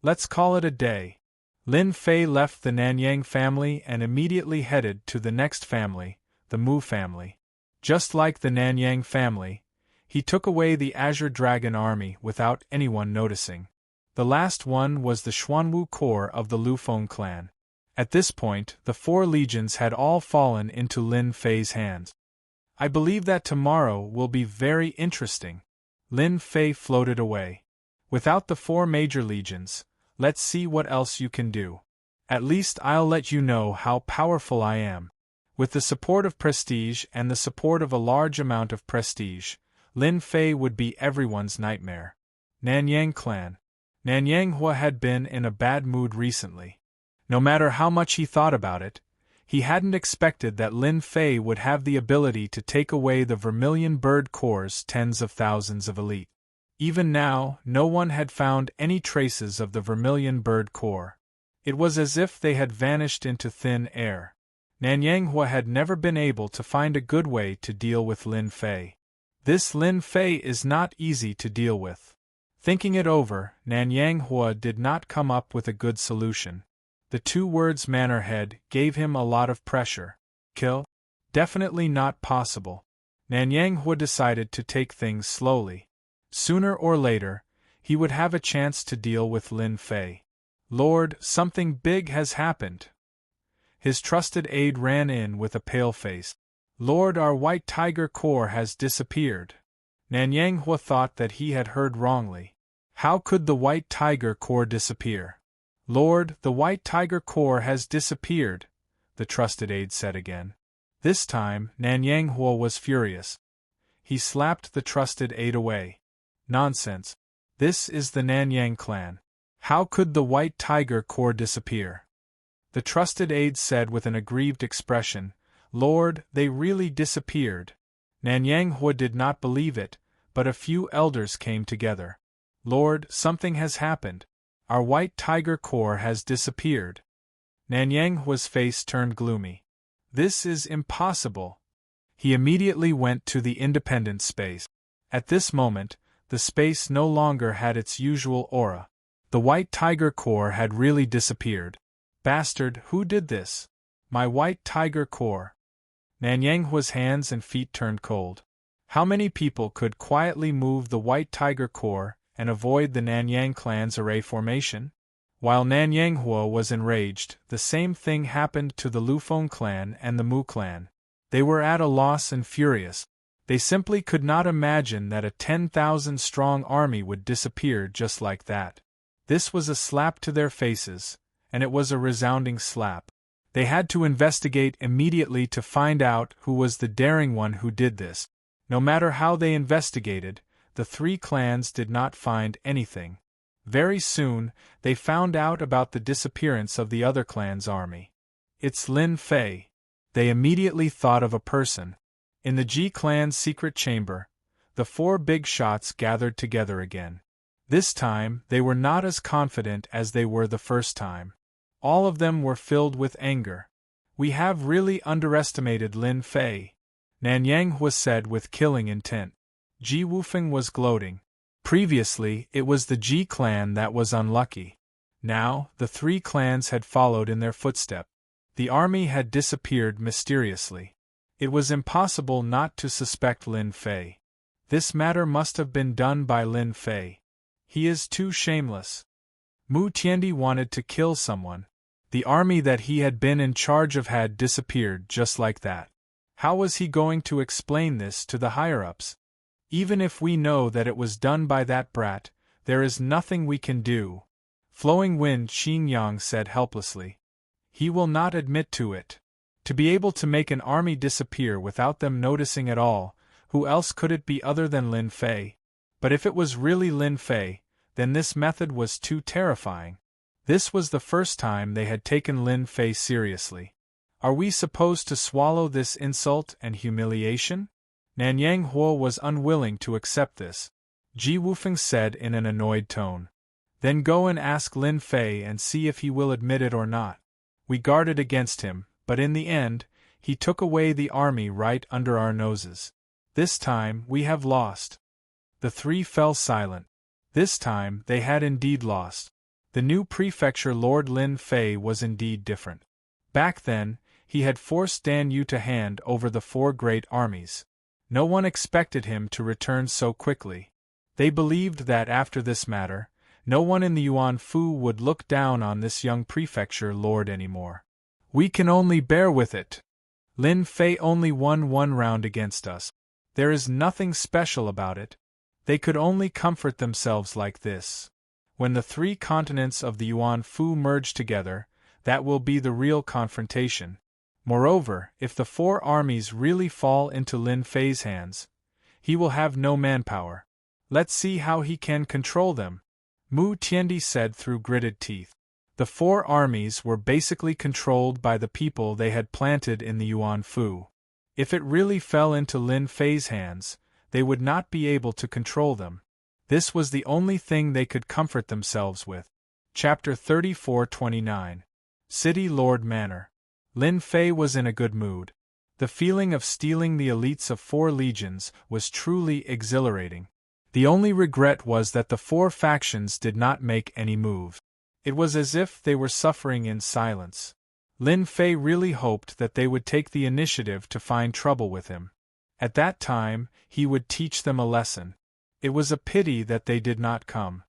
Let's call it a day. Lin Fei left the Nanyang family and immediately headed to the next family, the Mu family. Just like the Nanyang family, he took away the Azure Dragon army without anyone noticing. The last one was the Xuanwu Corps of the Lufeng clan. At this point, the 4 legions had all fallen into Lin Fei's hands. I believe that tomorrow will be very interesting. Lin Fei floated away. Without the 4 major legions, let's see what else you can do. At least I'll let you know how powerful I am. With the support of prestige and the support of a large amount of prestige, Lin Fei would be everyone's nightmare. Nanyang clan. Nanyang Hua had been in a bad mood recently. No matter how much he thought about it, he hadn't expected that Lin Fei would have the ability to take away the Vermilion Bird Corps' tens of thousands of elite. Even now, no one had found any traces of the Vermilion Bird Corps. It was as if they had vanished into thin air. Nanyang Hua had never been able to find a good way to deal with Lin Fei. This Lin Fei is not easy to deal with. Thinking it over, Nanyang Hua did not come up with a good solution. The 2 words manor head gave him a lot of pressure. Kill? Definitely not possible. Nanyang Hua decided to take things slowly. Sooner or later, he would have a chance to deal with Lin Fei. Lord, something big has happened. His trusted aide ran in with a pale face. Lord, our White Tiger Corps has disappeared. Nanyang Hua thought that he had heard wrongly. How could the White Tiger Corps disappear? Lord, the White Tiger Corps has disappeared, the trusted aide said again. This time, Nanyang Hua was furious. He slapped the trusted aide away. Nonsense. This is the Nanyang clan. How could the White Tiger Corps disappear? The trusted aide said with an aggrieved expression, Lord, they really disappeared. Nanyang Hua did not believe it, but a few elders came together. Lord, something has happened. Our White Tiger Corps has disappeared. Nanyang Hua's face turned gloomy. This is impossible. He immediately went to the independent space. At this moment, the space no longer had its usual aura. The White Tiger Corps had really disappeared. Bastard, who did this? My White Tiger Corps. Nanyang Hua's hands and feet turned cold. How many people could quietly move the White Tiger Corps and avoid the Nanyang clan's array formation? While Nanyang Hua was enraged, the same thing happened to the Lufeng clan and the Mu clan. They were at a loss and furious. They simply could not imagine that a 10,000-strong army would disappear just like that. This was a slap to their faces, and it was a resounding slap. They had to investigate immediately to find out who was the daring one who did this. No matter how they investigated, the 3 clans did not find anything. Very soon, they found out about the disappearance of the other clan's army. It's Lin Fei. They immediately thought of a person. In the Ji clan's secret chamber, The four big shots gathered together again. This time, they were not as confident as they were the first time. All of them were filled with anger. "We have really underestimated Lin Fei," Nanyang Hua said with killing intent. Ji Wufeng was gloating. Previously, it was the Ji clan that was unlucky. Now, the three clans had followed in their footstep. The army had disappeared mysteriously. It was impossible not to suspect Lin Fei. This matter must have been done by Lin Fei. He is too shameless. Mu Tiandi wanted to kill someone. The army that he had been in charge of had disappeared just like that. How was he going to explain this to the higher-ups? "Even if we know that it was done by that brat, there is nothing we can do," Flowing Wind Xingyang said helplessly. "He will not admit to it. To be able to make an army disappear without them noticing at all, who else could it be other than Lin Fei? But if it was really Lin Fei, then this method was too terrifying. This was the first time they had taken Lin Fei seriously. Are we supposed to swallow this insult and humiliation? Nanyang Hua was unwilling to accept this. Ji Wufeng said in an annoyed tone. Then go and ask Lin Fei and see if he will admit it or not. We guarded against him, but in the end, he took away the army right under our noses. This time, we have lost. The three fell silent. This time, they had indeed lost. The new prefecture Lord Lin Fei was indeed different. Back then, he had forced Dan Yu to hand over the four great armies. No one expected him to return so quickly. They believed that after this matter, no one in the Yuan Fu would look down on this young prefecture lord anymore. We can only bear with it. Lin Fei only won one round against us. There is nothing special about it. They could only comfort themselves like this. When the three continents of the Yuan Fu merge together, that will be the real confrontation. Moreover, if the four armies really fall into Lin Fei's hands, he will have no manpower. Let's see how he can control them, Mu Tiandi said through gritted teeth. The four armies were basically controlled by the people they had planted in the Yuan Fu. If it really fell into Lin Fei's hands, they would not be able to control them. This was the only thing they could comfort themselves with. Chapter 34-29. City Lord Manor. Lin Fei was in a good mood. The feeling of stealing the elites of 4 legions was truly exhilarating. The only regret was that the 4 factions did not make any move. It was as if they were suffering in silence. Lin Fei really hoped that they would take the initiative to find trouble with him. At that time, he would teach them a lesson. It was a pity that they did not come.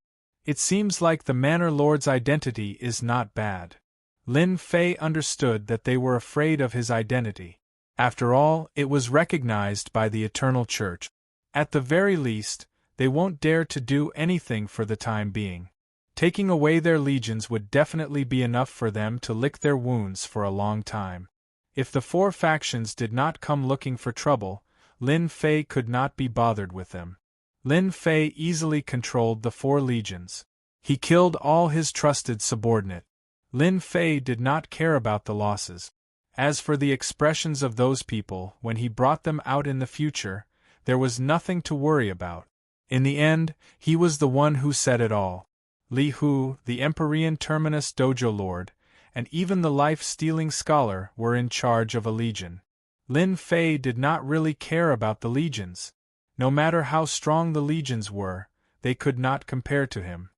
It seems like the Manor Lord's identity is not bad. Lin Fei understood that they were afraid of his identity. After all, it was recognized by the Eternal Church. At the very least, they won't dare to do anything for the time being. Taking away their legions would definitely be enough for them to lick their wounds for a long time. If the 4 factions did not come looking for trouble, Lin Fei could not be bothered with them. Lin Fei easily controlled the 4 legions. He killed all his trusted subordinate. Lin Fei did not care about the losses. As for the expressions of those people when he brought them out in the future, there was nothing to worry about. In the end, he was the one who said it all. Li Hu, the Empyrean Terminus Dojo Lord, and even the life-stealing scholar were in charge of a legion. Lin Fei did not really care about the legions. No matter how strong the legions were, they could not compare to him.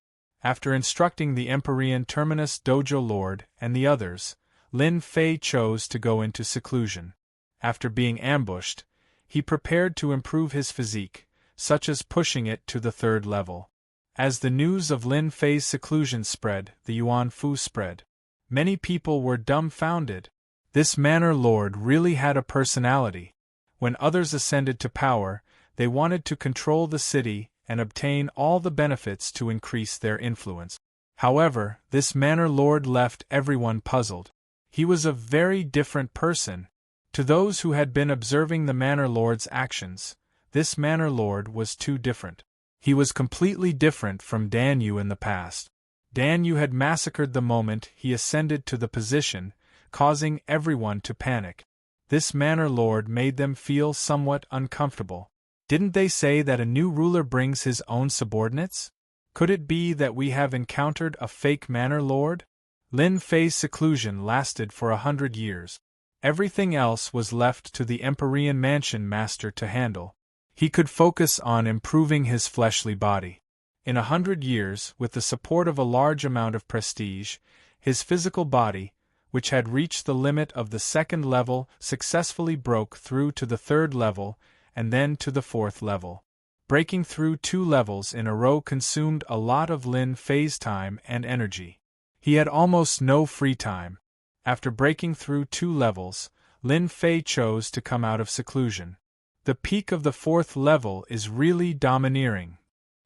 After instructing the Empyrean Terminus Dojo Lord and the others, Lin Fei chose to go into seclusion. After being ambushed, he prepared to improve his physique, such as pushing it to the 3rd level. As the news of Lin Fei's seclusion spread, the Yuan Fu spread. Many people were dumbfounded. This Manor Lord really had a personality. When others ascended to power, they wanted to control the city and obtain all the benefits to increase their influence. However, this Manor Lord left everyone puzzled. He was a very different person. To those who had been observing the Manor Lord's actions, this Manor Lord was too different. He was completely different from Dan Yu in the past. Dan Yu had massacred the moment he ascended to the position, causing everyone to panic. This Manor Lord made them feel somewhat uncomfortable. Didn't they say that a new ruler brings his own subordinates? Could it be that we have encountered a fake manor lord? Lin Fei's seclusion lasted for 100 years. Everything else was left to the Empyrean Mansion Master to handle. He could focus on improving his fleshly body. In 100 years, with the support of a large amount of prestige, his physical body, which had reached the limit of the second level, successfully broke through to the third level, and then to the fourth level. Breaking through 2 levels in a row consumed a lot of Lin Fei's time and energy. He had almost no free time. After breaking through 2 levels, Lin Fei chose to come out of seclusion. The peak of the 4th level is really domineering.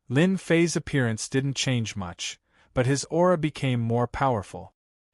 Lin Fei's appearance didn't change much, but his aura became more powerful.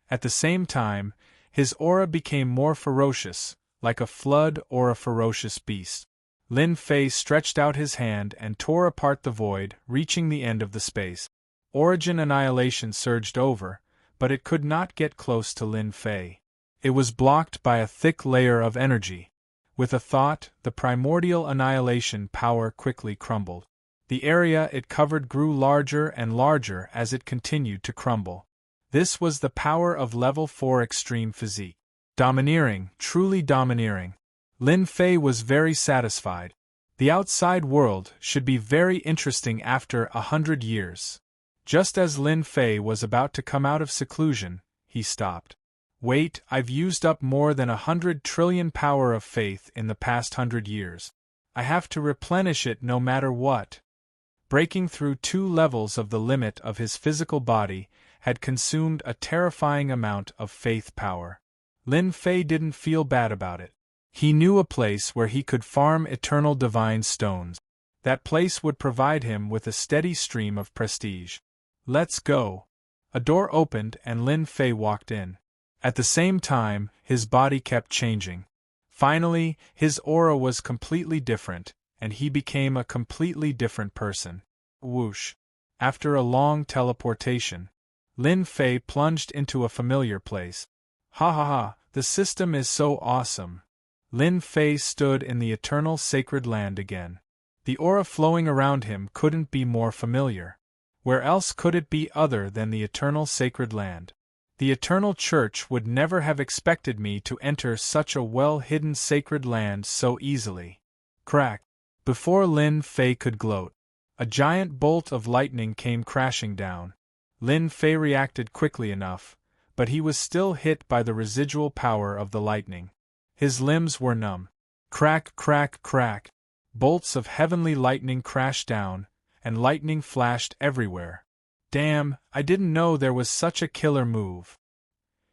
At the same time, his aura became more ferocious, like a flood or a ferocious beast. Lin Fei stretched out his hand and tore apart the void, reaching the end of the space. Origin annihilation surged over, but it could not get close to Lin Fei. It was blocked by a thick layer of energy. With a thought, the primordial annihilation power quickly crumbled. The area it covered grew larger and larger as it continued to crumble. This was the power of level 4 extreme physique. Domineering, truly domineering. Lin Fei was very satisfied. The outside world should be very interesting after 100 years. Just as Lin Fei was about to come out of seclusion, he stopped. Wait, I've used up more than 100 trillion power of faith in the past 100 years. I have to replenish it no matter what. Breaking through 2 levels of the limit of his physical body had consumed a terrifying amount of faith power. Lin Fei didn't feel bad about it. He knew a place where he could farm eternal divine stones. That place would provide him with a steady stream of prestige. Let's go. A door opened and Lin Fei walked in. At the same time, his body kept changing. Finally, his aura was completely different, and he became a completely different person. Whoosh. After a long teleportation, Lin Fei plunged into a familiar place. Ha ha ha, the system is so awesome. Lin Fei stood in the eternal sacred land again. The aura flowing around him couldn't be more familiar. Where else could it be other than the eternal sacred land? The eternal church would never have expected me to enter such a well-hidden sacred land so easily. Crack! Before Lin Fei could gloat, a giant bolt of lightning came crashing down. Lin Fei reacted quickly enough, but he was still hit by the residual power of the lightning. His limbs were numb. Crack, crack, crack. Bolts of heavenly lightning crashed down, and lightning flashed everywhere. Damn, I didn't know there was such a killer move.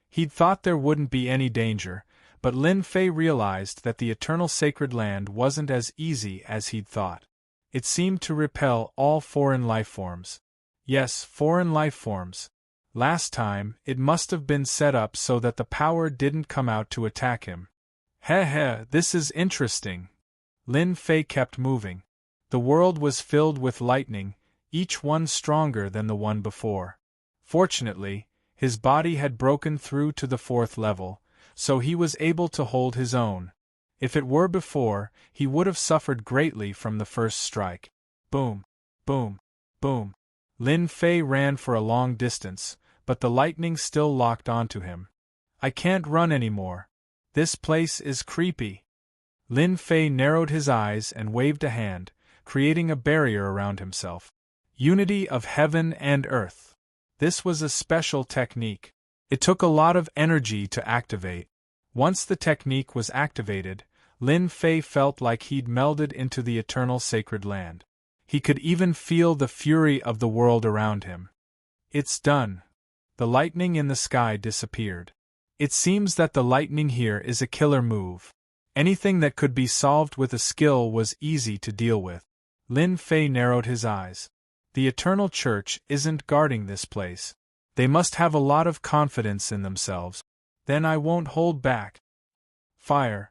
He'd thought there wouldn't be any danger, but Lin Fei realized that the eternal sacred land wasn't as easy as he'd thought. It seemed to repel all foreign lifeforms. Yes, foreign lifeforms. Last time, it must have been set up so that the power didn't come out to attack him. Heh, this is interesting. Lin Fei kept moving. The world was filled with lightning, each one stronger than the one before. Fortunately, his body had broken through to the 4th level, so he was able to hold his own. If it were before, he would have suffered greatly from the first strike. Boom, boom, boom. Lin Fei ran for a long distance, but the lightning still locked onto him. I can't run anymore. This place is creepy. Lin Fei narrowed his eyes and waved a hand, creating a barrier around himself. Unity of heaven and earth. This was a special technique. It took a lot of energy to activate. Once the technique was activated, Lin Fei felt like he'd melded into the eternal sacred land. He could even feel the fury of the world around him. It's done. The lightning in the sky disappeared. It seems that the lightning here is a killer move. Anything that could be solved with a skill was easy to deal with. Lin Fei narrowed his eyes. The Eternal Church isn't guarding this place. They must have a lot of confidence in themselves. Then I won't hold back. Fire.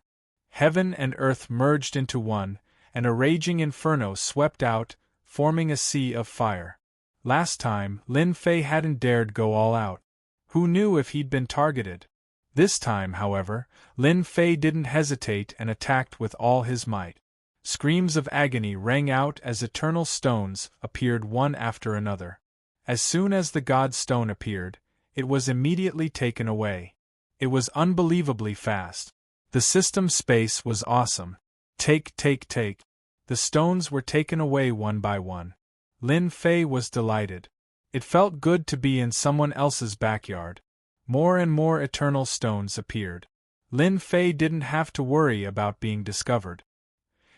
Heaven and earth merged into one, and a raging inferno swept out, forming a sea of fire. Last time, Lin Fei hadn't dared go all out. Who knew if he'd been targeted? This time, however, Lin Fei didn't hesitate and attacked with all his might. Screams of agony rang out as eternal stones appeared one after another. As soon as the God Stone appeared, it was immediately taken away. It was unbelievably fast. The system space was awesome. Take. The stones were taken away one by one. Lin Fei was delighted. It felt good to be in someone else's backyard. More and more eternal stones appeared. Lin Fei didn't have to worry about being discovered.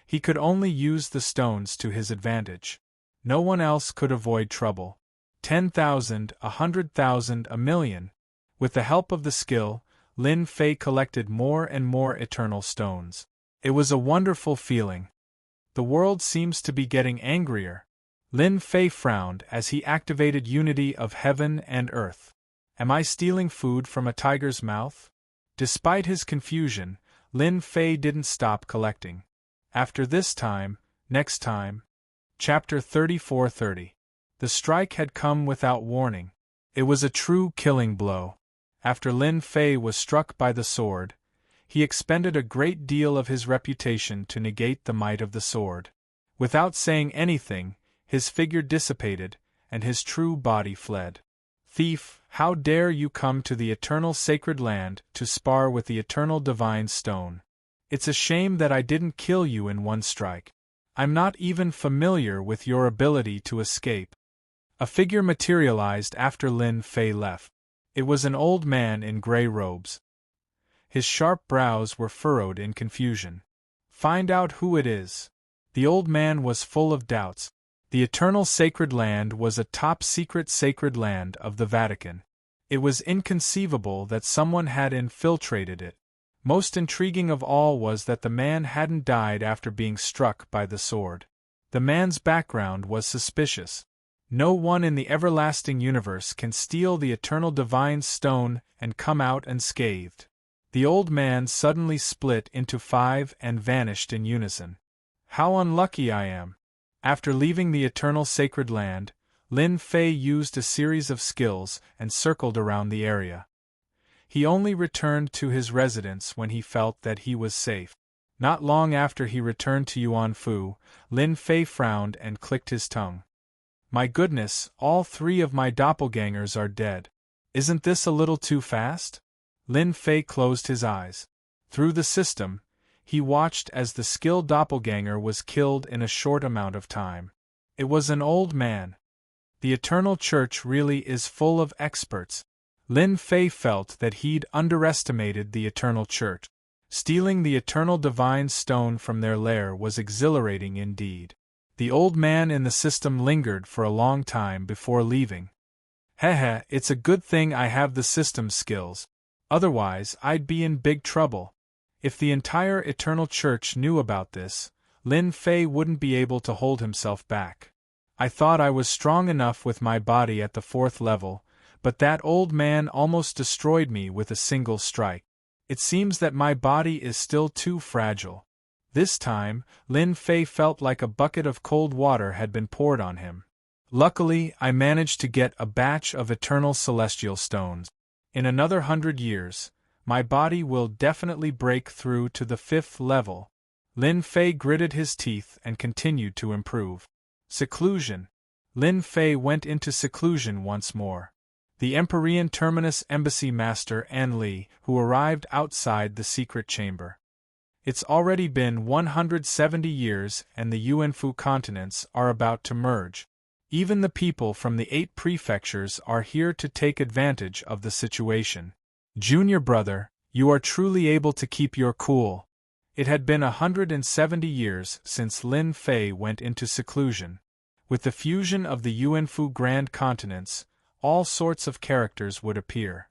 He could only use the stones to his advantage. No one else could avoid trouble. 10,000, 100,000, a million. With the help of the skill, Lin Fei collected more and more eternal stones. It was a wonderful feeling. The world seems to be getting angrier. Lin Fei frowned as he activated unity of heaven and earth. Am I stealing food from a tiger's mouth? Despite his confusion, Lin Fei didn't stop collecting. After this time, next time. Chapter 34:30. The strike had come without warning. It was a true killing blow. After Lin Fei was struck by the sword, he expended a great deal of his reputation to negate the might of the sword. Without saying anything, his figure dissipated, and his true body fled. Thief, how dare you come to the eternal sacred land to spar with the eternal divine stone? It's a shame that I didn't kill you in one strike. I'm not even familiar with your ability to escape. A figure materialized after Lin Fei left. It was an old man in gray robes. His sharp brows were furrowed in confusion. Find out who it is. The old man was full of doubts. The eternal sacred land was a top-secret sacred land of the Vatican. It was inconceivable that someone had infiltrated it. Most intriguing of all was that the man hadn't died after being struck by the sword. The man's background was suspicious. No one in the everlasting universe can steal the eternal divine stone and come out unscathed. The old man suddenly split into 5 and vanished in unison. How unlucky I am! After leaving the eternal sacred land, Lin Fei used a series of skills and circled around the area. He only returned to his residence when he felt that he was safe. Not long after he returned to Yuanfu, Lin Fei frowned and clicked his tongue. My goodness, all 3 of my doppelgangers are dead. Isn't this a little too fast? Lin Fei closed his eyes. Through the system, he watched as the skilled doppelganger was killed in a short amount of time. It was an old man. The Eternal Church really is full of experts. Lin Fei felt that he'd underestimated the Eternal Church. Stealing the eternal divine stone from their lair was exhilarating indeed. The old man in the system lingered for a long time before leaving. Heh, it's a good thing I have the system skills. Otherwise, I'd be in big trouble. If the entire Eternal Church knew about this, Lin Fei wouldn't be able to hold himself back. I thought I was strong enough with my body at the 4th level, but that old man almost destroyed me with a single strike. It seems that my body is still too fragile. This time, Lin Fei felt like a bucket of cold water had been poured on him. Luckily, I managed to get a batch of eternal celestial stones. In another 100 years, my body will definitely break through to the 5th level. Lin Fei gritted his teeth and continued to improve. Seclusion. Lin Fei went into seclusion once more. The Empyrean Terminus Embassy Master An Li, who arrived outside the secret chamber. It's already been 170 years and the Yuanfu continents are about to merge. Even the people from the 8 prefectures are here to take advantage of the situation. Junior brother, you are truly able to keep your cool. It had been 170 years since Lin Fei went into seclusion. With the fusion of the Yuanfu Grand Continents, all sorts of characters would appear.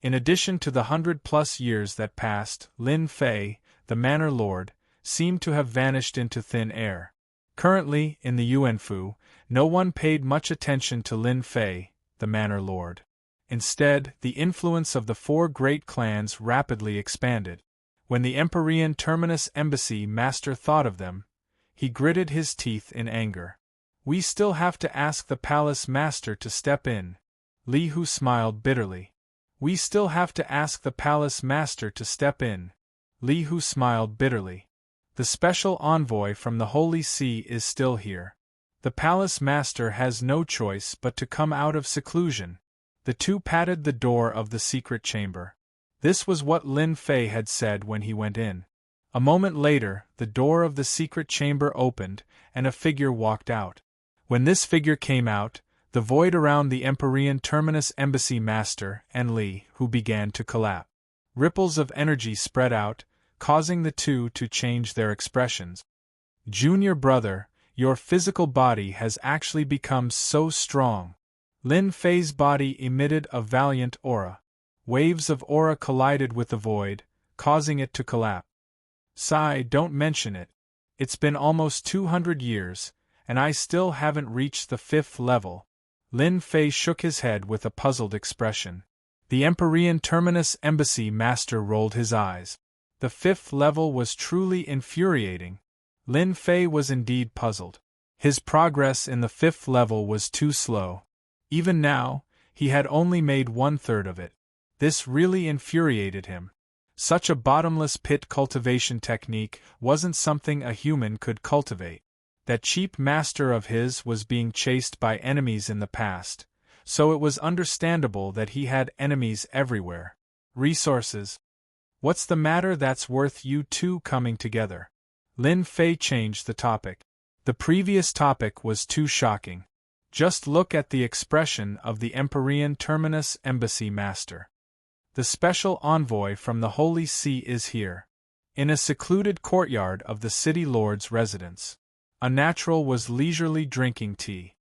In addition to the 100+ years that passed, Lin Fei, the Manor Lord, seemed to have vanished into thin air. Currently, in the Yuanfu, no one paid much attention to Lin Fei, the Manor Lord. Instead, the influence of the 4 great clans rapidly expanded. When the Empyrean Terminus Embassy Master thought of them, he gritted his teeth in anger. We still have to ask the Palace Master to step in. Li Hu smiled bitterly. We still have to ask the Palace Master to step in. Li Hu smiled bitterly. The special envoy from the Holy See is still here. The palace master has no choice but to come out of seclusion. The two patted the door of the secret chamber. This was what Lin Fei had said when he went in. A moment later, the door of the secret chamber opened, and a figure walked out. When this figure came out, the void around the Empyrean Terminus embassy master and Li Hu began to collapse. Ripples of energy spread out, causing the two to change their expressions. Junior brother, your physical body has actually become so strong. Lin Fei's body emitted a valiant aura. Waves of aura collided with the void, causing it to collapse. Sigh, don't mention it. It's been almost 200 years, and I still haven't reached the 5th level. Lin Fei shook his head with a puzzled expression. The Empyrean Terminus embassy master rolled his eyes. The 5th level was truly infuriating. Lin Fei was indeed puzzled. His progress in the 5th level was too slow. Even now, he had only made 1/3 of it. This really infuriated him. Such a bottomless pit cultivation technique wasn't something a human could cultivate. That cheap master of his was being chased by enemies in the past, so it was understandable that he had enemies everywhere. Resources. What's the matter that's worth you two coming together? Lin Fei changed the topic. The previous topic was too shocking. Just look at the expression of the Empyrean Terminus embassy master. The special envoy from the Holy See is here. In a secluded courtyard of the city lord's residence, Unnatural was leisurely drinking tea.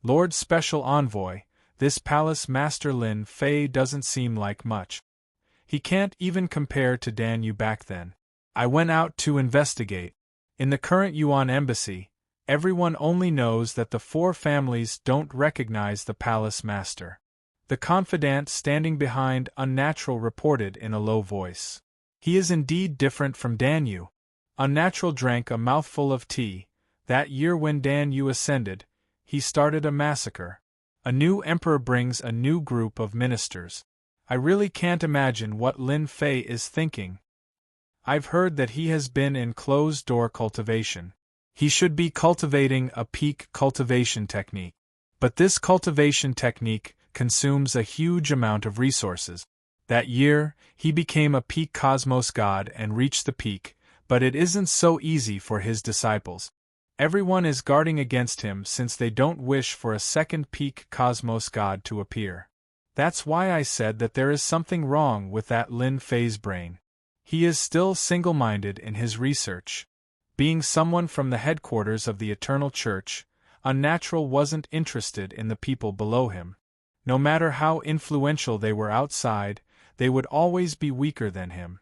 Lord Special Envoy, this palace master Lin Fei doesn't seem like much. He can't even compare to Dan Yu back then. I went out to investigate. In the current Yuan embassy, everyone only knows that the 4 families don't recognize the palace master. The confidant standing behind Unnatural reported in a low voice. He is indeed different from Dan Yu. Unnatural drank a mouthful of tea. That year when Dan Yu ascended, he started a massacre. A new emperor brings a new group of ministers. I really can't imagine what Lin Fei is thinking. I've heard that he has been in closed-door cultivation. He should be cultivating a peak cultivation technique. But this cultivation technique consumes a huge amount of resources. That year, he became a peak cosmos god and reached the peak, but it isn't so easy for his disciples. Everyone is guarding against him since they don't wish for a second peak cosmos god to appear. That's why I said that there is something wrong with that Lin Fei's brain. He is still single-minded in his research. Being someone from the headquarters of the Eternal Church, Unnatural wasn't interested in the people below him. No matter how influential they were outside, they would always be weaker than him.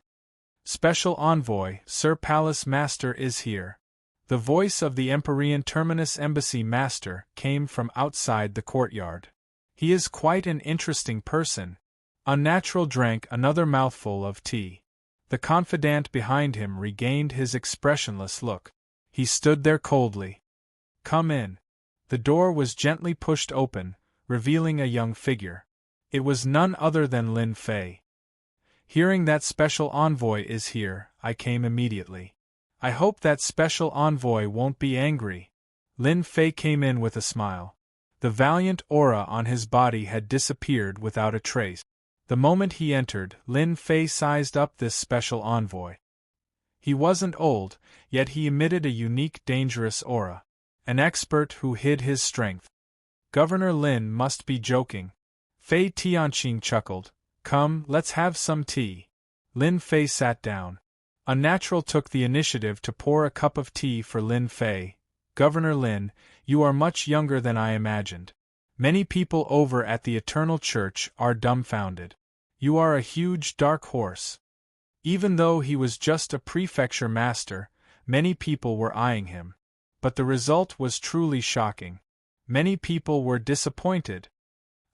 Special Envoy, Sir Palace Master is here. The voice of the Empyrean Terminus Embassy Master came from outside the courtyard. He is quite an interesting person. Unnatural drank another mouthful of tea. The confidant behind him regained his expressionless look. He stood there coldly. Come in. The door was gently pushed open, revealing a young figure. It was none other than Lin Fei. Hearing that special envoy is here, I came immediately. I hope that special envoy won't be angry. Lin Fei came in with a smile. The valiant aura on his body had disappeared without a trace. The moment he entered, Lin Fei sized up this special envoy. He wasn't old, yet he emitted a unique dangerous aura. An expert who hid his strength. Governor Lin must be joking. Fei Tianqing chuckled. Come, let's have some tea. Lin Fei sat down. Unnatural took the initiative to pour a cup of tea for Lin Fei. Governor Lin, you are much younger than I imagined. Many people over at the Eternal Church are dumbfounded. You are a huge dark horse. Even though he was just a prefecture master, many people were eyeing him. But the result was truly shocking. Many people were disappointed.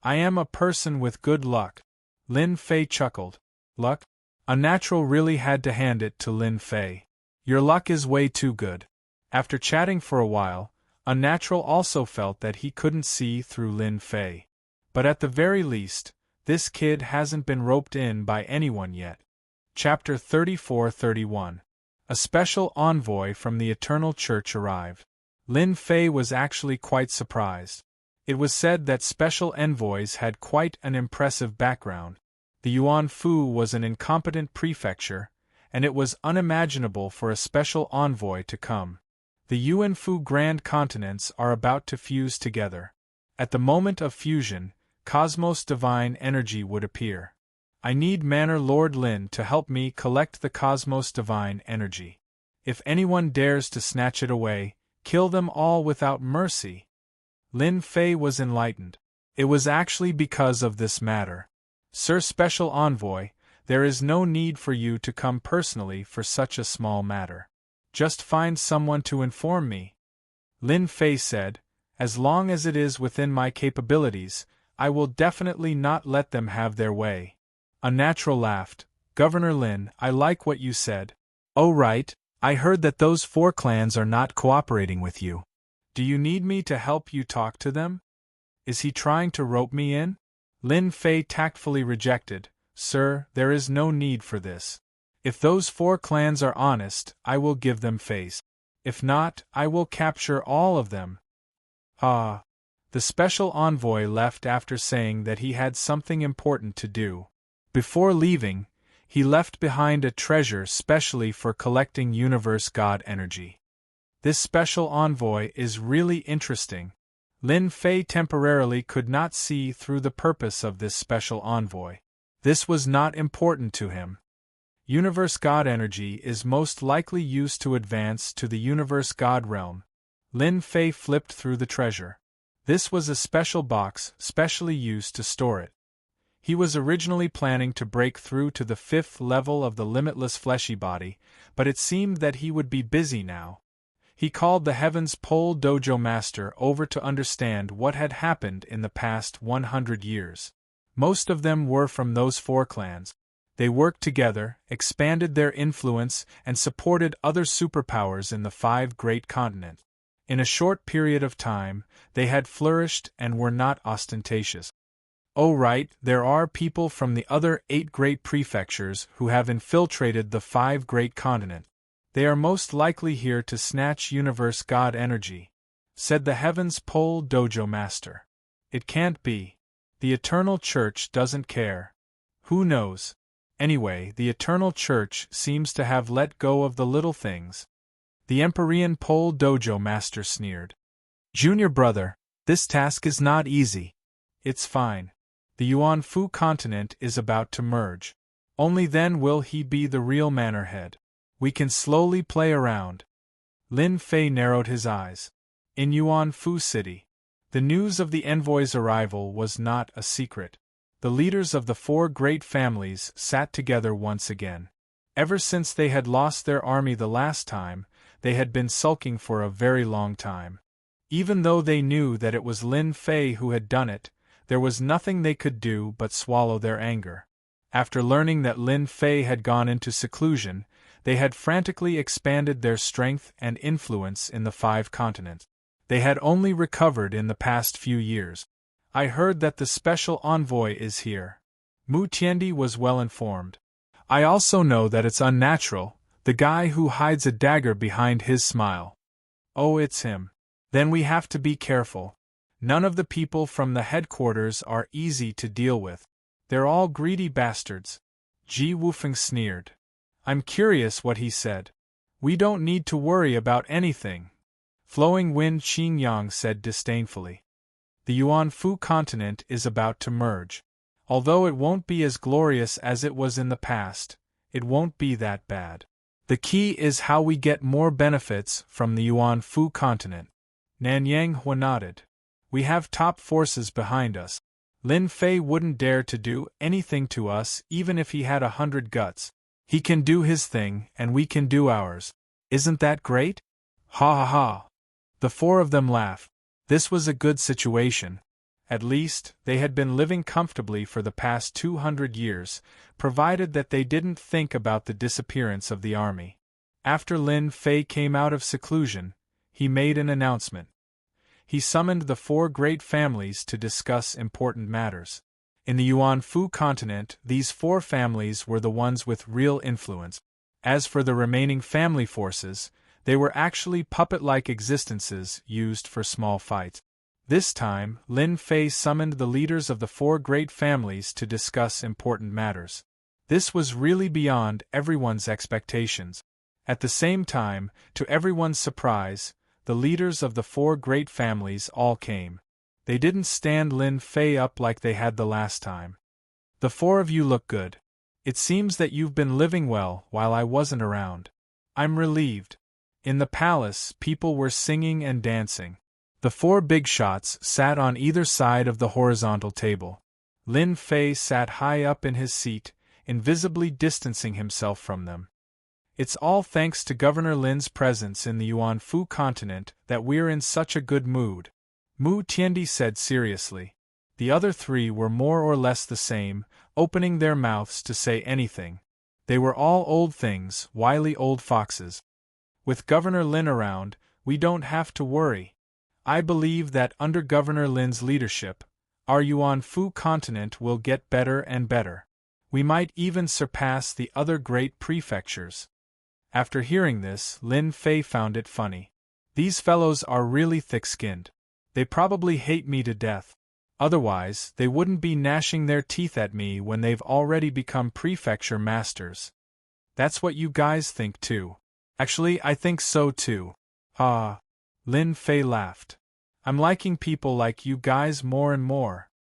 I am a person with good luck. Lin Fei chuckled. Luck? Unnatural really had to hand it to Lin Fei. Your luck is way too good. After chatting for a while, Unnatural also felt that he couldn't see through Lin Fei. But at the very least, this kid hasn't been roped in by anyone yet. Chapter 34-31. A special envoy from the Eternal Church arrived. Lin Fei was actually quite surprised. It was said that special envoys had quite an impressive background. The Yuan Fu was an incompetent prefecture, and it was unimaginable for a special envoy to come. The Yuan Fu Grand Continents are about to fuse together. At the moment of fusion, Cosmos Divine Energy would appear. I need Manor Lord Lin to help me collect the Cosmos Divine Energy. If anyone dares to snatch it away, kill them all without mercy. Lin Fei was enlightened. It was actually because of this matter. Sir Special Envoy, there is no need for you to come personally for such a small matter. Just find someone to inform me. Lin Fei said, as long as it is within my capabilities, I will definitely not let them have their way. Unnatural laughed. Governor Lin, I like what you said. Oh right, I heard that those 4 clans are not cooperating with you. Do you need me to help you talk to them? Is he trying to rope me in? Lin Fei tactfully rejected. Sir, there is no need for this. If those 4 clans are honest, I will give them face. If not, I will capture all of them. Ah. The special envoy left after saying that he had something important to do. Before leaving, he left behind a treasure specially for collecting universe god energy. This special envoy is really interesting. Lin Fei temporarily could not see through the purpose of this special envoy. This was not important to him. Universe god energy is most likely used to advance to the universe god realm. Lin Fei flipped through the treasure. This was a special box specially used to store it. He was originally planning to break through to the 5th level of the limitless fleshy body, but it seemed that he would be busy now. He called the Heaven's Pole Dojo Master over to understand what had happened in the past 100 years. Most of them were from those 4 clans. They worked together, expanded their influence, and supported other superpowers in the 5 great continents. In a short period of time, they had flourished and were not ostentatious. Oh right, there are people from the other 8 great prefectures who have infiltrated the 5 great continents. They are most likely here to snatch universe god energy, said the Heaven's Pole Dojo Master. It can't be. The Eternal Church doesn't care. Who knows? Anyway, the Eternal Church seems to have let go of the little things. The Empyrean Pole Dojo Master sneered. Junior brother, this task is not easy. It's fine. The Yuan Fu continent is about to merge. Only then will he be the real manor head. We can slowly play around. Lin Fei narrowed his eyes. In Yuan Fu City, the news of the envoy's arrival was not a secret. The leaders of the 4 great families sat together once again. Ever since they had lost their army the last time, they had been sulking for a very long time. Even though they knew that it was Lin Fei who had done it, there was nothing they could do but swallow their anger. After learning that Lin Fei had gone into seclusion, they had frantically expanded their strength and influence in the 5 continents. They had only recovered in the past few years. I heard that the special envoy is here. Mu Tiandi was well informed. I also know that it's unnatural, the guy who hides a dagger behind his smile. Oh, it's him. Then we have to be careful. None of the people from the headquarters are easy to deal with. They're all greedy bastards. Ji Wufeng sneered. I'm curious what he said. We don't need to worry about anything. Flowing Wind Qingyang said disdainfully. The Yuan Fu continent is about to merge. Although it won't be as glorious as it was in the past, it won't be that bad. The key is how we get more benefits from the Yuan Fu continent. Nanyang Hua nodded. We have top forces behind us. Lin Fei wouldn't dare to do anything to us even if he had 100 guts. He can do his thing and we can do ours. Isn't that great? Ha ha ha. The 4 of them laughed. This was a good situation. At least, they had been living comfortably for the past 200 years, provided that they didn't think about the disappearance of the army. After Lin Fei came out of seclusion, he made an announcement. He summoned the 4 great families to discuss important matters. In the Yuan Fu continent, these 4 families were the ones with real influence. As for the remaining family forces, they were actually puppet-like existences used for small fights. This time, Lin Fei summoned the leaders of the 4 great families to discuss important matters. This was really beyond everyone's expectations. At the same time, to everyone's surprise, the leaders of the 4 great families all came. They didn't stand Lin Fei up like they had the last time. "The 4 of you look good. It seems that you've been living well while I wasn't around. I'm relieved." In the palace, people were singing and dancing. The 4 big shots sat on either side of the horizontal table. Lin Fei sat high up in his seat, invisibly distancing himself from them. "It's all thanks to Governor Lin's presence in the Yuan-Fu continent that we're in such a good mood," Mu Tiandi said seriously. The other 3 were more or less the same, opening their mouths to say anything. They were all old things, wily old foxes. "With Governor Lin around, we don't have to worry. I believe that under Governor Lin's leadership, our Yuan-Fu continent will get better and better. We might even surpass the other great prefectures." After hearing this, Lin Fei found it funny. These fellows are really thick-skinned. They probably hate me to death. Otherwise, they wouldn't be gnashing their teeth at me when they've already become prefecture masters. That's what you guys think too. Actually, I think so too. Ah. Lin Fei laughed. "I'm liking people like you guys more and more.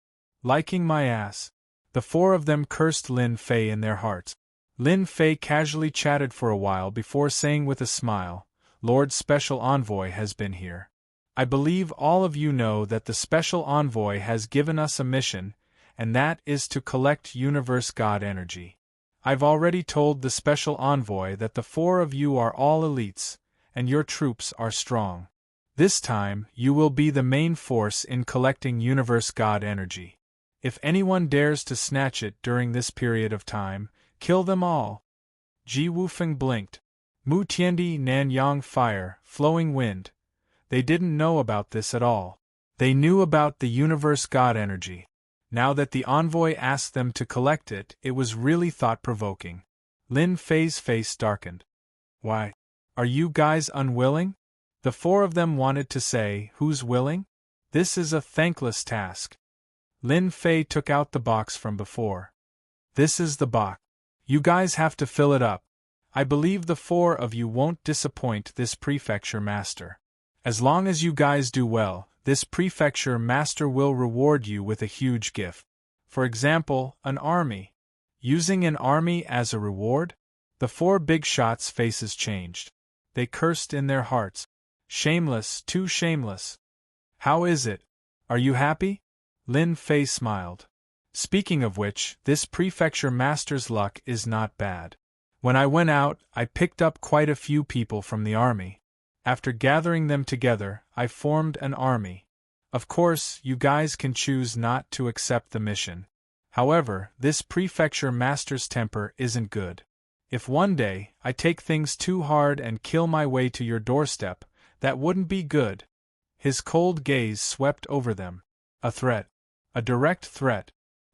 Liking my ass." The 4 of them cursed Lin Fei in their hearts. Lin Fei casually chatted for a while before saying with a smile, "Lord Special Envoy has been here. I believe all of you know that the Special Envoy has given us a mission, and that is to collect Universe God energy. I've already told the Special Envoy that the 4 of you are all elites, and your troops are strong. This time, you will be the main force in collecting Universe God energy. If anyone dares to snatch it during this period of time, kill them all." Ji Wufeng blinked. Mu Tiandi Nanyang fire, flowing wind. They didn't know about this at all. They knew about the Universe God energy. Now that the envoy asked them to collect it, it was really thought-provoking. Lin Fei's face darkened. "Why? Are you guys unwilling?" The 4 of them wanted to say, "Who's willing? This is a thankless task." Lin Fei took out the box from before. "This is the box. You guys have to fill it up. I believe the 4 of you won't disappoint this prefecture master. As long as you guys do well, this prefecture master will reward you with a huge gift. For example, an army." Using an army as a reward? The 4 big shots' faces changed. They cursed in their hearts. "Shameless, too shameless. How is it? Are you happy?" Lin Fei smiled. "Speaking of which, this prefecture master's luck is not bad. When I went out, I picked up quite a few people from the army. After gathering them together, I formed an army. Of course, you guys can choose not to accept the mission. However, this prefecture master's temper isn't good. If one day, I take things too hard and kill my way to your doorstep, that wouldn't be good." His cold gaze swept over them. A threat. A direct threat.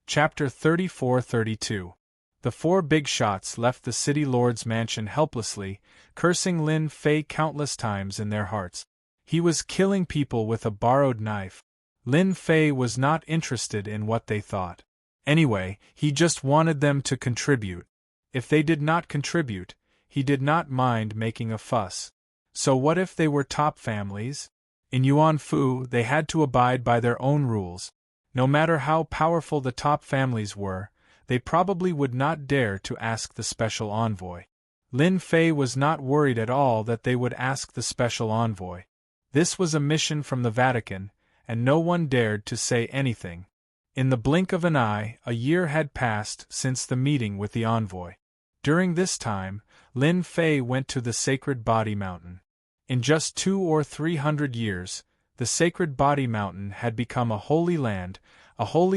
Chapter 34-32. The 4 big shots left the city lord's mansion helplessly, cursing Lin Fei countless times in their hearts. He was killing people with a borrowed knife. Lin Fei was not interested in what they thought. Anyway, he just wanted them to contribute. If they did not contribute, he did not mind making a fuss. So what if they were top families? In Yuan-Fu, they had to abide by their own rules. No matter how powerful the top families were, they probably would not dare to ask the special envoy. Lin Fei was not worried at all that they would ask the special envoy. This was a mission from the Vatican, and no one dared to say anything. In the blink of an eye, a year had passed since the meeting with the envoy. During this time, Lin Fei went to the Sacred Body Mountain. In just 200 or 300 years, the Sacred Body Mountain had become a holy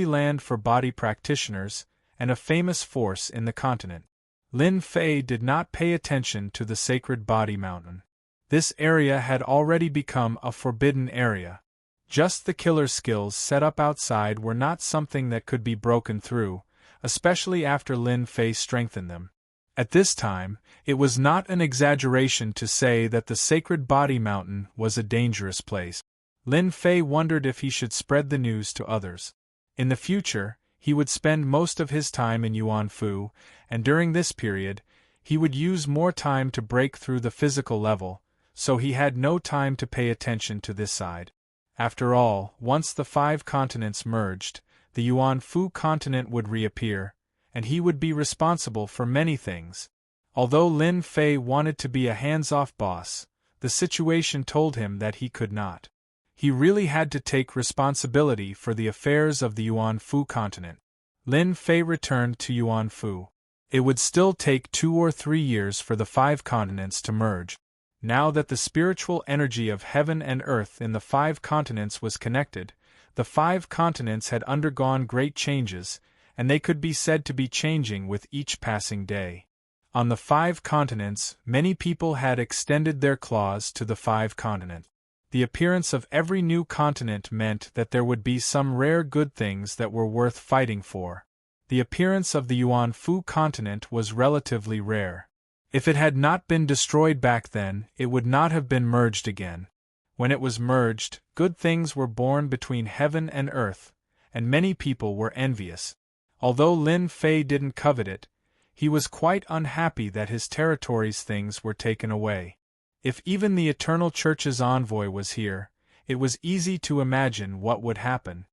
land for body practitioners, and a famous force in the continent. Lin Fei did not pay attention to the Sacred Body Mountain. This area had already become a forbidden area. Just the killer skills set up outside were not something that could be broken through, especially after Lin Fei strengthened them. At this time, it was not an exaggeration to say that the Sacred Body Mountain was a dangerous place. Lin Fei wondered if he should spread the news to others. In the future, he would spend most of his time in Yuanfu, and during this period, he would use more time to break through the physical level, so he had no time to pay attention to this side. After all, once the 5 continents merged, the Yuanfu continent would reappear, and he would be responsible for many things. Although Lin Fei wanted to be a hands-off boss, the situation told him that he could not. He really had to take responsibility for the affairs of the Yuanfu continent. Lin Fei returned to Yuanfu. It would still take 2 or 3 years for the 5 continents to merge. Now that the spiritual energy of heaven and earth in the 5 continents was connected, the 5 continents had undergone great changes, and they could be said to be changing with each passing day. On the 5 continents, many people had extended their claws to the 5 continents. The appearance of every new continent meant that there would be some rare good things that were worth fighting for. The appearance of the Yuanfu continent was relatively rare. If it had not been destroyed back then, it would not have been merged again. When it was merged, good things were born between heaven and earth, and many people were envious. Although Lin Fei didn't covet it, he was quite unhappy that his territory's things were taken away. If even the Eternal Church's envoy was here, it was easy to imagine what would happen.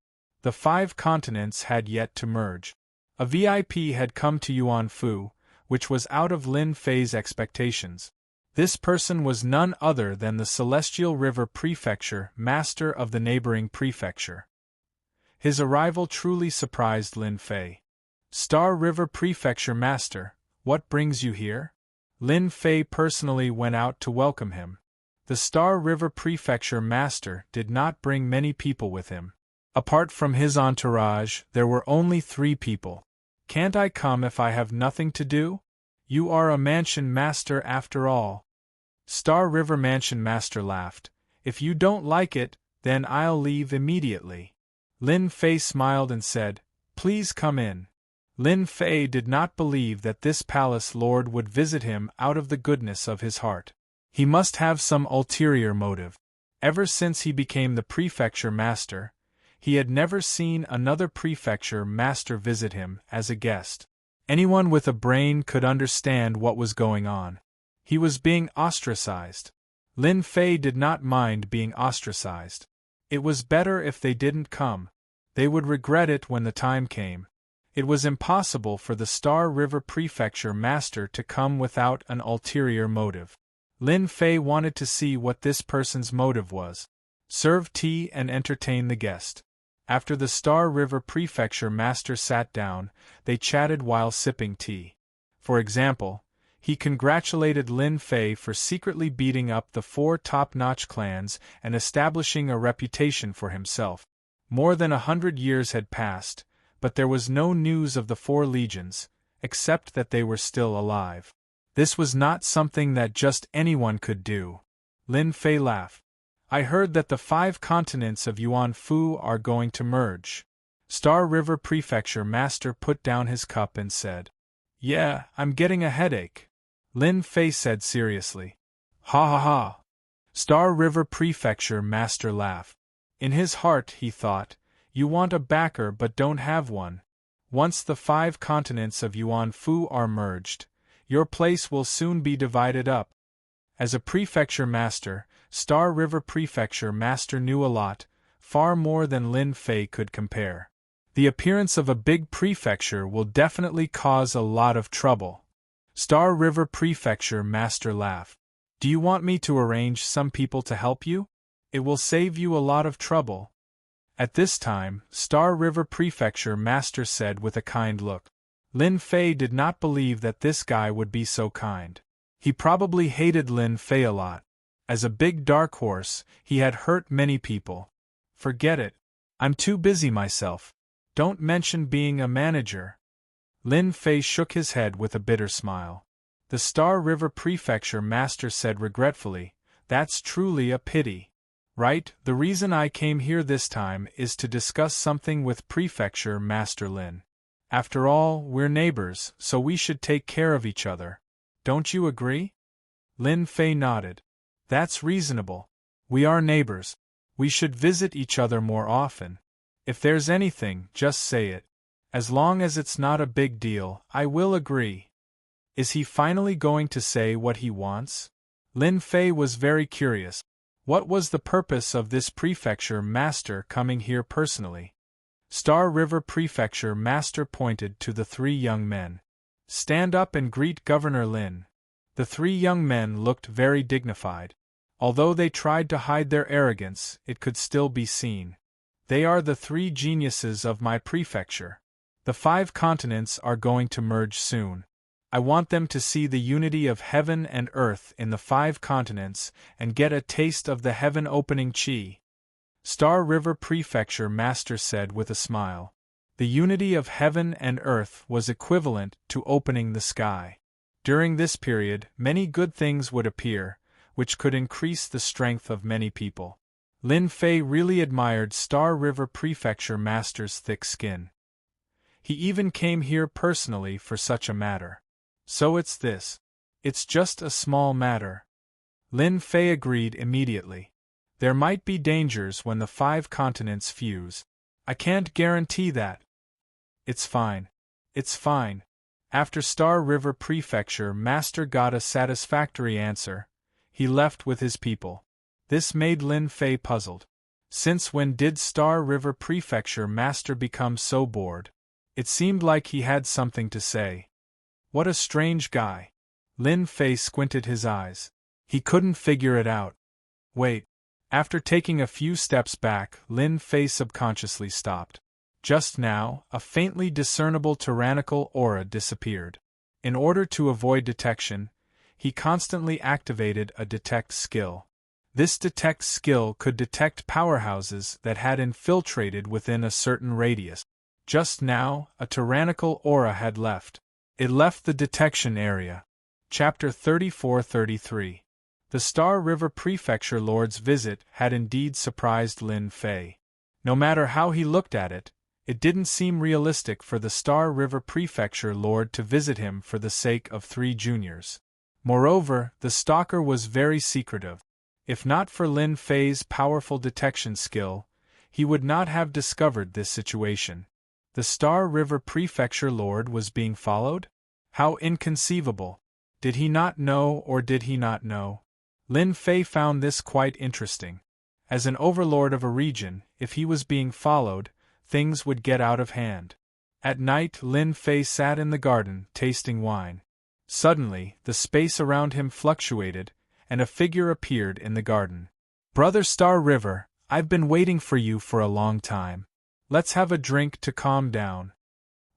The 5 continents had yet to merge. A VIP had come to Yuanfu, which was out of Lin Fei's expectations. This person was none other than the Celestial River Prefecture master of the neighboring prefecture. His arrival truly surprised Lin Fei. Star River Prefecture Master, what brings you here? Lin Fei personally went out to welcome him. The Star River Prefecture Master did not bring many people with him. Apart from his entourage, there were only 3 people. Can't I come if I have nothing to do? You are a mansion master after all. Star River Mansion Master laughed. If you don't like it, then I'll leave immediately. Lin Fei smiled and said, Please come in. Lin Fei did not believe that this palace lord would visit him out of the goodness of his heart. He must have some ulterior motive. Ever since he became the prefecture master, he had never seen another prefecture master visit him as a guest. Anyone with a brain could understand what was going on. He was being ostracized. Lin Fei did not mind being ostracized. It was better if they didn't come. They would regret it when the time came. It was impossible for the Star River Prefecture Master to come without an ulterior motive. Lin Fei wanted to see what this person's motive was. Serve tea and entertain the guest. After the Star River Prefecture Master sat down, they chatted while sipping tea. For example, he congratulated Lin Fei for secretly beating up the 4 top-notch clans and establishing a reputation for himself. More than 100 years had passed, but there was no news of the 4 legions, except that they were still alive. This was not something that just anyone could do. Lin Fei laughed. I heard that the 5 continents of Yuanfu are going to merge. Star River Prefecture Master put down his cup and said, Yeah, I'm getting a headache. Lin Fei said seriously. Ha ha ha. Star River Prefecture Master laughed. In his heart he thought, You want a backer but don't have one. Once the 5 continents of Yuanfu are merged, your place will soon be divided up. As a prefecture master, Star River Prefecture Master knew a lot, far more than Lin Fei could compare. The appearance of a big prefecture will definitely cause a lot of trouble. Star River Prefecture Master laughed. Do you want me to arrange some people to help you? It will save you a lot of trouble. At this time, Star River Prefecture Master said with a kind look. Lin Fei did not believe that this guy would be so kind. He probably hated Lin Fei a lot. As a big dark horse, he had hurt many people. Forget it. I'm too busy myself. Don't mention being a manager. Lin Fei shook his head with a bitter smile. The Star River Prefecture Master said regretfully, That's truly a pity. Right, the reason I came here this time is to discuss something with Prefecture Master Lin. After all, we're neighbors, so we should take care of each other. Don't you agree? Lin Fei nodded. That's reasonable. We are neighbors. We should visit each other more often. If there's anything, just say it. As long as it's not a big deal, I will agree. Is he finally going to say what he wants? Lin Fei was very curious. What was the purpose of this prefecture master coming here personally? Star River Prefecture Master pointed to the three young men. Stand up and greet Governor Lin. The three young men looked very dignified. Although they tried to hide their arrogance, it could still be seen. They are the three geniuses of my prefecture. The 5 continents are going to merge soon. I want them to see the unity of heaven and earth in the 5 continents and get a taste of the heaven-opening chi. Star River Prefecture Master said with a smile. The unity of heaven and earth was equivalent to opening the sky. During this period, many good things would appear, which could increase the strength of many people. Lin Fei really admired Star River Prefecture Master's thick skin. He even came here personally for such a matter. So it's this. It's just a small matter. Lin Fei agreed immediately. There might be dangers when the 5 continents fuse. I can't guarantee that. It's fine. It's fine. After Star River Prefecture Master got a satisfactory answer, he left with his people. This made Lin Fei puzzled. Since when did Star River Prefecture Master become so bored? It seemed like he had something to say. What a strange guy. Lin Fei squinted his eyes. He couldn't figure it out. Wait. After taking a few steps back, Lin Fei subconsciously stopped. Just now, a faintly discernible tyrannical aura disappeared. In order to avoid detection, he constantly activated a detect skill. This detect skill could detect powerhouses that had infiltrated within a certain radius. Just now, a tyrannical aura had left. It left the detection area. Chapter 34-33. The Star River Prefecture Lord's visit had indeed surprised Lin Fei. No matter how he looked at it, it didn't seem realistic for the Star River Prefecture Lord to visit him for the sake of 3 juniors. Moreover, the stalker was very secretive. If not for Lin Fei's powerful detection skill, he would not have discovered this situation. The Star River Prefecture Lord was being followed? How inconceivable! Did he not know or did he not know? Lin Fei found this quite interesting. As an overlord of a region, if he was being followed, things would get out of hand. At night, Lin Fei sat in the garden, tasting wine. Suddenly, the space around him fluctuated, and a figure appeared in the garden. Brother Star River, I've been waiting for you for a long time. Let's have a drink to calm down.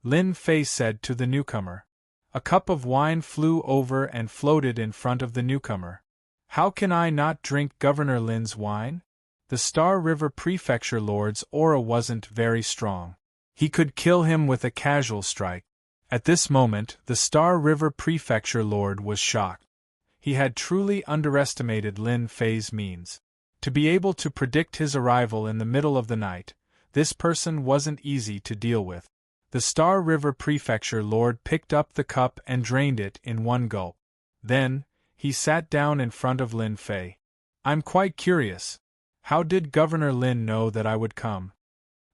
Lin Fei said to the newcomer. A cup of wine flew over and floated in front of the newcomer. How can I not drink Governor Lin's wine? The Star River Prefecture Lord's aura wasn't very strong. He could kill him with a casual strike. At this moment, the Star River Prefecture Lord was shocked. He had truly underestimated Lin Fei's means. To be able to predict his arrival in the middle of the night, this person wasn't easy to deal with. The Star River Prefecture Lord picked up the cup and drained it in one gulp. Then, he sat down in front of Lin Fei. I'm quite curious. How did Governor Lin know that I would come?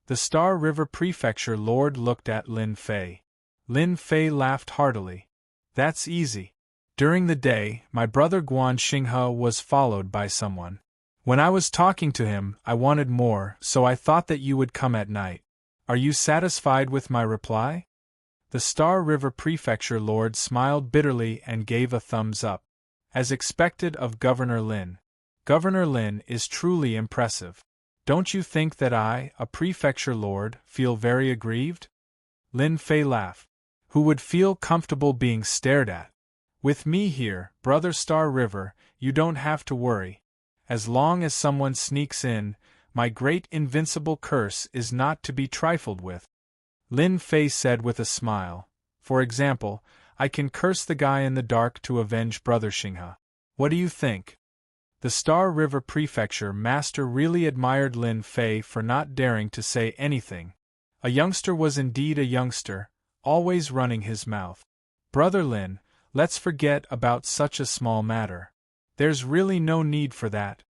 The Star River Prefecture Lord looked at Lin Fei. Lin Fei laughed heartily. That's easy. During the day, my brother Guan Xinghe was followed by someone. When I was talking to him, I wanted more, so I thought that you would come at night. Are you satisfied with my reply? The Star River Prefecture Lord smiled bitterly and gave a thumbs up. As expected of Governor Lin. Governor Lin is truly impressive. Don't you think that I, a Prefecture Lord, feel very aggrieved? Lin Fei laughed. Who would feel comfortable being stared at? With me here, Brother Star River, you don't have to worry. As long as someone sneaks in, my great invincible curse is not to be trifled with. Lin Fei said with a smile. For example, I can curse the guy in the dark to avenge Brother Xinghe. What do you think? The Star River Prefecture Master really admired Lin Fei for not daring to say anything. A youngster was indeed a youngster, always running his mouth. Brother Lin, let's forget about such a small matter. There's really no need for that.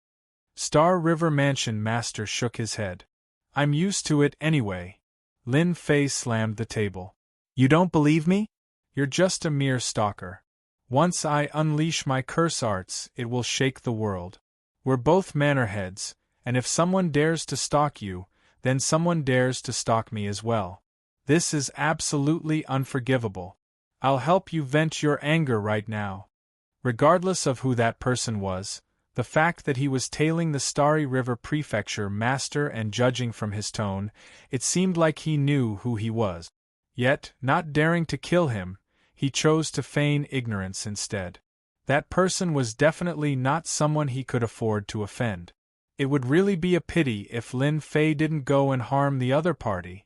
Star River Mansion Master shook his head. I'm used to it anyway. Lin Fei slammed the table. You don't believe me? You're just a mere stalker. Once I unleash my curse arts, it will shake the world. We're both mannerheads, and if someone dares to stalk you, then someone dares to stalk me as well. This is absolutely unforgivable. I'll help you vent your anger right now. Regardless of who that person was, the fact that he was tailing the Starry River Prefecture Master, and judging from his tone, it seemed like he knew who he was. Yet, not daring to kill him, he chose to feign ignorance instead. That person was definitely not someone he could afford to offend. It would really be a pity if Lin Fei didn't go and harm the other party.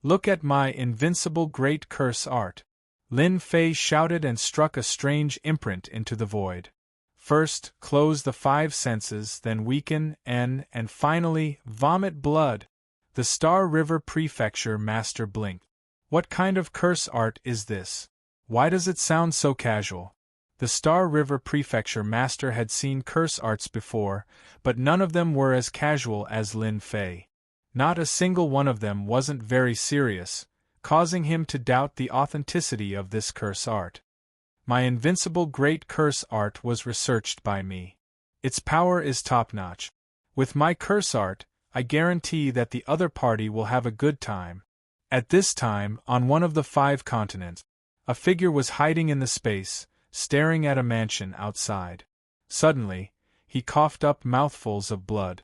Look at my invincible great curse art. Lin Fei shouted and struck a strange imprint into the void. First, close the 5 senses, then weaken, and finally, vomit blood. The Star River Prefecture Master blinked. What kind of curse art is this? Why does it sound so casual? The Star River Prefecture Master had seen curse arts before, but none of them were as casual as Lin Fei. Not a single one of them wasn't very serious, causing him to doubt the authenticity of this curse art. My invincible great curse art was researched by me. Its power is top-notch. With my curse art, I guarantee that the other party will have a good time. At this time, on one of the 5 continents, a figure was hiding in the space, staring at a mansion outside. Suddenly, he coughed up mouthfuls of blood.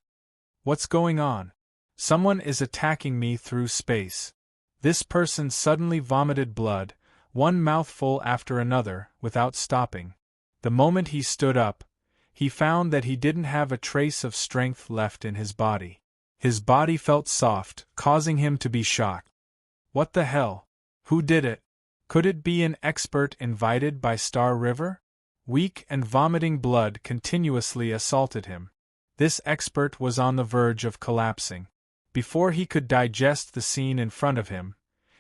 What's going on? Someone is attacking me through space. This person suddenly vomited blood, one mouthful after another, without stopping. The moment he stood up, he found that he didn't have a trace of strength left in his body. His body felt soft, causing him to be shocked. What the hell? Who did it? Could it be an expert invited by Star River? Weak and vomiting blood continuously assaulted him. This expert was on the verge of collapsing. Before he could digest the scene in front of him,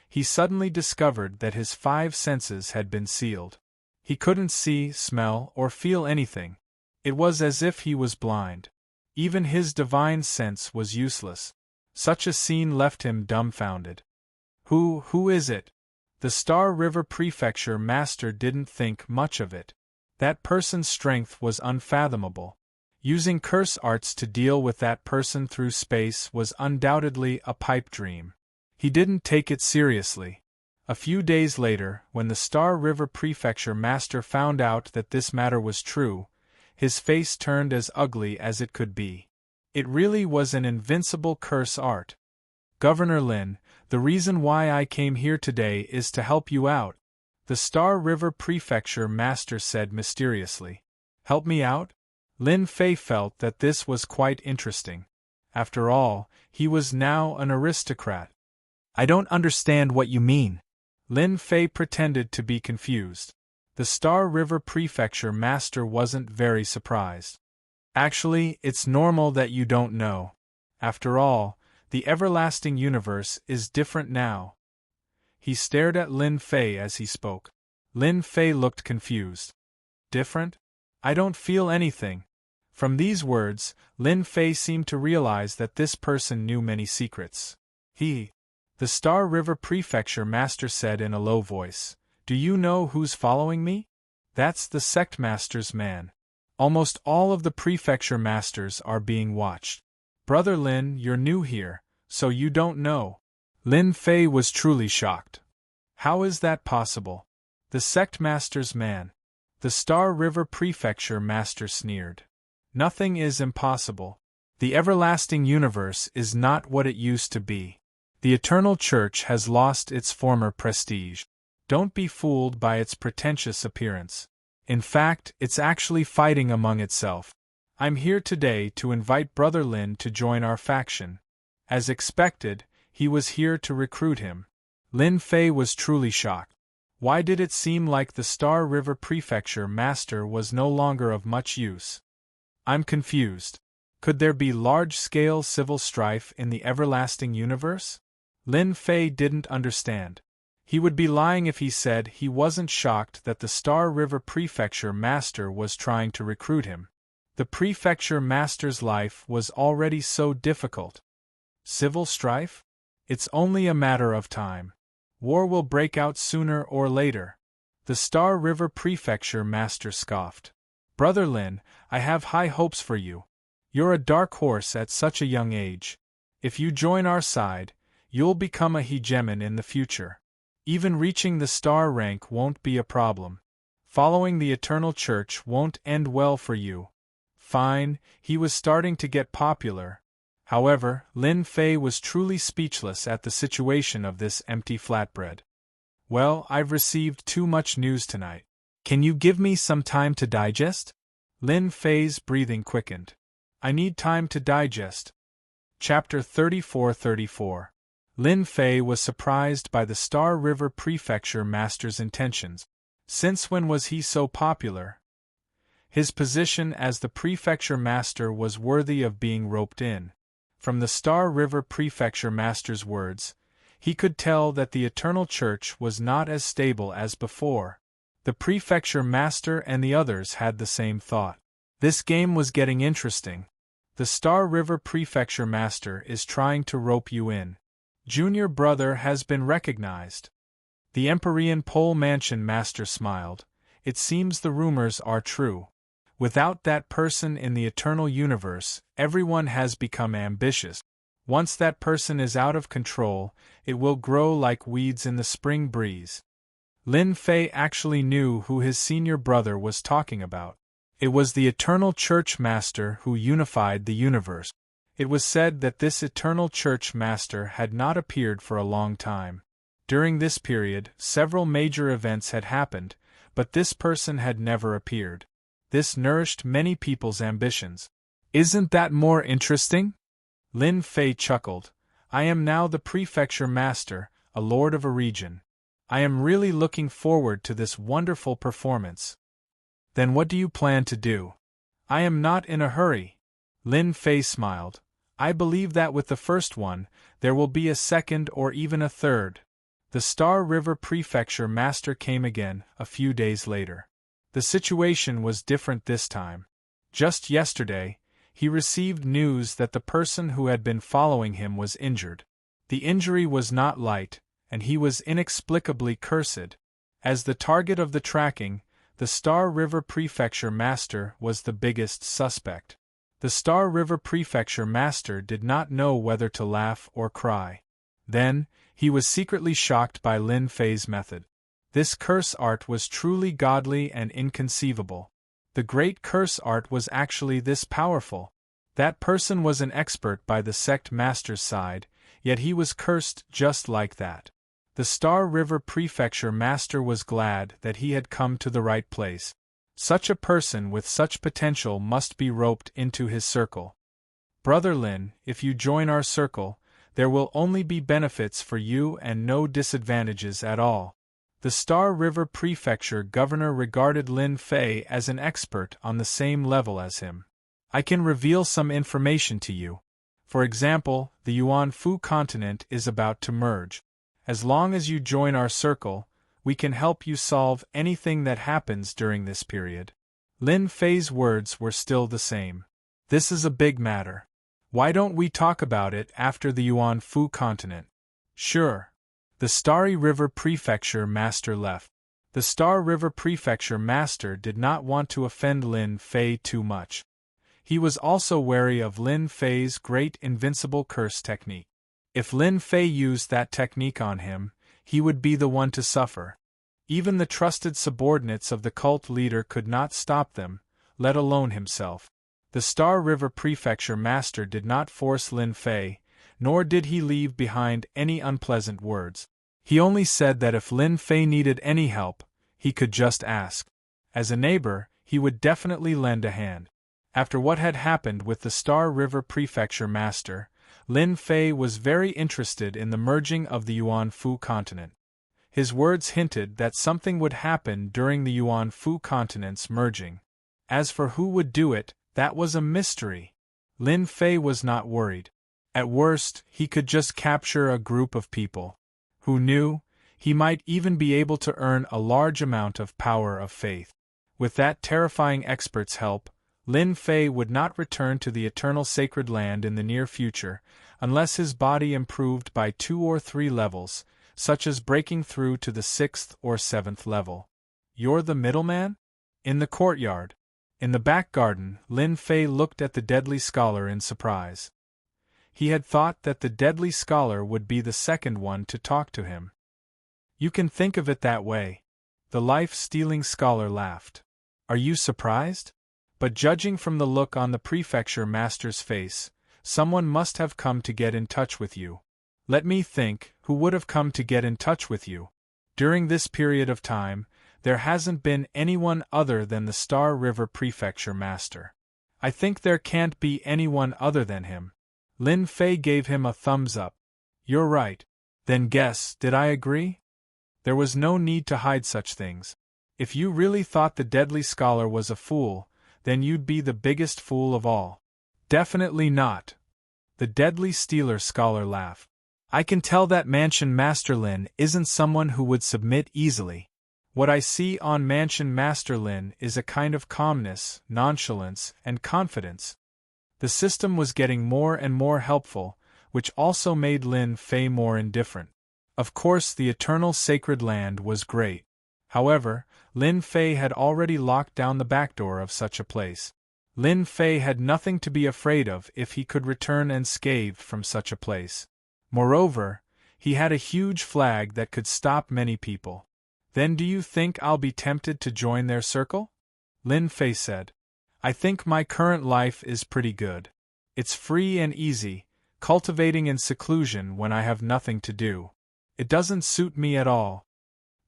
he suddenly discovered that his 5 senses had been sealed. He couldn't see, smell, or feel anything. It was as if he was blind. Even his divine sense was useless. Such a scene left him dumbfounded. Who is it? The Star River Prefecture Master didn't think much of it. That person's strength was unfathomable. Using curse arts to deal with that person through space was undoubtedly a pipe dream. He didn't take it seriously. A few days later, when the Star River Prefecture Master found out that this matter was true, his face turned as ugly as it could be. It really was an invincible curse art. Governor Lin, the reason why I came here today is to help you out, the Star River Prefecture Master said mysteriously. Help me out? Lin Fei felt that this was quite interesting. After all, he was now an aristocrat. I don't understand what you mean. Lin Fei pretended to be confused. The Star River Prefecture Master wasn't very surprised. Actually, it's normal that you don't know. After all, the everlasting universe is different now. He stared at Lin Fei as he spoke. Lin Fei looked confused. Different? I don't feel anything. From these words, Lin Fei seemed to realize that this person knew many secrets. The Star River Prefecture Master said in a low voice, Do you know who's following me? That's the Sect Master's man. Almost all of the Prefecture Masters are being watched. Brother Lin, you're new here, so you don't know. Lin Fei was truly shocked. How is that possible? The Sect Master's man. The Star River Prefecture Master sneered. Nothing is impossible. The everlasting universe is not what it used to be. The Eternal Church has lost its former prestige. Don't be fooled by its pretentious appearance. In fact, it's actually fighting among itself. I'm here today to invite Brother Lin to join our faction. As expected, he was here to recruit him. Lin Fei was truly shocked. Why did it seem like the Star River Prefecture Master was no longer of much use? I'm confused. Could there be large-scale civil strife in the everlasting universe? Lin Fei didn't understand. He would be lying if he said he wasn't shocked that the Star River Prefecture Master was trying to recruit him. The Prefecture Master's life was already so difficult. Civil strife? It's only a matter of time. War will break out sooner or later. The Star River Prefecture Master scoffed. Brother Lin, I have high hopes for you. You're a dark horse at such a young age. If you join our side, you'll become a hegemon in the future. Even reaching the star rank won't be a problem. Following the Eternal Church won't end well for you. Fine, he was starting to get popular. However, Lin Fei was truly speechless at the situation of this empty flatbread. Well, I've received too much news tonight. Can you give me some time to digest? Lin Fei's breathing quickened. I need time to digest. Chapter 34-34. Lin Fei was surprised by the Star River Prefecture Master's intentions. Since when was he so popular? His position as the Prefecture Master was worthy of being roped in. From the Star River Prefecture Master's words, he could tell that the Eternal Church was not as stable as before. The Prefecture Master and the others had the same thought. This game was getting interesting. The Star River Prefecture Master is trying to rope you in. Junior brother has been recognized. The Empyrean Pole Mansion Master smiled. It seems the rumors are true. Without that person in the eternal universe, everyone has become ambitious. Once that person is out of control, it will grow like weeds in the spring breeze. Lin Fei actually knew who his senior brother was talking about. It was the Eternal Church Master who unified the universe. It was said that this Eternal Church Master had not appeared for a long time. During this period, several major events had happened, but this person had never appeared. This nourished many people's ambitions. Isn't that more interesting? Lin Fei chuckled. I am now the Prefecture Master, a lord of a region. I am really looking forward to this wonderful performance. Then what do you plan to do? I am not in a hurry. Lin Fei smiled. I believe that with the first one, there will be a second or even a third. The Star River Prefecture Master came again, a few days later. The situation was different this time. Just yesterday, he received news that the person who had been following him was injured. The injury was not light, and he was inexplicably cursed. As the target of the tracking, the Star River Prefecture Master was the biggest suspect. The Star River Prefecture Master did not know whether to laugh or cry. Then, he was secretly shocked by Lin Fei's method. This curse art was truly godly and inconceivable. The great curse art was actually this powerful. That person was an expert by the sect master's side, yet he was cursed just like that. The Star River Prefecture Master was glad that he had come to the right place. Such a person with such potential must be roped into his circle. Brother Lin, if you join our circle, there will only be benefits for you and no disadvantages at all. The Star River Prefecture Governor regarded Lin Fei as an expert on the same level as him. I can reveal some information to you. For example, the Yuan Fu continent is about to merge. As long as you join our circle, we can help you solve anything that happens during this period. Lin Fei's words were still the same. This is a big matter. Why don't we talk about it after the Yuan Fu continent? Sure. The Starry River Prefecture Master left. The Star River Prefecture Master did not want to offend Lin Fei too much. He was also wary of Lin Fei's great invincible curse technique. If Lin Fei used that technique on him, he would be the one to suffer. Even the trusted subordinates of the cult leader could not stop them, let alone himself. The Star River Prefecture Master did not force Lin Fei, nor did he leave behind any unpleasant words. He only said that if Lin Fei needed any help, he could just ask. As a neighbor, he would definitely lend a hand. After what had happened with the Star River Prefecture Master, Lin Fei was very interested in the merging of the Yuan Fu continent. His words hinted that something would happen during the Yuan Fu continent's merging. As for who would do it, that was a mystery. Lin Fei was not worried. At worst, he could just capture a group of people. Who knew? He might even be able to earn a large amount of power of faith. With that terrifying expert's help, Lin Fei would not return to the eternal sacred land in the near future, unless his body improved by 2 or 3 levels, such as breaking through to the 6th or 7th level. You're the middleman? In the courtyard. In the back garden, Lin Fei looked at the deadly scholar in surprise. He had thought that the deadly scholar would be the second one to talk to him. You can think of it that way. The life-stealing scholar laughed. Are you surprised? But judging from the look on the prefecture master's face, someone must have come to get in touch with you. Let me think, who would have come to get in touch with you? During this period of time, there hasn't been anyone other than the Star River prefecture master. I think there can't be anyone other than him. Lin Fei gave him a thumbs up. You're right. Then guess, did I agree? There was no need to hide such things. If you really thought the deadly scholar was a fool, then you'd be the biggest fool of all. Definitely not. The deadly stealer scholar laughed. I can tell that Mansion Master Lin isn't someone who would submit easily. What I see on Mansion Master Lin is a kind of calmness, nonchalance, and confidence. The system was getting more and more helpful, which also made Lin Fei more indifferent. Of course, the eternal sacred land was great. However, Lin Fei had already locked down the back door of such a place. Lin Fei had nothing to be afraid of if he could return unscathed from such a place. Moreover, he had a huge flag that could stop many people. Then do you think I'll be tempted to join their circle? Lin Fei said. I think my current life is pretty good. It's free and easy, cultivating in seclusion when I have nothing to do. It doesn't suit me at all.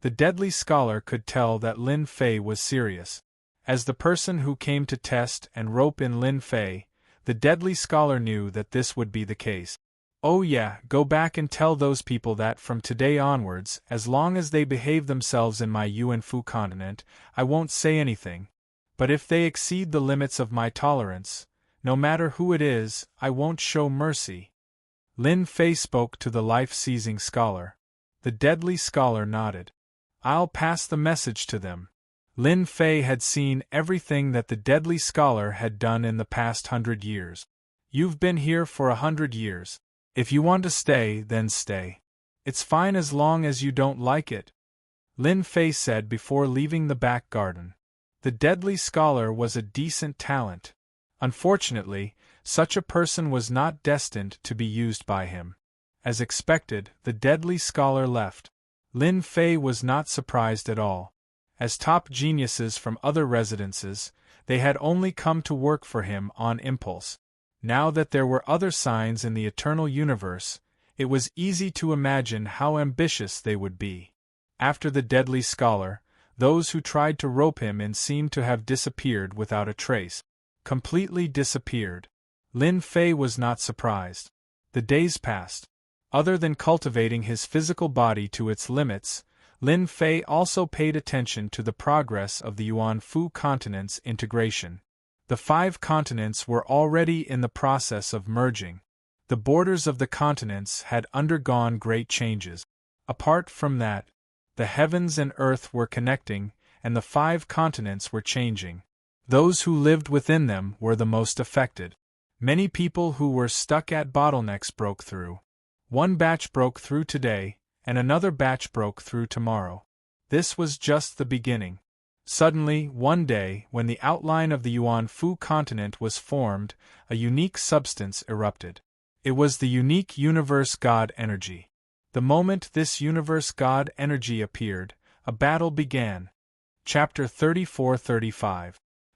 The deadly scholar could tell that Lin Fei was serious. As the person who came to test and rope in Lin Fei, the deadly scholar knew that this would be the case. Oh yeah, go back and tell those people that from today onwards, as long as they behave themselves in my Yuanfu continent, I won't say anything. But if they exceed the limits of my tolerance, no matter who it is, I won't show mercy. Lin Fei spoke to the life-seizing scholar. The deadly scholar nodded. I'll pass the message to them. Lin Fei had seen everything that the deadly scholar had done in the past 100 years. You've been here for 100 years. If you want to stay, then stay. It's fine as long as you don't like it, Lin Fei said before leaving the back garden. The deadly scholar was a decent talent. Unfortunately, such a person was not destined to be used by him. As expected, the deadly scholar left. Lin Fei was not surprised at all. As top geniuses from other residences, they had only come to work for him on impulse. Now that there were other signs in the eternal universe, it was easy to imagine how ambitious they would be. After the deadly scholar, those who tried to rope him in seemed to have disappeared without a trace. Completely disappeared. Lin Fei was not surprised. The days passed. Other than cultivating his physical body to its limits, Lin Fei also paid attention to the progress of the Yuanfu continent's integration. The 5 continents were already in the process of merging. The borders of the continents had undergone great changes. Apart from that, the heavens and earth were connecting, and the 5 continents were changing. Those who lived within them were the most affected. Many people who were stuck at bottlenecks broke through. One batch broke through today, and another batch broke through tomorrow. This was just the beginning. Suddenly, one day, when the outline of the Yuanfu continent was formed, a unique substance erupted. It was the unique universe God energy. The moment this universe God energy appeared, a battle began. Chapter 34-35.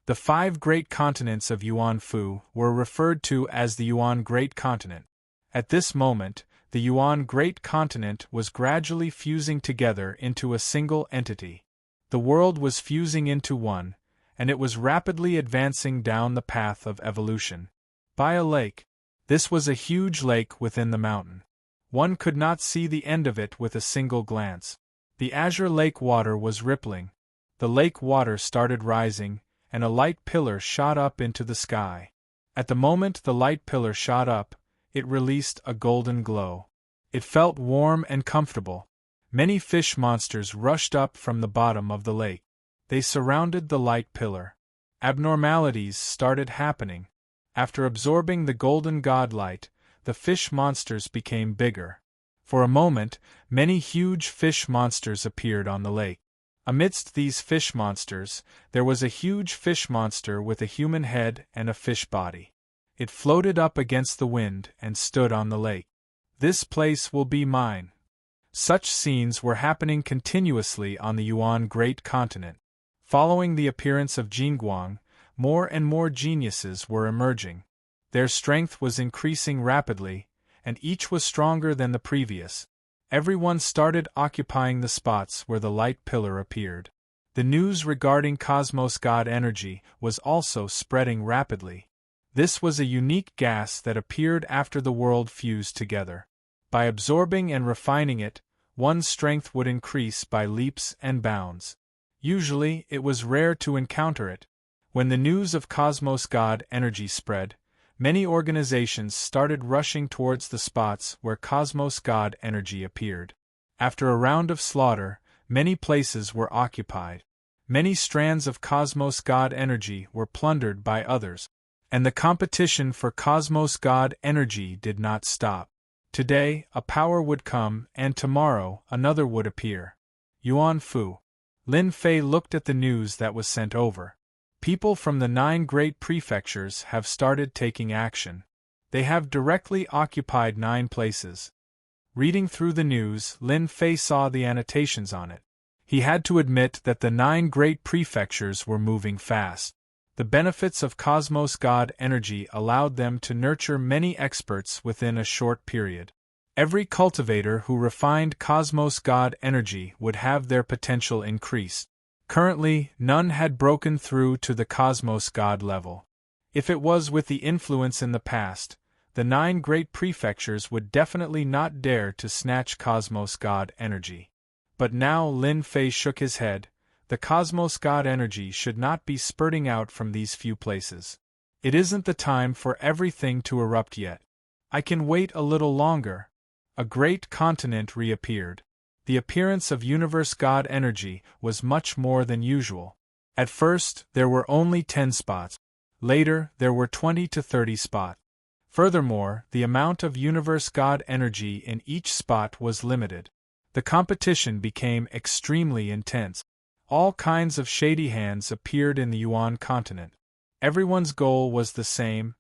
The 5 great continents of Yuanfu were referred to as the Yuan Great Continent. At this moment, the Yuan Great Continent was gradually fusing together into a single entity. The world was fusing into one, and it was rapidly advancing down the path of evolution. By a lake. This was a huge lake within the mountain. One could not see the end of it with a single glance. The azure lake water was rippling. The lake water started rising, and a light pillar shot up into the sky. At the moment the light pillar shot up, it released a golden glow. It felt warm and comfortable. Many fish monsters rushed up from the bottom of the lake. They surrounded the light pillar. Abnormalities started happening. After absorbing the golden godlight, the fish monsters became bigger. For a moment, many huge fish monsters appeared on the lake. Amidst these fish monsters, there was a huge fish monster with a human head and a fish body. It floated up against the wind and stood on the lake. "This place will be mine." Such scenes were happening continuously on the Yuan Great Continent. Following the appearance of Jingguang, more and more geniuses were emerging. Their strength was increasing rapidly, and each was stronger than the previous. Everyone started occupying the spots where the light pillar appeared. The news regarding Cosmos God energy was also spreading rapidly. This was a unique gas that appeared after the world fused together. By absorbing and refining it, one's strength would increase by leaps and bounds. Usually, it was rare to encounter it. When the news of Cosmos God energy spread, many organizations started rushing towards the spots where Cosmos God energy appeared. After a round of slaughter, many places were occupied. Many strands of Cosmos God energy were plundered by others. And the competition for Cosmos God energy did not stop. Today, a power would come, and tomorrow, another would appear. Yuan Fu. Lin Fei looked at the news that was sent over. People from the 9 great prefectures have started taking action. They have directly occupied 9 places. Reading through the news, Lin Fei saw the annotations on it. He had to admit that the 9 great prefectures were moving fast. The benefits of Cosmos God energy allowed them to nurture many experts within a short period. Every cultivator who refined Cosmos God energy would have their potential increased. Currently, none had broken through to the Cosmos God level. If it was with the influence in the past, the 9 great prefectures would definitely not dare to snatch Cosmos God energy. But now Lin Fei shook his head. The Cosmos God energy should not be spurting out from these few places. It isn't the time for everything to erupt yet. I can wait a little longer. A great continent reappeared. The appearance of Universe God energy was much more than usual. At first, there were only 10 spots. Later, there were 20 to 30 spots. Furthermore, the amount of Universe God energy in each spot was limited. The competition became extremely intense. All kinds of shady hands appeared in the Yuan continent. Everyone's goal was the same.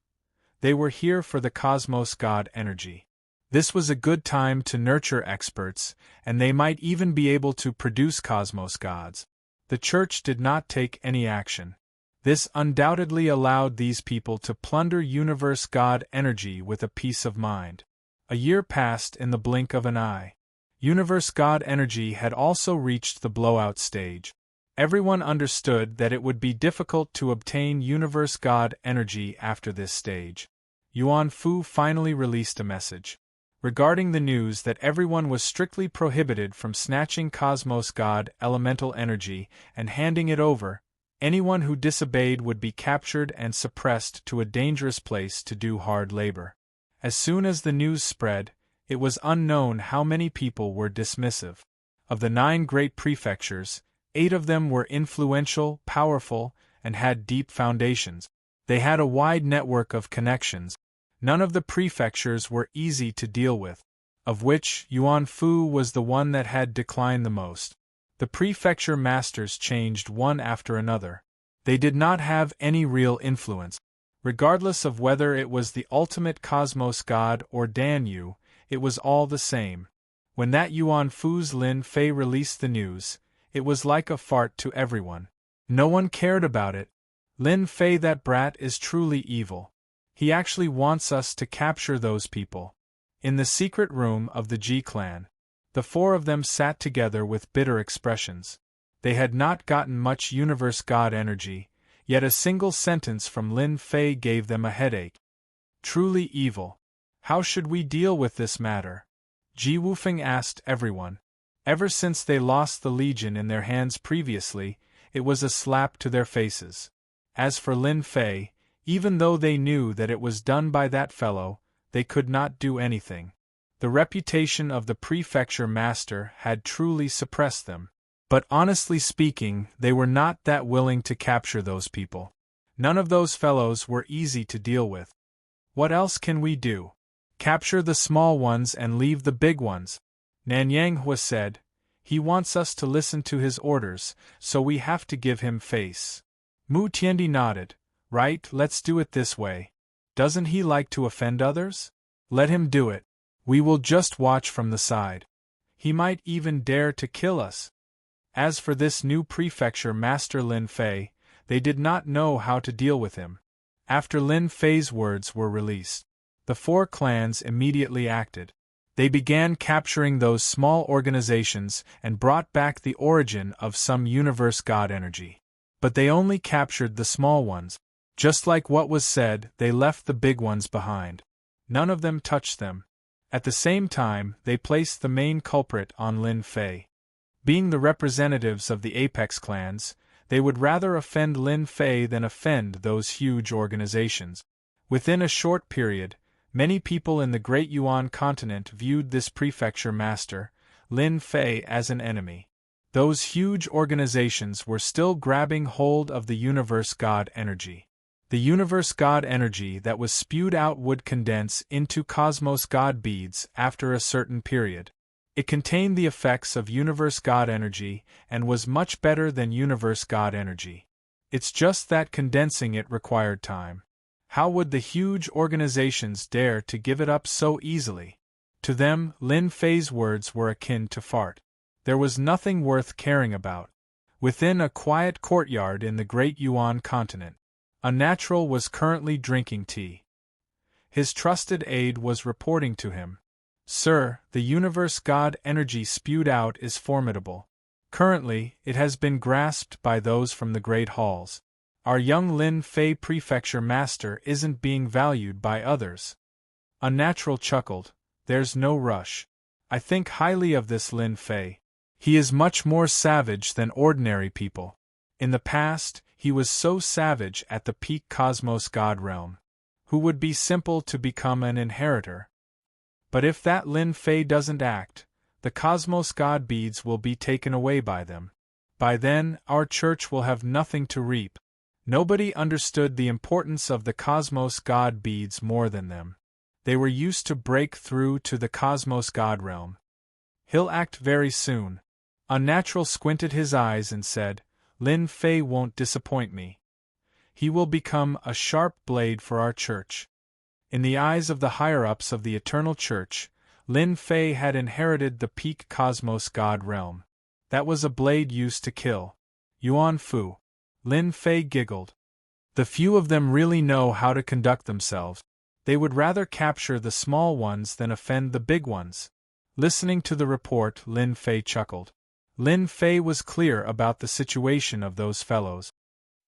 They were here for the Cosmos God energy. This was a good time to nurture experts, and they might even be able to produce Cosmos Gods. The Church did not take any action. This undoubtedly allowed these people to plunder Universe God energy with a peace of mind. A year passed in the blink of an eye. Universe God energy had also reached the blowout stage. Everyone understood that it would be difficult to obtain Universe God energy after this stage. Yuan Fu finally released a message. Regarding the news that everyone was strictly prohibited from snatching Cosmos God elemental energy and handing it over, anyone who disobeyed would be captured and suppressed to a dangerous place to do hard labor. As soon as the news spread, it was unknown how many people were dismissive. Of the 9 great prefectures, 8 of them were influential, powerful, and had deep foundations. They had a wide network of connections. None of the prefectures were easy to deal with, of which Yuan Fu was the one that had declined the most. The prefecture masters changed one after another. They did not have any real influence. Regardless of whether it was the ultimate Cosmos God or Dan Yu, it was all the same. When that Yuan Fu's Lin Fei released the news, it was like a fart to everyone. No one cared about it. Lin Fei, that brat, is truly evil. He actually wants us to capture those people. In the secret room of the Ji clan, the 4 of them sat together with bitter expressions. They had not gotten much Universe God energy, yet a single sentence from Lin Fei gave them a headache. Truly evil. How should we deal with this matter? Ji Wufeng asked everyone. Ever since they lost the Legion in their hands previously, it was a slap to their faces. As for Lin Fei, even though they knew that it was done by that fellow, they could not do anything. The reputation of the prefecture master had truly suppressed them. But honestly speaking, they were not that willing to capture those people. None of those fellows were easy to deal with. What else can we do? Capture the small ones and leave the big ones, Nanyanghua said. He wants us to listen to his orders, so we have to give him face. Mu Tiandi nodded. Right, let's do it this way. Doesn't he like to offend others? Let him do it. We will just watch from the side. He might even dare to kill us. As for this new prefecture master Lin Fei, they did not know how to deal with him. After Lin Fei's words were released, the 4 clans immediately acted. They began capturing those small organizations and brought back the origin of some universe god energy. But they only captured the small ones. Just like what was said, they left the big ones behind. None of them touched them. At the same time, they placed the main culprit on Lin Fei. Being the representatives of the Apex clans, they would rather offend Lin Fei than offend those huge organizations. Within a short period, many people in the Great Yuan continent viewed this prefecture master, Lin Fei, as an enemy. Those huge organizations were still grabbing hold of the universe god energy. The universe god energy that was spewed out would condense into cosmos god beads after a certain period. It contained the effects of universe god energy and was much better than universe god energy. It's just that condensing it required time. How would the huge organizations dare to give it up so easily? To them, Lin Fei's words were akin to fart. There was nothing worth caring about. Within a quiet courtyard in the Great Yuan continent, Unnatural was currently drinking tea. His trusted aide was reporting to him. Sir, the universe god energy spewed out is formidable. Currently, it has been grasped by those from the great halls. Our young Lin Fei prefecture master isn't being valued by others. Unnatural chuckled. There's no rush. I think highly of this Lin Fei. He is much more savage than ordinary people. In the past, he was so savage at the peak cosmos god realm. Who would be simple to become an inheritor? But if that Lin Fei doesn't act, the cosmos god beads will be taken away by them. By then, our church will have nothing to reap. Nobody understood the importance of the cosmos god beads more than them. They were used to break through to the cosmos god realm. He'll act very soon. Unnatural squinted his eyes and said, Lin Fei won't disappoint me. He will become a sharp blade for our church. In the eyes of the higher-ups of the Eternal Church, Lin Fei had inherited the peak cosmos god realm. That was a blade used to kill. Yuan Fu. Lin Fei giggled. The few of them really know how to conduct themselves. They would rather capture the small ones than offend the big ones. Listening to the report, Lin Fei chuckled. Lin Fei was clear about the situation of those fellows.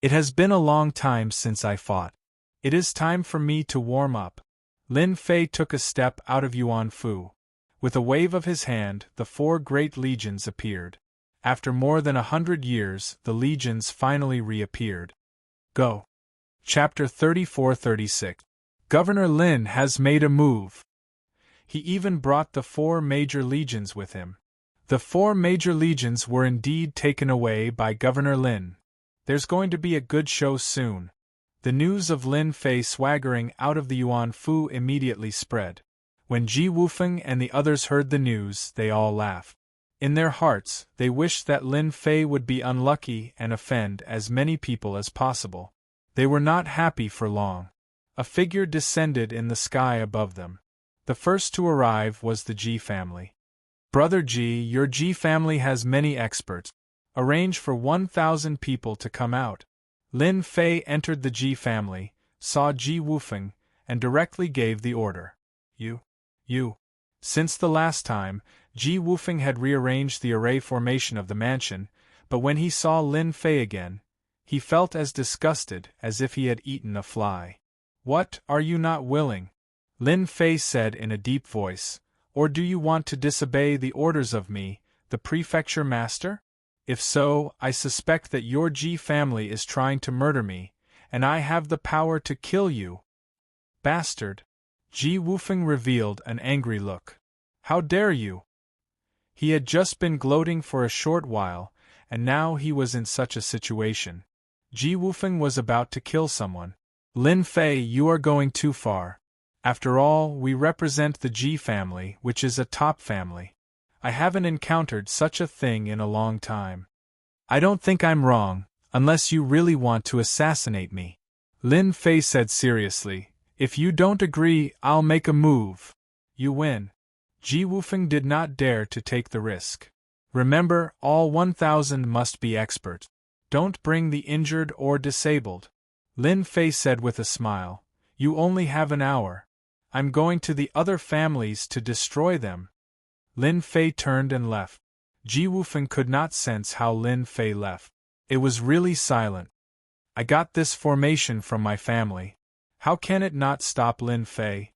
It has been a long time since I fought. It is time for me to warm up. Lin Fei took a step out of Yuan Fu. With a wave of his hand, the 4 great legions appeared. After more than 100 years, the legions finally reappeared. Go. Chapter 34-36. Governor Lin has made a move. He even brought the 4 major legions with him. The 4 major legions were indeed taken away by Governor Lin. There's going to be a good show soon. The news of Lin Fei swaggering out of the Yuan Fu immediately spread. When Ji Wufeng and the others heard the news, they all laughed. In their hearts, they wished that Lin Fei would be unlucky and offend as many people as possible. They were not happy for long. A figure descended in the sky above them. The first to arrive was the Ji family. Brother Ji, your Ji family has many experts. Arrange for 1,000 people to come out. Lin Fei entered the Ji family, saw Ji Wufeng, and directly gave the order. You. Since the last time, Ji Wufeng had rearranged the array formation of the mansion, but when he saw Lin Fei again, he felt as disgusted as if he had eaten a fly. What, are you not willing? Lin Fei said in a deep voice. Or do you want to disobey the orders of me, the prefecture master? If so, I suspect that your Ji family is trying to murder me, and I have the power to kill you. Bastard! Ji Wufeng revealed an angry look. How dare you? He had just been gloating for a short while, and now he was in such a situation. Ji Wufeng was about to kill someone. Lin Fei, you are going too far. After all, we represent the Ji family, which is a top family. I haven't encountered such a thing in a long time. I don't think I'm wrong, unless you really want to assassinate me. Lin Fei said seriously, if you don't agree, I'll make a move. You win. Ji Wufeng did not dare to take the risk. Remember, all 1,000 must be expert. Don't bring the injured or disabled. Lin Fei said with a smile, you only have an hour. I'm going to the other families to destroy them. Lin Fei turned and left. Ji Wufeng could not sense how Lin Fei left. It was really silent. I got this formation from my family. How can it not stop Lin Fei?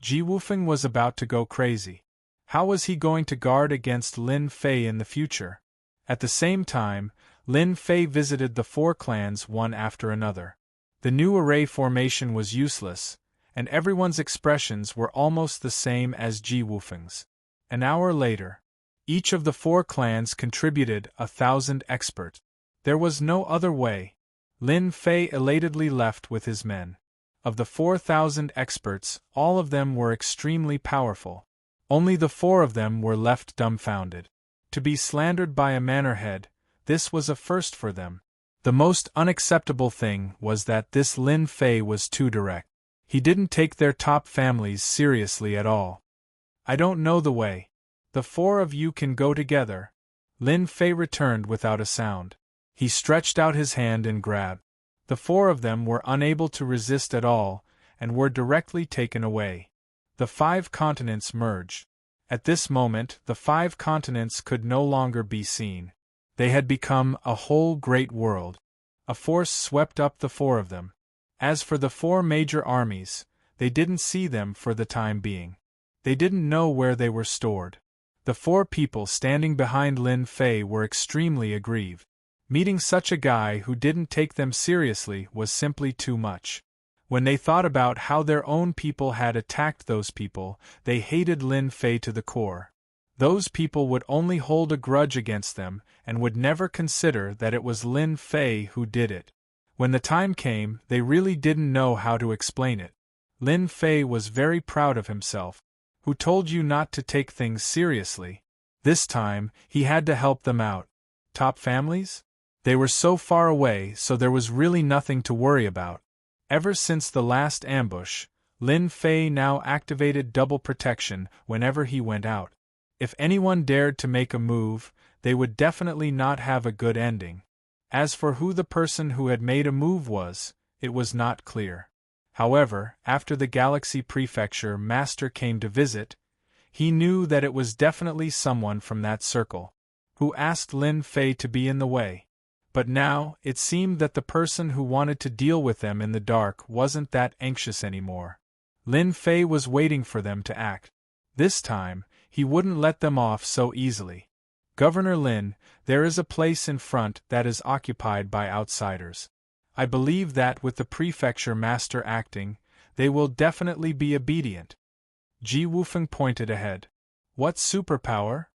Ji Wufeng was about to go crazy. How was he going to guard against Lin Fei in the future? At the same time, Lin Fei visited the 4 clans one after another. The new array formation was useless, and everyone's expressions were almost the same as Ji Wufeng's. An hour later, each of the 4 clans contributed 1,000 expert. There was no other way. Lin Fei elatedly left with his men. Of the 4,000 experts, all of them were extremely powerful. Only the 4 of them were left dumbfounded. To be slandered by a manor-head, this was a first for them. The most unacceptable thing was that this Lin Fei was too direct. He didn't take their top families seriously at all. I don't know the way. The 4 of you can go together. Lin Fei returned without a sound. He stretched out his hand and grabbed. The 4 of them were unable to resist at all, and were directly taken away. The 5 continents merged. At this moment, the 5 continents could no longer be seen. They had become a whole great world. A force swept up the 4 of them. As for the 4 major armies, they didn't see them for the time being. They didn't know where they were stored. The 4 people standing behind Lin Fei were extremely aggrieved. Meeting such a guy who didn't take them seriously was simply too much. When they thought about how their own people had attacked those people, they hated Lin Fei to the core. Those people would only hold a grudge against them and would never consider that it was Lin Fei who did it. When the time came, they really didn't know how to explain it. Lin Fei was very proud of himself. Who told you not to take things seriously? This time, he had to help them out. Top families? They were so far away, so there was really nothing to worry about. Ever since the last ambush, Lin Fei now activated double protection whenever he went out. If anyone dared to make a move, they would definitely not have a good ending. As for who the person who had made a move was, it was not clear. However, after the Galaxy Prefecture Master came to visit, he knew that it was definitely someone from that circle, who asked Lin Fei to be in the way. But now, it seemed that the person who wanted to deal with them in the dark wasn't that anxious anymore. Lin Fei was waiting for them to act. This time, he wouldn't let them off so easily. Governor Lin, there is a place in front that is occupied by outsiders. I believe that with the Prefecture Master acting, they will definitely be obedient. Ji Wufeng pointed ahead. What superpower?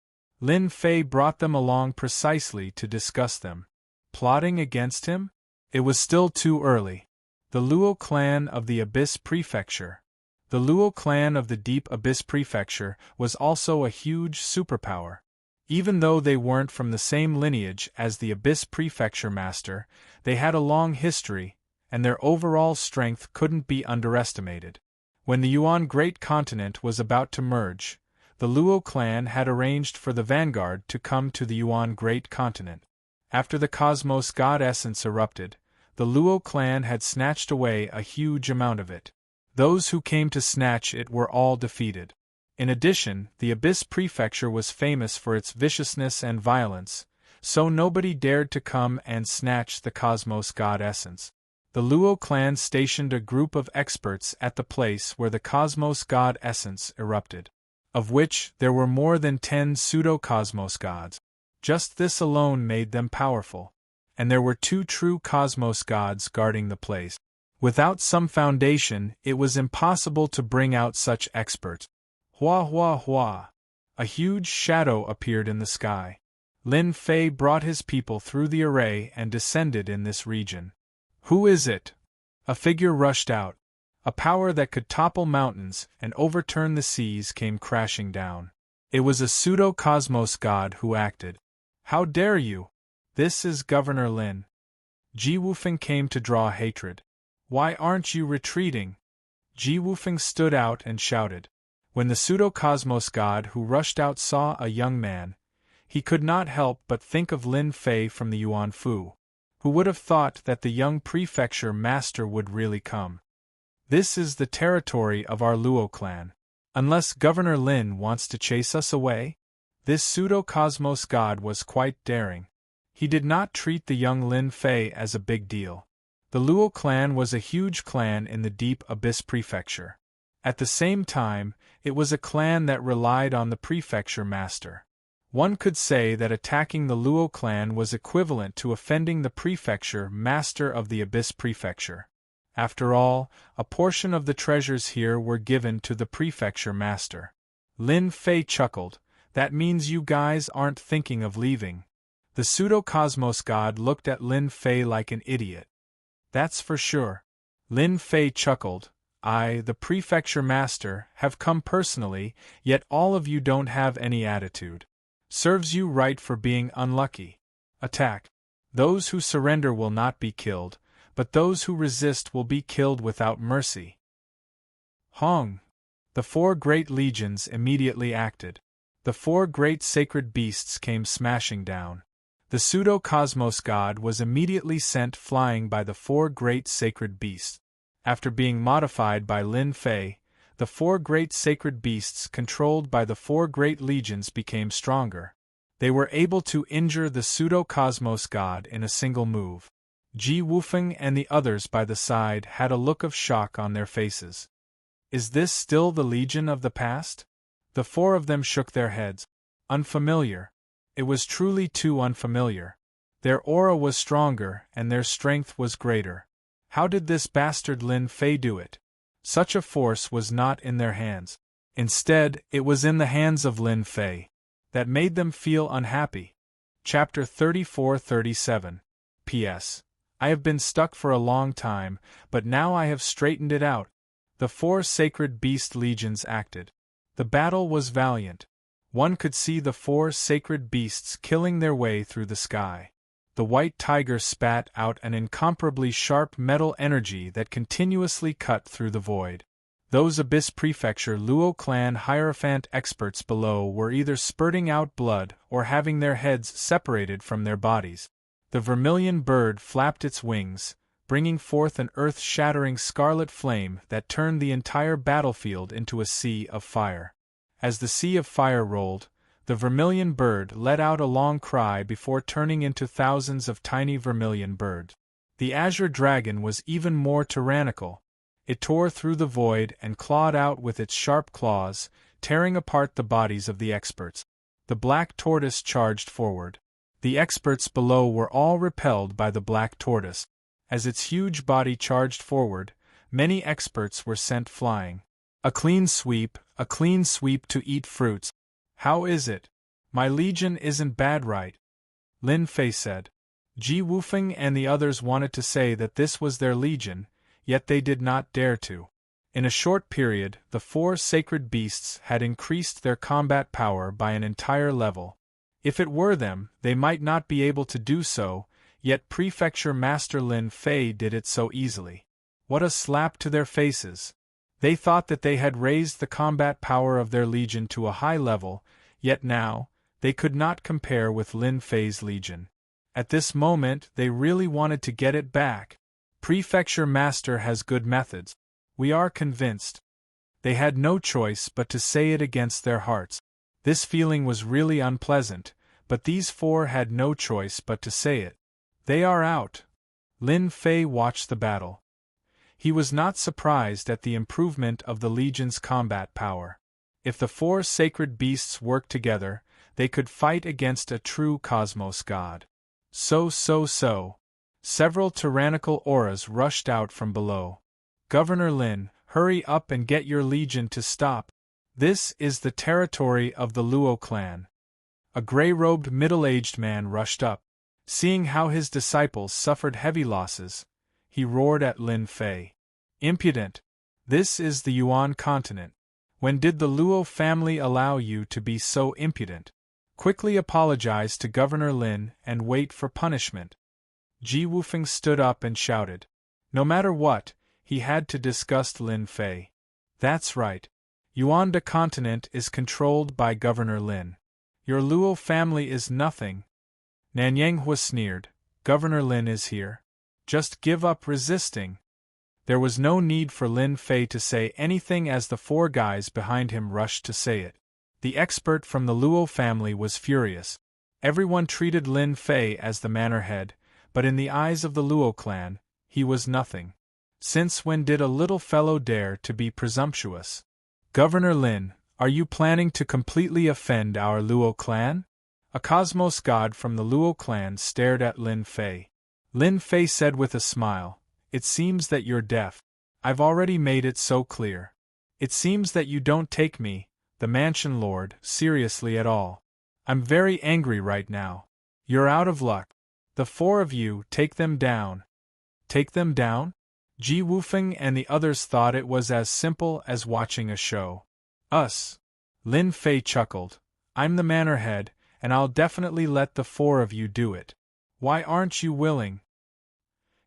Lin Fei brought them along precisely to discuss them. Plotting against him? It was still too early. The Luo clan of the Abyss Prefecture. The Luo clan of the Deep Abyss Prefecture was also a huge superpower. Even though they weren't from the same lineage as the Abyss Prefecture Master, they had a long history, and their overall strength couldn't be underestimated. When the Yuan Great Continent was about to merge, the Luo clan had arranged for the vanguard to come to the Yuan Great Continent. After the Cosmos God Essence erupted, the Luo clan had snatched away a huge amount of it. Those who came to snatch it were all defeated. In addition, the Abyss Prefecture was famous for its viciousness and violence, so nobody dared to come and snatch the Cosmos God Essence. The Luo clan stationed a group of experts at the place where the Cosmos God Essence erupted, of which there were more than 10 pseudo-cosmos gods. Just this alone made them powerful, and there were 2 true cosmos gods guarding the place. Without some foundation, it was impossible to bring out such experts. Hua hua hua. A huge shadow appeared in the sky. Lin Fei brought his people through the array and descended in this region. Who is it? A figure rushed out. A power that could topple mountains and overturn the seas came crashing down. It was a pseudo-cosmos god who acted. How dare you? This is Governor Lin. Ji Wufeng came to draw hatred. Why aren't you retreating? Ji Wufeng stood out and shouted. When the pseudo-cosmos god who rushed out saw a young man, he could not help but think of Lin Fei from the Yuan Fu. Who would have thought that the young prefecture master would really come? This is the territory of our Luo clan. Unless Governor Lin wants to chase us away? This pseudo-cosmos god was quite daring. He did not treat the young Lin Fei as a big deal. The Luo clan was a huge clan in the Deep Abyss Prefecture. At the same time, it was a clan that relied on the prefecture master. One could say that attacking the Luo clan was equivalent to offending the prefecture master of the Abyss Prefecture. After all, a portion of the treasures here were given to the prefecture master. Lin Fei chuckled. That means you guys aren't thinking of leaving. The pseudo-cosmos god looked at Lin Fei like an idiot. That's for sure. Lin Fei chuckled. I, the prefecture master, have come personally, yet all of you don't have any attitude. Serves you right for being unlucky. Attack. Those who surrender will not be killed, but those who resist will be killed without mercy. Hong. The 4 great legions immediately acted. The 4 great sacred beasts came smashing down. The pseudo-cosmos god was immediately sent flying by the 4 great sacred beasts. After being modified by Lin Fei, the 4 great sacred beasts controlled by the 4 great legions became stronger. They were able to injure the pseudo-cosmos god in a single move. Ji Wufeng and the others by the side had a look of shock on their faces. Is this still the legion of the past? The 4 of them shook their heads. Unfamiliar. It was truly too unfamiliar. Their aura was stronger and their strength was greater. How did this bastard Lin Fei do it? Such a force was not in their hands. Instead, it was in the hands of Lin Fei. That made them feel unhappy. Chapter 34-37. P.S. I have been stuck for a long time, but now I have straightened it out. The 4 sacred beast legions acted. The battle was valiant. One could see the 4 sacred beasts killing their way through the sky. The white tiger spat out an incomparably sharp metal energy that continuously cut through the void. Those Abyss Prefecture Luo clan Hierophant experts below were either spurting out blood or having their heads separated from their bodies. The vermilion bird flapped its wings, bringing forth an earth-shattering scarlet flame that turned the entire battlefield into a sea of fire. As the sea of fire rolled, the vermilion bird let out a long cry before turning into thousands of tiny vermilion birds. The azure dragon was even more tyrannical. It tore through the void and clawed out with its sharp claws, tearing apart the bodies of the experts. The black tortoise charged forward. The experts below were all repelled by the black tortoise. As its huge body charged forward, many experts were sent flying. A clean sweep to eat fruits. How is it? My legion isn't bad, right? Lin Fei said. Ji Wufeng and the others wanted to say that this was their legion, yet they did not dare to. In a short period, the 4 sacred beasts had increased their combat power by an entire level. If it were them, they might not be able to do so, yet Prefecture Master Lin Fei did it so easily. What a slap to their faces! They thought that they had raised the combat power of their legion to a high level, yet now, they could not compare with Lin Fei's legion. At this moment they really wanted to get it back. Prefecture Master has good methods. We are convinced. They had no choice but to say it against their hearts. This feeling was really unpleasant, but these 4 had no choice but to say it. They are out. Lin Fei watched the battle. He was not surprised at the improvement of the Legion's combat power. If the 4 sacred beasts worked together, they could fight against a true cosmos god. So. Several tyrannical auras rushed out from below. Governor Lin, hurry up and get your legion to stop. This is the territory of the Luo clan. A gray-robed middle-aged man rushed up. Seeing how his disciples suffered heavy losses, he roared at Lin Fei. Impudent! This is the Yuan continent. When did the Luo family allow you to be so impudent? Quickly apologize to Governor Lin and wait for punishment. Ji Wufeng stood up and shouted. No matter what, he had to disgust Lin Fei. That's right. Yuanda continent is controlled by Governor Lin. Your Luo family is nothing. Nanyang Hua sneered. Governor Lin is here. Just give up resisting. There was no need for Lin Fei to say anything as the four guys behind him rushed to say it. The expert from the Luo family was furious. Everyone treated Lin Fei as the manor head, but in the eyes of the Luo clan, he was nothing. Since when did a little fellow dare to be presumptuous? Governor Lin, are you planning to completely offend our Luo clan? A cosmos god from the Luo clan stared at Lin Fei. Lin Fei said with a smile, It seems that you're deaf. I've already made it so clear. It seems that you don't take me, the mansion lord, seriously at all. I'm very angry right now. You're out of luck. The four of you, take them down. Take them down? Ji Wufeng and the others thought it was as simple as watching a show. Us. Lin Fei chuckled. I'm the manor head, and I'll definitely let the four of you do it. Why aren't you willing?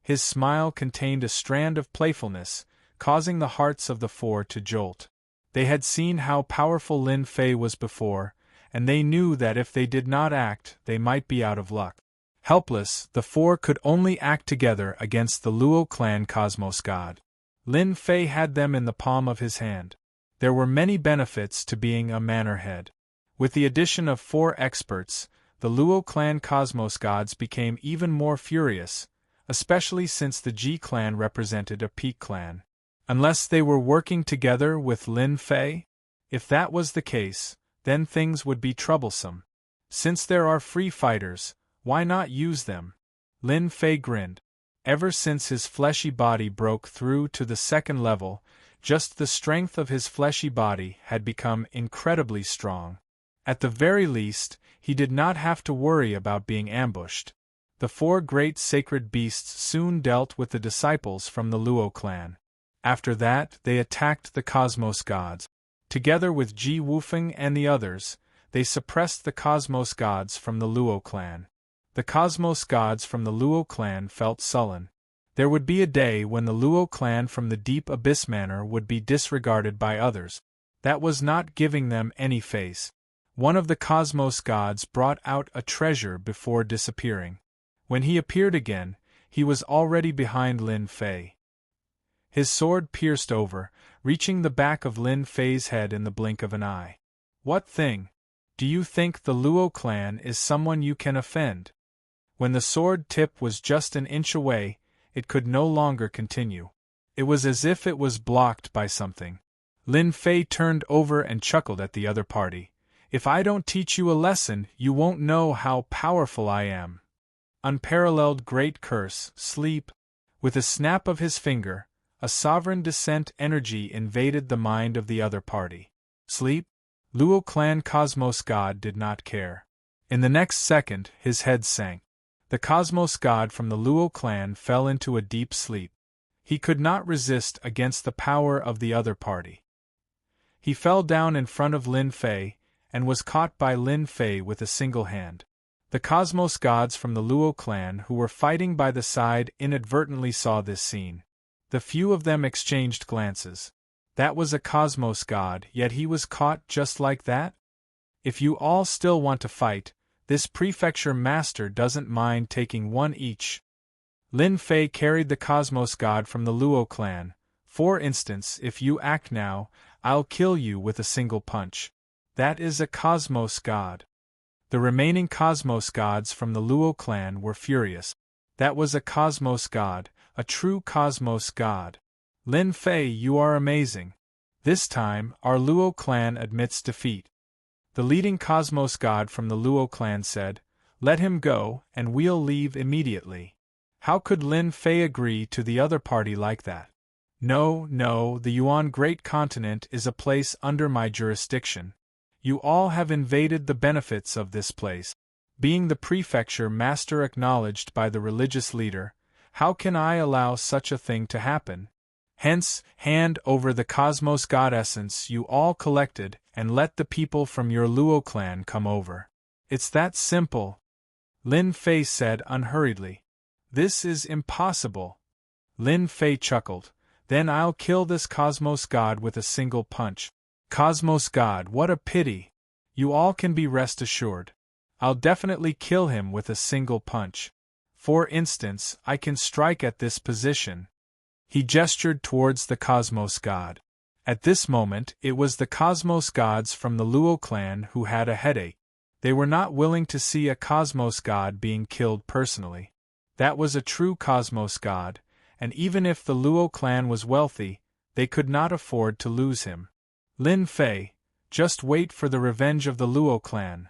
His smile contained a strand of playfulness, causing the hearts of the four to jolt. They had seen how powerful Lin Fei was before, and they knew that if they did not act, they might be out of luck. Helpless, the four could only act together against the Luo clan cosmos god. Lin Fei had them in the palm of his hand. There were many benefits to being a manor head. With the addition of 4 experts, the Luo clan cosmos gods became even more furious, especially since the Ji clan represented a peak clan. Unless they were working together with Lin Fei? If that was the case, then things would be troublesome. Since there are free fighters, why not use them? Lin Fei grinned. Ever since his fleshy body broke through to the 2nd level, just the strength of his fleshy body had become incredibly strong. At the very least, he did not have to worry about being ambushed. The 4 great sacred beasts soon dealt with the disciples from the Luo clan. After that, they attacked the cosmos gods. Together with Ji Wufeng and the others, they suppressed the cosmos gods from the Luo clan. The cosmos gods from the Luo clan felt sullen. There would be a day when the Luo clan from the Deep Abyss Manor would be disregarded by others. That was not giving them any face. One of the cosmos gods brought out a treasure before disappearing. When he appeared again, he was already behind Lin Fei. His sword pierced over, reaching the back of Lin Fei's head in the blink of an eye. What thing? Do you think the Luo clan is someone you can offend? When the sword tip was just an inch away, it could no longer continue. It was as if it was blocked by something. Lin Fei turned over and chuckled at the other party. If I don't teach you a lesson, you won't know how powerful I am. Unparalleled great curse, sleep. With a snap of his finger, a sovereign descent energy invaded the mind of the other party. Sleep? Luo clan cosmos god did not care. In the next second, his head sank. The cosmos god from the Luo clan fell into a deep sleep. He could not resist against the power of the other party. He fell down in front of Lin Fei, and was caught by Lin Fei with a single hand. The cosmos gods from the Luo clan who were fighting by the side inadvertently saw this scene. The few of them exchanged glances. That was a cosmos god, yet he was caught just like that? If you all still want to fight, this prefecture master doesn't mind taking one each. Lin Fei carried the cosmos god from the Luo clan. For instance, if you act now, I'll kill you with a single punch. That is a cosmos god. The remaining cosmos gods from the Luo clan were furious. That was a cosmos god, a true cosmos god. Lin Fei, you are amazing. This time, our Luo clan admits defeat. The leading cosmos god from the Luo clan said, Let him go, and we'll leave immediately. How could Lin Fei agree to the other party like that? No, no, the Yuan Great Continent is a place under my jurisdiction. You all have invaded the benefits of this place. Being the prefecture master acknowledged by the religious leader, how can I allow such a thing to happen? Hence, hand over the cosmos god essence you all collected and let the people from your Luo clan come over. It's that simple. Lin Fei said unhurriedly. This is impossible. Lin Fei chuckled. Then I'll kill this cosmos god with a single punch. Cosmos god, what a pity. You all can be rest assured. I'll definitely kill him with a single punch. For instance, I can strike at this position. He gestured towards the cosmos god. At this moment, it was the cosmos gods from the Luo clan who had a headache. They were not willing to see a cosmos god being killed personally. That was a true cosmos god, and even if the Luo clan was wealthy, they could not afford to lose him. Lin Fei, just wait for the revenge of the Luo clan.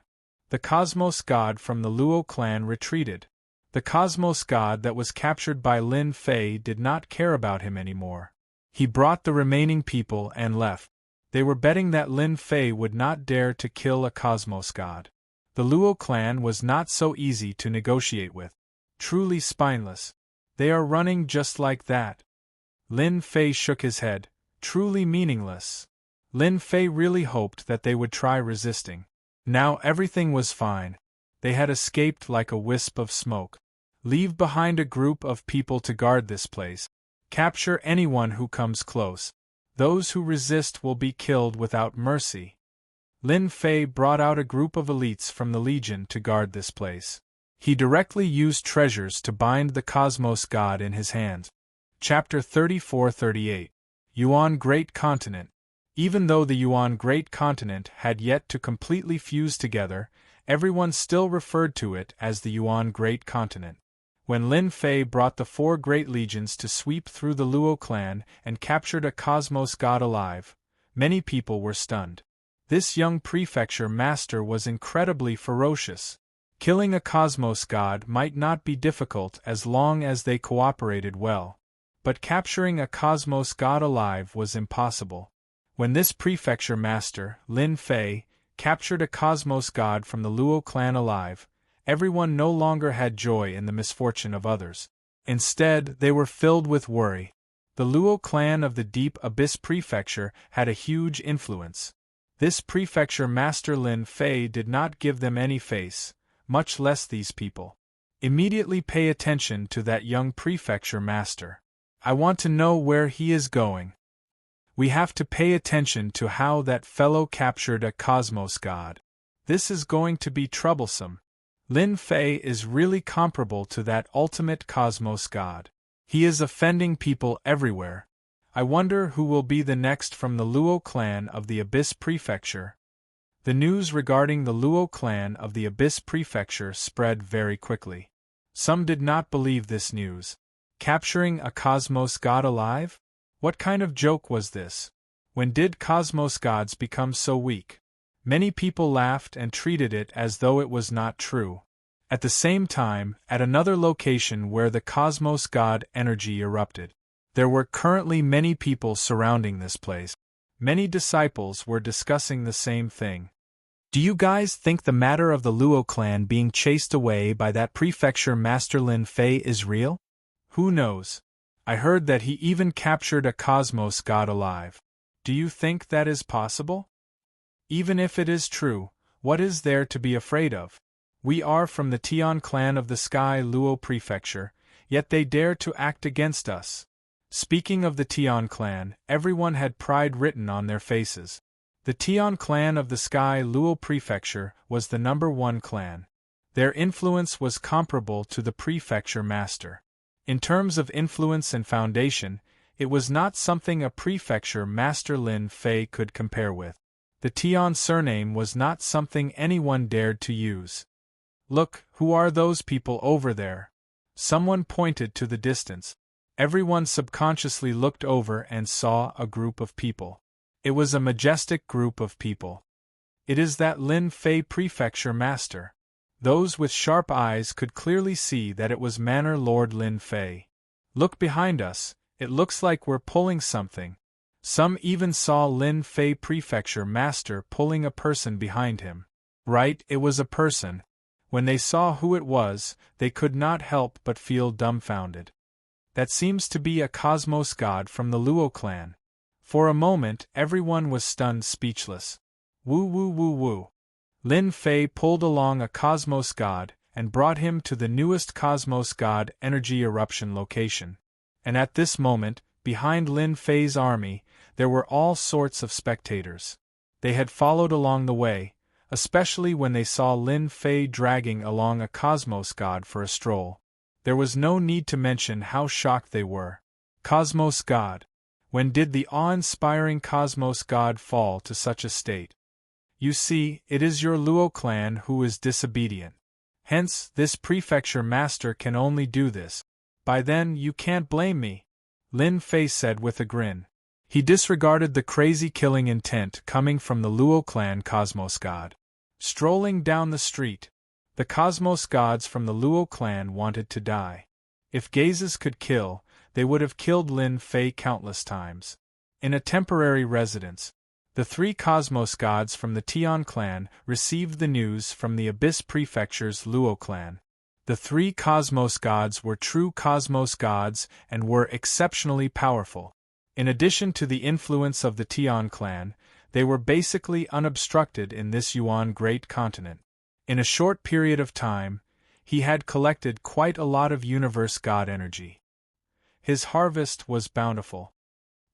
The cosmos god from the Luo clan retreated. The cosmos god that was captured by Lin Fei did not care about him anymore. He brought the remaining people and left. They were betting that Lin Fei would not dare to kill a cosmos god. The Luo clan was not so easy to negotiate with. Truly spineless. They are running just like that. Lin Fei shook his head. Truly meaningless. Lin Fei really hoped that they would try resisting. Now everything was fine. They had escaped like a wisp of smoke. Leave behind a group of people to guard this place. Capture anyone who comes close. Those who resist will be killed without mercy. Lin Fei brought out a group of elites from the Legion to guard this place. He directly used treasures to bind the cosmos god in his hands. Chapter 34-38. Yuan Great Continent. Even though the Yuan Great Continent had yet to completely fuse together, everyone still referred to it as the Yuan Great Continent. When Lin Fei brought the 4 great legions to sweep through the Luo clan and captured a cosmos god alive, many people were stunned. This young prefecture master was incredibly ferocious. Killing a cosmos god might not be difficult as long as they cooperated well, but capturing a cosmos god alive was impossible. When this prefecture master, Lin Fei, captured a cosmos god from the Luo clan alive, everyone no longer had joy in the misfortune of others. Instead, they were filled with worry. The Luo clan of the Deep Abyss Prefecture had a huge influence. This prefecture master Lin Fei did not give them any face, much less these people. Immediately pay attention to that young prefecture master. I want to know where he is going. We have to pay attention to how that fellow captured a cosmos god. This is going to be troublesome. Lin Fei is really comparable to that ultimate cosmos god. He is offending people everywhere. I wonder who will be the next from the Luo clan of the Abyss Prefecture. The news regarding the Luo clan of the Abyss Prefecture spread very quickly. Some did not believe this news. Capturing a cosmos god alive? What kind of joke was this? When did cosmos gods become so weak? Many people laughed and treated it as though it was not true. At the same time, at another location where the cosmos god energy erupted, there were currently many people surrounding this place. Many disciples were discussing the same thing. Do you guys think the matter of the Luo clan being chased away by that prefecture master Lin Fei is real? Who knows? I heard that he even captured a cosmos god alive. Do you think that is possible? Even if it is true, what is there to be afraid of? We are from the Tian clan of the Sky Luo Prefecture, yet they dare to act against us. Speaking of the Tian clan, everyone had pride written on their faces. The Tian clan of the Sky Luo Prefecture was the #1 clan. Their influence was comparable to the prefecture master. In terms of influence and foundation, it was not something a prefecture master Lin Fei could compare with. The Tian surname was not something anyone dared to use. Look, who are those people over there? Someone pointed to the distance. Everyone subconsciously looked over and saw a group of people. It was a majestic group of people. It is that Lin Fei prefecture master. Those with sharp eyes could clearly see that it was Manor Lord Lin Fei. Look behind us, It looks like we're pulling something. Some even saw Lin Fei Prefecture Master pulling a person behind him. Right, it was a person. When they saw who it was, they could not help but feel dumbfounded. That seems to be a cosmos god from the Luo clan. For a moment, everyone was stunned speechless. Woo woo woo woo. Lin Fei pulled along a cosmos god and brought him to the newest cosmos god energy eruption location. And at this moment, behind Lin Fei's army, there were all sorts of spectators. They had followed along the way, especially when they saw Lin Fei dragging along a cosmos god for a stroll. There was no need to mention how shocked they were. Cosmos god. When did the awe-inspiring cosmos god fall to such a state? You see, it is your Luo clan who is disobedient. Hence, this prefecture master can only do this. By then, you can't blame me, Lin Fei said with a grin. He disregarded the crazy killing intent coming from the Luo clan cosmos god. Strolling down the street, the cosmos gods from the Luo clan wanted to die. If gazes could kill, they would have killed Lin Fei countless times. In a temporary residence, the three cosmos gods from the Tian clan received the news from the Abyss Prefecture's Luo clan. The three cosmos gods were true cosmos gods and were exceptionally powerful. In addition to the influence of the Tian clan, they were basically unobstructed in this Yuan great continent. In a short period of time, he had collected quite a lot of universe god energy. His harvest was bountiful.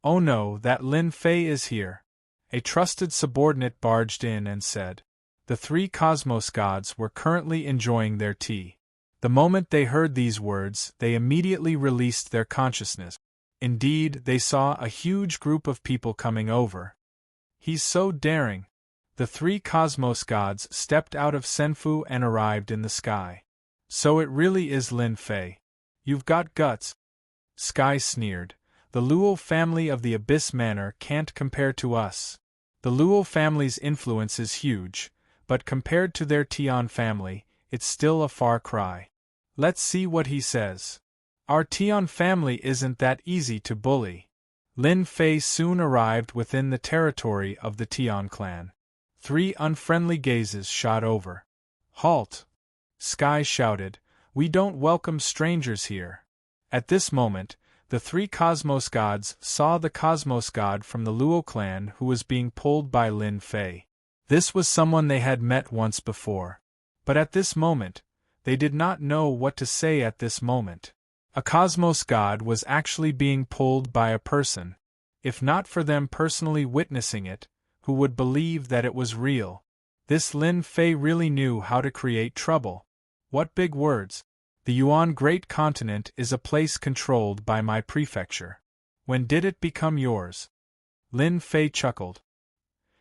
Oh no, that Lin Fei is here. A trusted subordinate barged in and said. The three cosmos gods were currently enjoying their tea. The moment they heard these words, they immediately released their consciousness. Indeed, they saw a huge group of people coming over. He's so daring. The three cosmos gods stepped out of Senfu and arrived in the sky. So it really is Lin Fei. You've got guts. Sky sneered. The Luo family of the Abyss Manor can't compare to us. The Luo family's influence is huge, but compared to their Tian family, it's still a far cry. Let's see what he says. Our Tian family isn't that easy to bully. Lin Fei soon arrived within the territory of the Tian clan. Three unfriendly gazes shot over. Halt! Sky shouted, we don't welcome strangers here. At this moment, the three cosmos gods saw the cosmos god from the Luo clan who was being pulled by Lin Fei. This was someone they had met once before. But at this moment, they did not know what to say at this moment. A cosmos god was actually being pulled by a person. If not for them personally witnessing it, who would believe that it was real? This Lin Fei really knew how to create trouble. What big words! The Yuan Great Continent is a place controlled by my prefecture. When did it become yours? Lin Fei chuckled.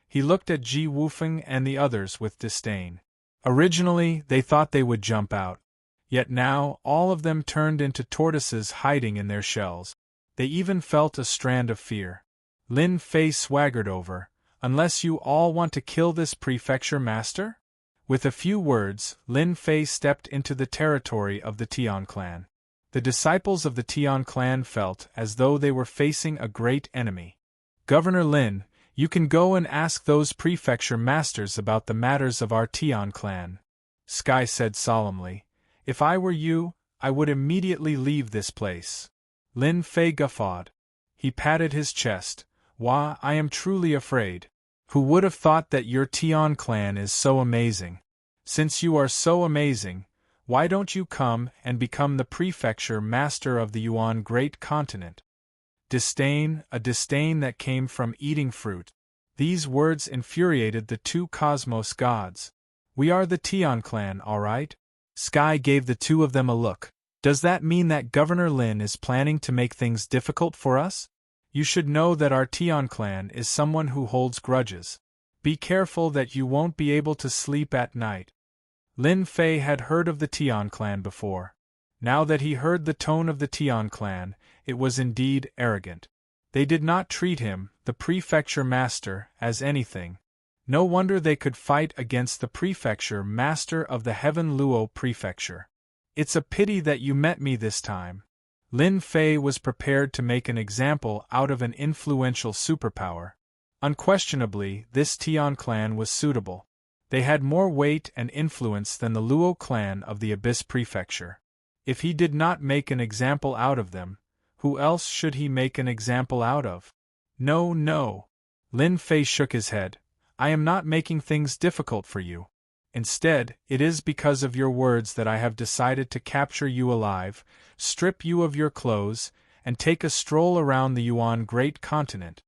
He looked at Ji Wufeng and the others with disdain. Originally, they thought they would jump out. Yet now, all of them turned into tortoises hiding in their shells. They even felt a strand of fear. Lin Fei swaggered over. Unless you all want to kill this prefecture master? With a few words, Lin Fei stepped into the territory of the Tian clan. The disciples of the Tian clan felt as though they were facing a great enemy. Governor Lin, you can go and ask those prefecture masters about the matters of our Tian clan. Sky said solemnly. If I were you, I would immediately leave this place. Lin Fei guffawed. He patted his chest. Wah, I am truly afraid. Who would have thought that your Tian clan is so amazing? Since you are so amazing, why don't you come and become the prefecture master of the Yuan Great Continent? Disdain, a disdain that came from eating fruit. These words infuriated the two cosmos gods. We are the Tian clan, all right? Sky gave the two of them a look. Does that mean that Governor Lin is planning to make things difficult for us? You should know that our Tian clan is someone who holds grudges. Be careful that you won't be able to sleep at night. Lin Fei had heard of the Tian clan before. Now that he heard the tone of the Tian clan, it was indeed arrogant. They did not treat him, the prefecture master, as anything. No wonder they could fight against the prefecture master of the Heaven Luo prefecture. It's a pity that you met me this time. Lin Fei was prepared to make an example out of an influential superpower. Unquestionably, this Tian clan was suitable. They had more weight and influence than the Luo clan of the Abyss Prefecture. If he did not make an example out of them, who else should he make an example out of? No, no. Lin Fei shook his head. I am not making things difficult for you. Instead, it is because of your words that I have decided to capture you alive, strip you of your clothes, and take a stroll around the Yuan Great Continent.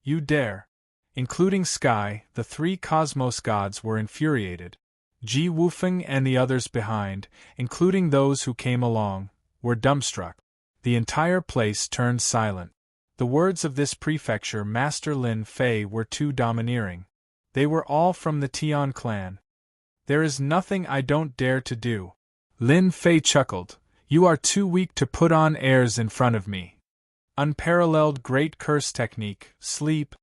You dare. Including Sky, the 3 cosmos gods were infuriated. Ji Wufeng and the others behind, including those who came along, were dumbstruck. The entire place turned silent. The words of this prefecture Master Lin Fei were too domineering. They were all from the Tian clan. There is nothing I don't dare to do. Lin Fei chuckled. You are too weak to put on airs in front of me. Unparalleled Great Curse Technique, Sleep.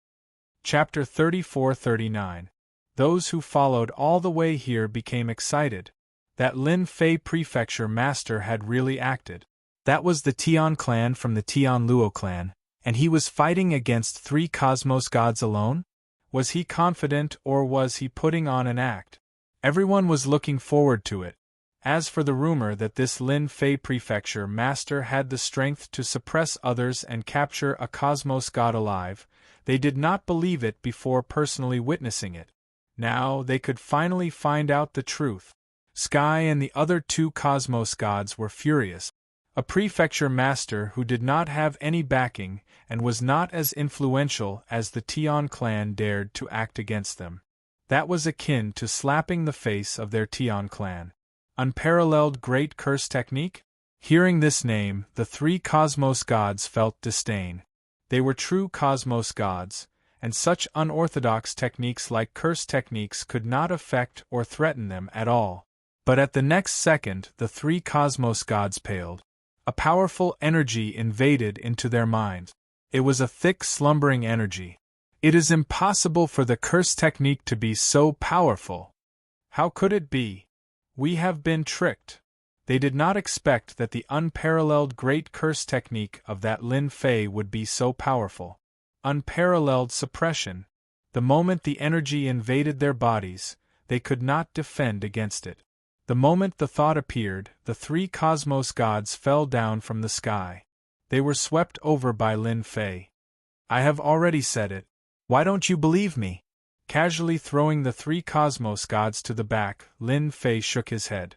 Chapter 34-39. Those who followed all the way here became excited. That Lin Fei prefecture master had really acted. That was the Tian clan from the Tian Luo clan, and he was fighting against 3 cosmos gods alone? Was he confident or was he putting on an act? Everyone was looking forward to it. As for the rumor that this Lin Fei prefecture master had the strength to suppress others and capture a cosmos god alive, they did not believe it before personally witnessing it. Now they could finally find out the truth. Sky and the other 2 cosmos gods were furious. A prefecture master who did not have any backing and was not as influential as the Tian clan dared to act against them. That was akin to slapping the face of their Tian clan. Unparalleled Great Curse Technique? Hearing this name, the 3 cosmos gods felt disdain. They were true cosmos gods, and such unorthodox techniques like curse techniques could not affect or threaten them at all. But at the next second, the 3 cosmos gods paled. A powerful energy invaded into their minds. It was a thick, slumbering energy. It is impossible for the curse technique to be so powerful. How could it be? We have been tricked. They did not expect that the unparalleled great curse technique of that Lin Fei would be so powerful. Unparalleled suppression. The moment the energy invaded their bodies, they could not defend against it. The moment the thought appeared, the 3 cosmos gods fell down from the sky. They were swept over by Lin Fei. I have already said it. Why don't you believe me? Casually throwing the 3 cosmos gods to the back, Lin Fei shook his head.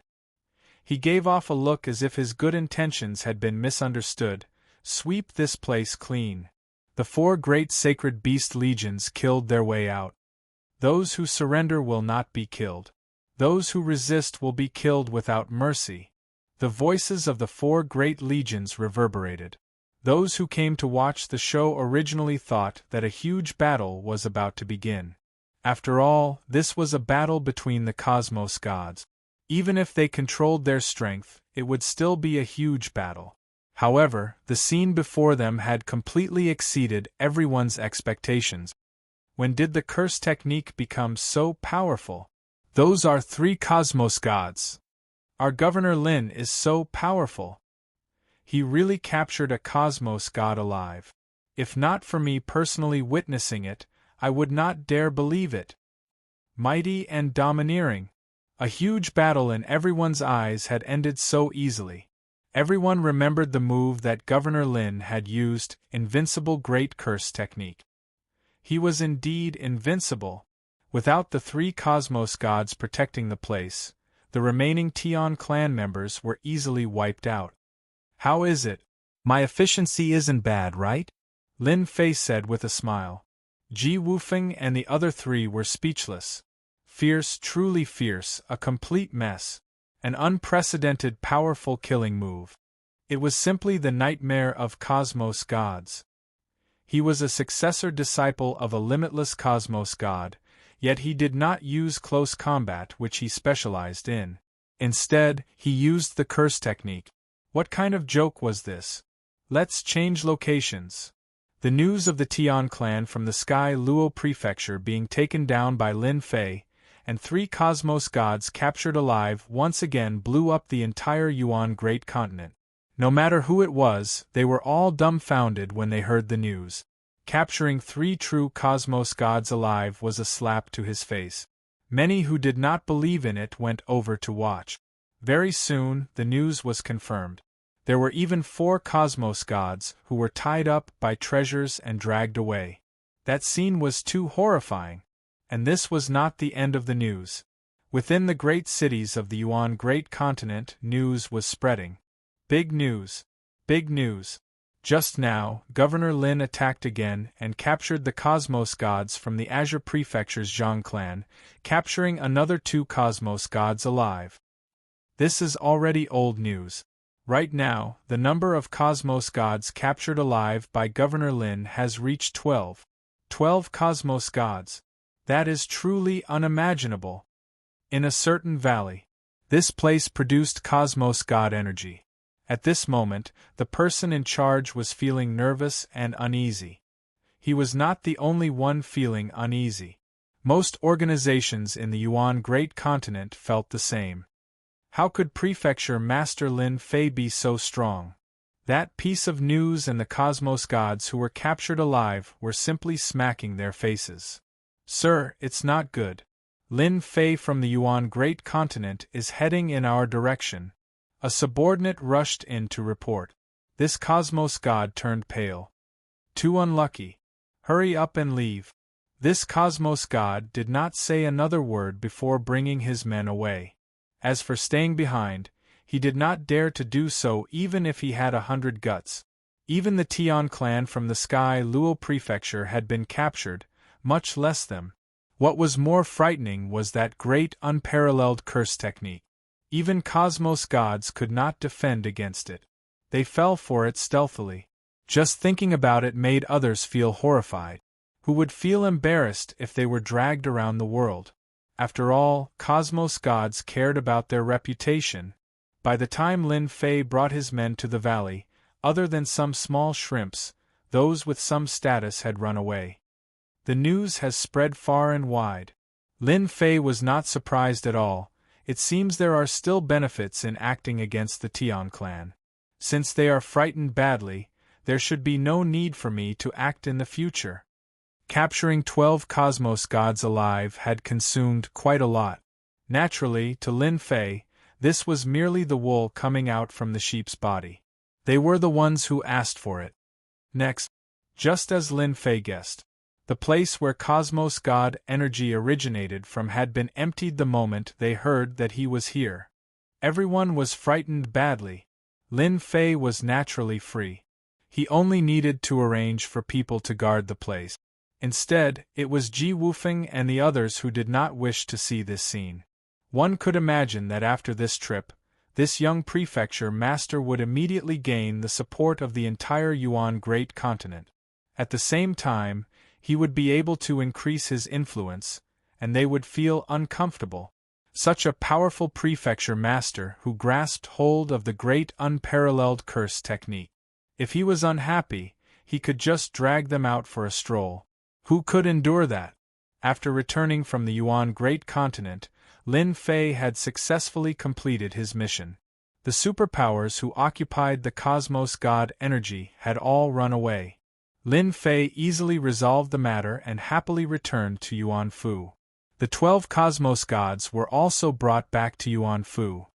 He gave off a look as if his good intentions had been misunderstood. Sweep this place clean. The 4 great sacred beast legions killed their way out. Those who surrender will not be killed. Those who resist will be killed without mercy. The voices of the 4 great legions reverberated. Those who came to watch the show originally thought that a huge battle was about to begin. After all, this was a battle between the cosmos gods. Even if they controlled their strength, it would still be a huge battle. However, the scene before them had completely exceeded everyone's expectations. When did the curse technique become so powerful? Those are 3 cosmos gods. Our Governor Lin is so powerful. He really captured a cosmos god alive. If not for me personally witnessing it, I would not dare believe it. Mighty and domineering. A huge battle in everyone's eyes had ended so easily. Everyone remembered the move that Governor Lin had used, invincible great curse technique. He was indeed invincible. Without the 3 cosmos gods protecting the place, the remaining Tian clan members were easily wiped out. How is it? My efficiency isn't bad, right? Lin Fei said with a smile. Ji Wufeng and the other 3 were speechless. Fierce, truly fierce, a complete mess. An unprecedented powerful killing move. It was simply the nightmare of cosmos gods. He was a successor disciple of a limitless cosmos god, yet he did not use close combat which he specialized in. Instead, he used the curse technique. What kind of joke was this? Let's change locations. The news of the Tian clan from the Sky Luo Prefecture being taken down by Lin Fei, and 3 cosmos gods captured alive once again blew up the entire Yuan Great Continent. No matter who it was, they were all dumbfounded when they heard the news. Capturing 3 true cosmos gods alive was a slap to his face. Many who did not believe in it went over to watch. Very soon, the news was confirmed. There were even 4 cosmos gods who were tied up by treasures and dragged away. That scene was too horrifying. And this was not the end of the news. Within the great cities of the Yuan Great Continent, news was spreading. Big news! Big news! Just now, Governor Lin attacked again and captured the Cosmos Gods from the Azure Prefecture's Zhang clan, capturing another 2 Cosmos Gods alive. This is already old news. Right now, the number of Cosmos Gods captured alive by Governor Lin has reached 12. 12 Cosmos Gods. That is truly unimaginable. In a certain valley, this place produced Cosmos God energy. At this moment, the person in charge was feeling nervous and uneasy. He was not the only one feeling uneasy. Most organizations in the Yuan Great Continent felt the same. How could Prefecture Master Lin Fei be so strong? That piece of news and the Cosmos Gods who were captured alive were simply smacking their faces. Sir, it's not good. Lin Fei from the Yuan Great Continent is heading in our direction. A subordinate rushed in to report. This Cosmos God turned pale. Too unlucky. Hurry up and leave. This Cosmos God did not say another word before bringing his men away. As for staying behind, he did not dare to do so even if he had 100 guts. Even the Tian clan from the Sky Luo Prefecture had been captured, much less them. What was more frightening was that great unparalleled curse technique. Even Cosmos Gods could not defend against it. They fell for it stealthily. Just thinking about it made others feel horrified, who would feel embarrassed if they were dragged around the world. After all, Cosmos Gods cared about their reputation. By the time Lin Fei brought his men to the valley, other than some small shrimps, those with some status had run away. The news has spread far and wide. Lin Fei was not surprised at all. It seems there are still benefits in acting against the Tian clan. Since they are frightened badly, there should be no need for me to act in the future. Capturing 12 Cosmos Gods alive had consumed quite a lot. Naturally, to Lin Fei, this was merely the wool coming out from the sheep's body. They were the ones who asked for it. Next, just as Lin Fei guessed, the place where Cosmos God energy originated from had been emptied the moment they heard that he was here. Everyone was frightened badly. Lin Fei was naturally free. He only needed to arrange for people to guard the place. Instead, it was Ji Wufeng and the others who did not wish to see this scene. One could imagine that after this trip, this young prefecture master would immediately gain the support of the entire Yuan Great Continent. At the same time, he would be able to increase his influence, and they would feel uncomfortable. Such a powerful prefecture master who grasped hold of the great unparalleled curse technique. If he was unhappy, he could just drag them out for a stroll. Who could endure that? After returning from the Yuan Great Continent, Lin Fei had successfully completed his mission. The superpowers who occupied the Cosmos God energy had all run away. Lin Fei easily resolved the matter and happily returned to Yuan Fu. The 12 Cosmos Gods were also brought back to Yuan Fu.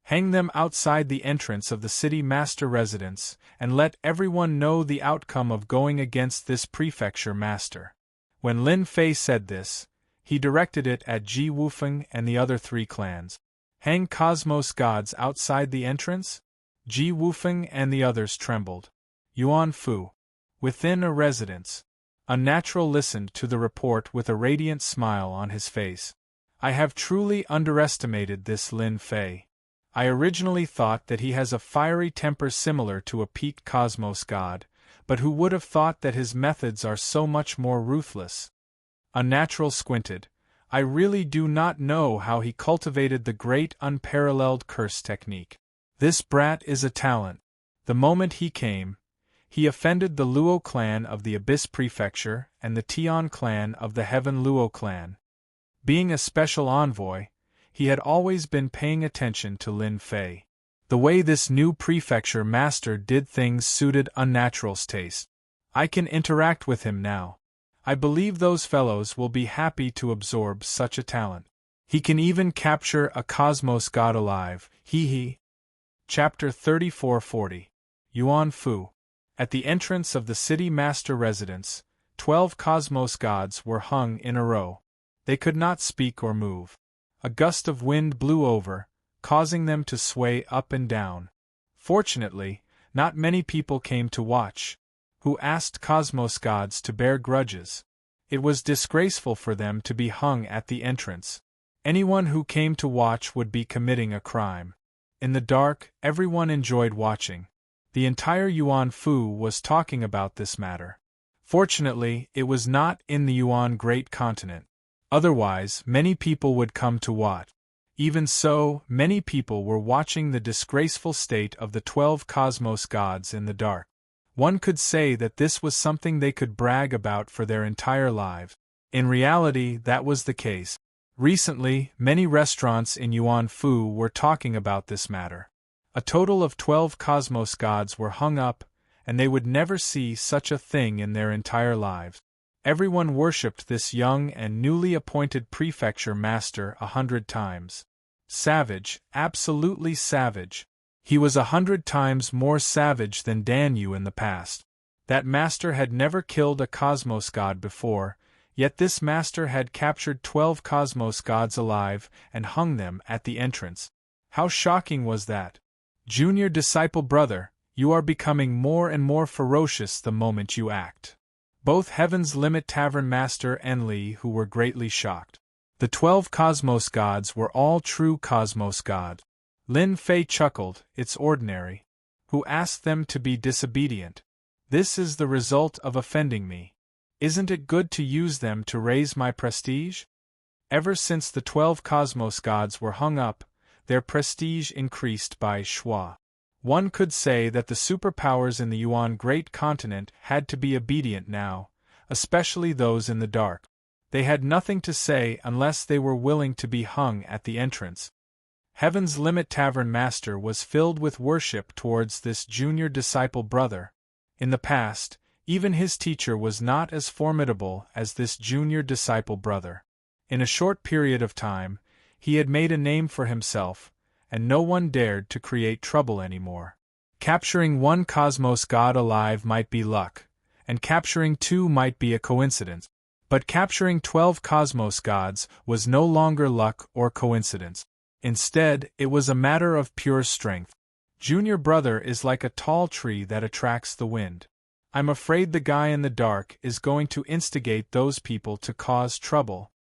Hang them outside the entrance of the city master residence, and let everyone know the outcome of going against this prefecture master. When Lin Fei said this, he directed it at Ji Wufeng and the other 3 clans. Hang Cosmos Gods outside the entrance? Ji Wufeng and the others trembled. Yuan Fu. Within a residence. Unnatural listened to the report with a radiant smile on his face. I have truly underestimated this Lin Fei. I originally thought that he has a fiery temper similar to a peaked Cosmos God, but who would have thought that his methods are so much more ruthless? Unnatural squinted. I really do not know how he cultivated the great unparalleled curse technique. This brat is a talent. The moment he came, he offended the Luo clan of the Abyss Prefecture and the Tian clan of the Heaven Luo clan. Being a special envoy, he had always been paying attention to Lin Fei. The way this new prefecture master did things suited Unnatural's taste. I can interact with him now. I believe those fellows will be happy to absorb such a talent. He can even capture a cosmos god alive, hee hee. Chapter 3440. Yuan Fu. At the entrance of the city master residence, 12 cosmos gods were hung in a row. They could not speak or move. A gust of wind blew over, causing them to sway up and down. Fortunately, not many people came to watch, who asked cosmos gods to bear grudges. It was disgraceful for them to be hung at the entrance. Anyone who came to watch would be committing a crime. In the dark, everyone enjoyed watching. The entire Yuan Fu was talking about this matter. Fortunately, it was not in the Yuan Great Continent. Otherwise, many people would come to watch. Even so, many people were watching the disgraceful state of the 12 cosmos gods in the dark. One could say that this was something they could brag about for their entire lives. In reality, that was the case. Recently, many restaurants in Yuan Fu were talking about this matter. A total of 12 cosmos gods were hung up, and they would never see such a thing in their entire lives. Everyone worshipped this young and newly appointed prefecture master 100 times. Savage, absolutely savage. He was 100 times more savage than Dan Yu in the past. That master had never killed a cosmos god before, yet this master had captured 12 cosmos gods alive and hung them at the entrance. How shocking was that? Junior disciple brother, you are becoming more and more ferocious the moment you act. Both Heaven's Limit Tavern Master and Li who were greatly shocked. The 12 cosmos gods were all true cosmos gods. Lin Fei chuckled, it's ordinary. Who asked them to be disobedient? This is the result of offending me. Isn't it good to use them to raise my prestige? Ever since the 12 cosmos gods were hung up, their prestige increased by schwa. One could say that the superpowers in the Yuan Great Continent had to be obedient now, especially those in the dark. They had nothing to say unless they were willing to be hung at the entrance. Heaven's Limit Tavern Master was filled with worship towards this junior disciple brother. In the past, even his teacher was not as formidable as this junior disciple brother. In a short period of time, he had made a name for himself, and no one dared to create trouble anymore. Capturing one cosmos god alive might be luck, and capturing 2 might be a coincidence. But capturing 12 cosmos gods was no longer luck or coincidence. Instead, it was a matter of pure strength. Junior brother is like a tall tree that attracts the wind. I'm afraid the guy in the dark is going to instigate those people to cause trouble.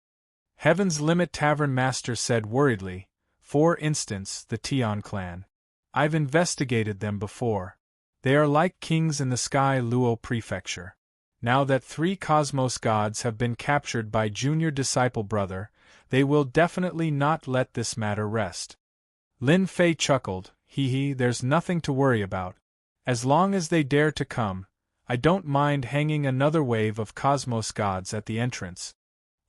Heaven's Limit Tavern Master said worriedly, for instance, the Tian clan. I've investigated them before. They are like kings in the Sky Luo Prefecture. Now that 3 cosmos gods have been captured by junior disciple brother, they will definitely not let this matter rest. Lin Fei chuckled, hee hee, there's nothing to worry about. As long as they dare to come, I don't mind hanging another wave of cosmos gods at the entrance.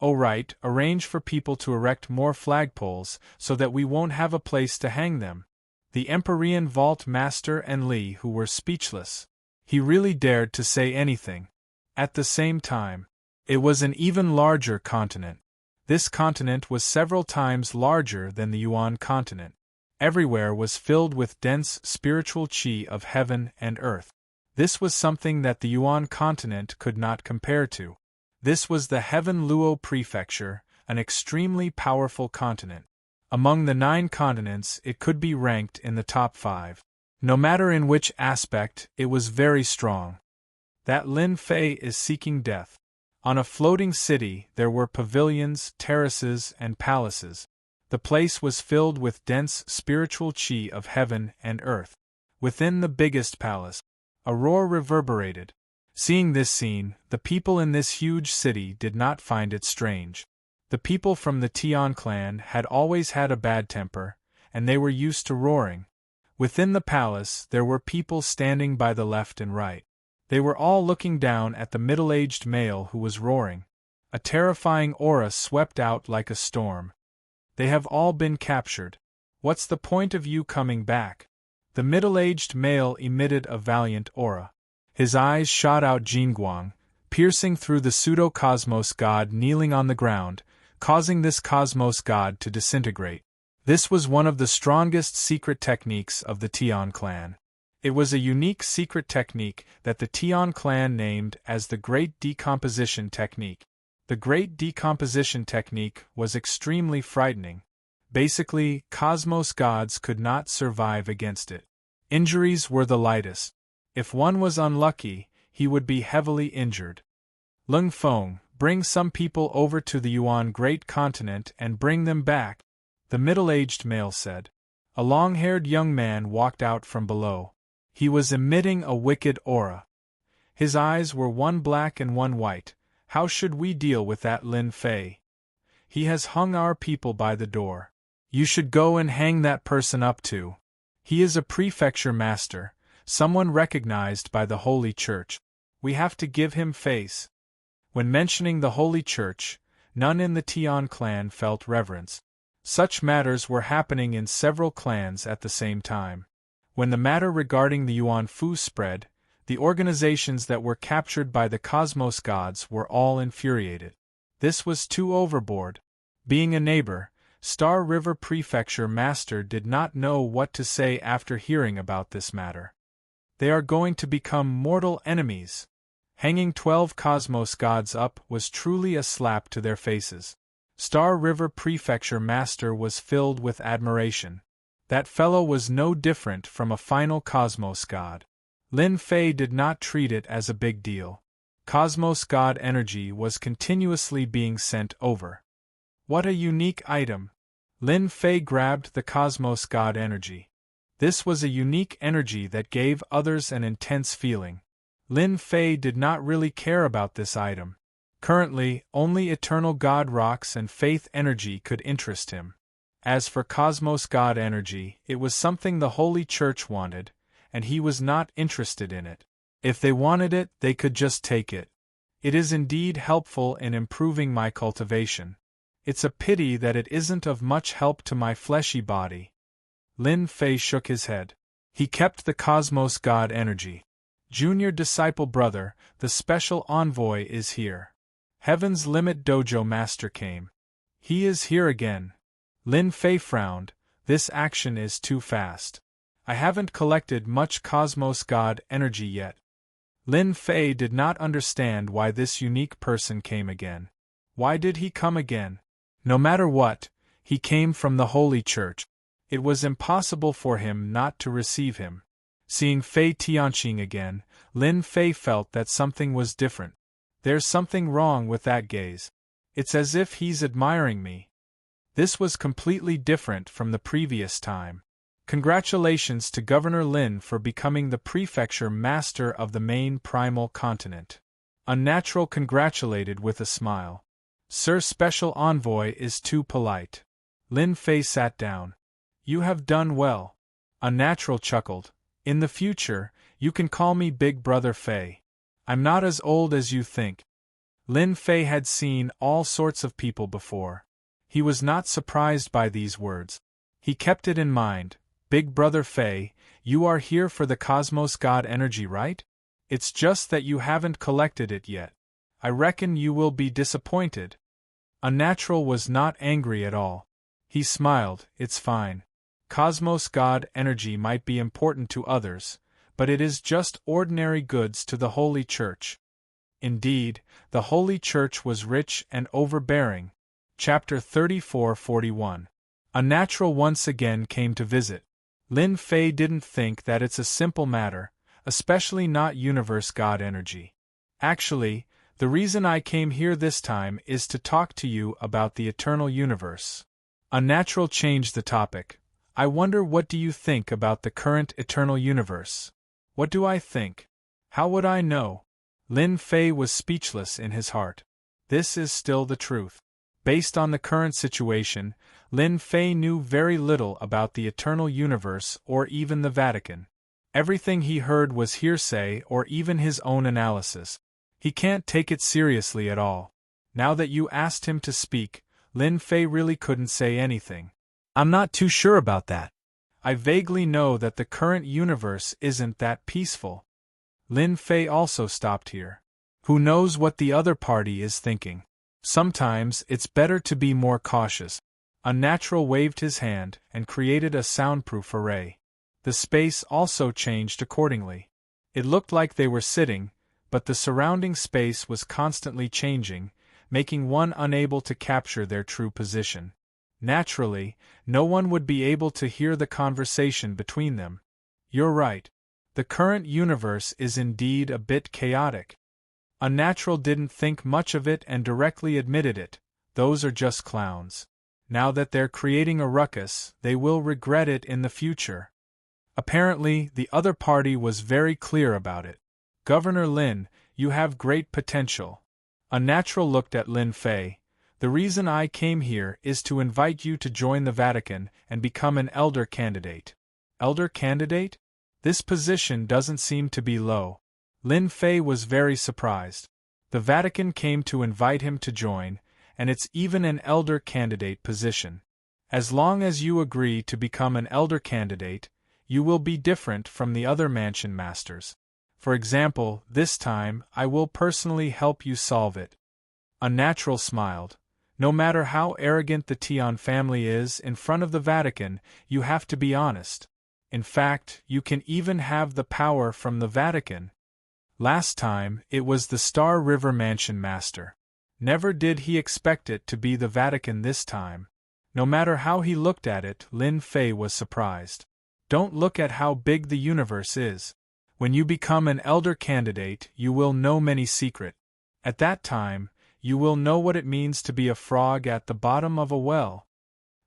Oh right, arrange for people to erect more flagpoles so that we won't have a place to hang them. The Empyrean Vault Master and Li who were speechless. He really dared to say anything. At the same time, it was an even larger continent. This continent was several times larger than the Yuan continent. Everywhere was filled with dense spiritual qi of heaven and earth. This was something that the Yuan continent could not compare to. This was the Heaven Luo Prefecture, an extremely powerful continent. Among the 9 continents, it could be ranked in the top 5. No matter in which aspect, it was very strong. That Lin Fei is seeking death. On a floating city, there were pavilions, terraces, and palaces. The place was filled with dense spiritual qi of heaven and earth. Within the biggest palace, a roar reverberated. Seeing this scene, the people in this huge city did not find it strange. The people from the Tian clan had always had a bad temper, and they were used to roaring. Within the palace, there were people standing by the left and right. They were all looking down at the middle-aged male who was roaring. A terrifying aura swept out like a storm. They have all been captured. What's the point of you coming back? The middle-aged male emitted a valiant aura. His eyes shot out Jingguang, piercing through the pseudo-cosmos god kneeling on the ground, causing this cosmos god to disintegrate. This was one of the strongest secret techniques of the Tian clan. It was a unique secret technique that the Tian clan named as the Great Decomposition Technique. The Great Decomposition Technique was extremely frightening. Basically, cosmos gods could not survive against it. Injuries were the lightest. If one was unlucky, he would be heavily injured. Lung Feng, bring some people over to the Yuan Great Continent and bring them back, the middle-aged male said. A long-haired young man walked out from below. He was emitting a wicked aura. His eyes were one black and one white. How should we deal with that Lin Fei? He has hung our people by the door. You should go and hang that person up too. He is a prefecture master, someone recognized by the Holy Church. We have to give him face. When mentioning the Holy Church, none in the Tian clan felt reverence. Such matters were happening in several clans at the same time. When the matter regarding the Yuan Fu spread, the organizations that were captured by the cosmos gods were all infuriated. This was too overboard. Being a neighbor, Star River Prefecture Master did not know what to say after hearing about this matter. They are going to become mortal enemies. Hanging 12 cosmos gods up was truly a slap to their faces. Star River Prefecture Master was filled with admiration. That fellow was no different from a final cosmos god. Lin Fei did not treat it as a big deal. Cosmos god energy was continuously being sent over. What a unique item! Lin Fei grabbed the cosmos god energy. This was a unique energy that gave others an intense feeling. Lin Fei did not really care about this item. Currently, only eternal god rocks and faith energy could interest him. As for cosmos god energy, it was something the Holy Church wanted, and he was not interested in it. If they wanted it, they could just take it. It is indeed helpful in improving my cultivation. It's a pity that it isn't of much help to my fleshy body. Lin Fei shook his head. He kept the cosmos god energy. Junior disciple brother, the special envoy is here. Heaven's Limit Dojo Master came. He is here again. Lin Fei frowned. This action is too fast. I haven't collected much cosmos god energy yet. Lin Fei did not understand why this unique person came again. Why did he come again? No matter what, he came from the Holy Church. It was impossible for him not to receive him. Seeing Fei Tianqing again, Lin Fei felt that something was different. There's something wrong with that gaze. It's as if he's admiring me. This was completely different from the previous time. Congratulations to Governor Lin for becoming the prefecture master of the main primal continent. Unnatural congratulated with a smile. Sir Special Envoy is too polite. Lin Fei sat down. You have done well. Unnatural chuckled. In the future, you can call me Big Brother Fei. I'm not as old as you think. Lin Fei had seen all sorts of people before. He was not surprised by these words. He kept it in mind. Big Brother Fei, you are here for the cosmos god energy, right? It's just that you haven't collected it yet. I reckon you will be disappointed. Unnatural was not angry at all. He smiled. It's fine. Cosmos god energy might be important to others, but it is just ordinary goods to the Holy Church. Indeed, the Holy Church was rich and overbearing. Chapter 34-41. Unnatural once again came to visit. Lin Fei didn't think that it's a simple matter, especially not universe god energy. Actually, the reason I came here this time is to talk to you about the eternal universe. Unnatural changed the topic. I wonder, what do you think about the current eternal universe? What do I think? How would I know? Lin Fei was speechless in his heart. This is still the truth. Based on the current situation, Lin Fei knew very little about the eternal universe or even the Vatican. Everything he heard was hearsay or even his own analysis. He can't take it seriously at all. Now that you asked him to speak, Lin Fei really couldn't say anything. I'm not too sure about that. I vaguely know that the current universe isn't that peaceful. Lin Fei also stopped here. Who knows what the other party is thinking? Sometimes it's better to be more cautious. Unnatural waved his hand and created a soundproof array. The space also changed accordingly. It looked like they were sitting, but the surrounding space was constantly changing, making one unable to capture their true position. Naturally, no one would be able to hear the conversation between them. You're right. The current universe is indeed a bit chaotic. Unnatural didn't think much of it and directly admitted it. Those are just clowns. Now that they're creating a ruckus, they will regret it in the future. Apparently, the other party was very clear about it. Governor Lin, you have great potential. Unnatural looked at Lin Fei. The reason I came here is to invite you to join the Vatican and become an elder candidate. Elder candidate? This position doesn't seem to be low. Lin Fei was very surprised. The Vatican came to invite him to join, and it's even an elder candidate position. As long as you agree to become an elder candidate, you will be different from the other mansion masters. For example, this time, I will personally help you solve it. Unnatural smiled. No matter how arrogant the Tian family is in front of the Vatican, you have to be honest. In fact, you can even have the power from the Vatican. Last time, it was the Star River Mansion Master. Never did he expect it to be the Vatican this time. No matter how he looked at it, Lin Fei was surprised. Don't look at how big the universe is. When you become an elder candidate, you will know many secrets. At that time, you will know what it means to be a frog at the bottom of a well.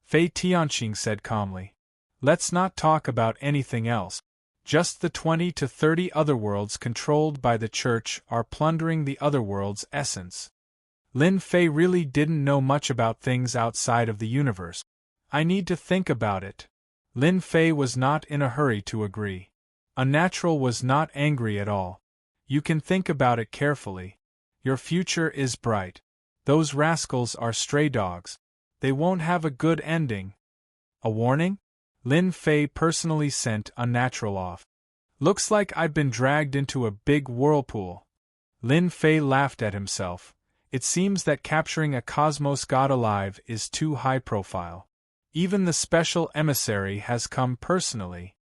Fei Tianqing said calmly. Let's not talk about anything else. Just the 20 to 30 otherworlds controlled by the Church are plundering the otherworld's essence. Lin Fei really didn't know much about things outside of the universe. I need to think about it. Lin Fei was not in a hurry to agree. Unnatural was not angry at all. You can think about it carefully. Your future is bright. Those rascals are stray dogs. They won't have a good ending. A warning? Lin Fei personally sent Unnatural off. Looks like I've been dragged into a big whirlpool. Lin Fei laughed at himself. It seems that capturing a cosmos god alive is too high profile. Even the special emissary has come personally.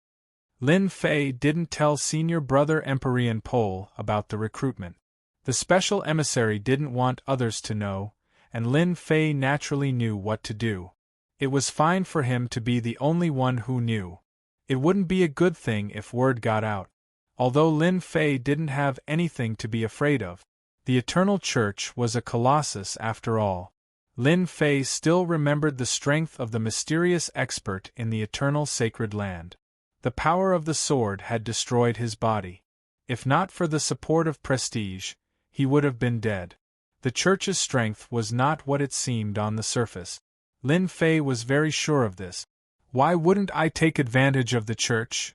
Lin Fei didn't tell senior brother Empyrean Pole about the recruitment. The special emissary didn't want others to know, and Lin Fei naturally knew what to do. It was fine for him to be the only one who knew. It wouldn't be a good thing if word got out. Although Lin Fei didn't have anything to be afraid of. The Eternal Church was a colossus after all. Lin Fei still remembered the strength of the mysterious expert in the eternal sacred land. The power of the sword had destroyed his body. If not for the support of prestige, he would have been dead. The Church's strength was not what it seemed on the surface. Lin Fei was very sure of this. Why wouldn't I take advantage of the Church?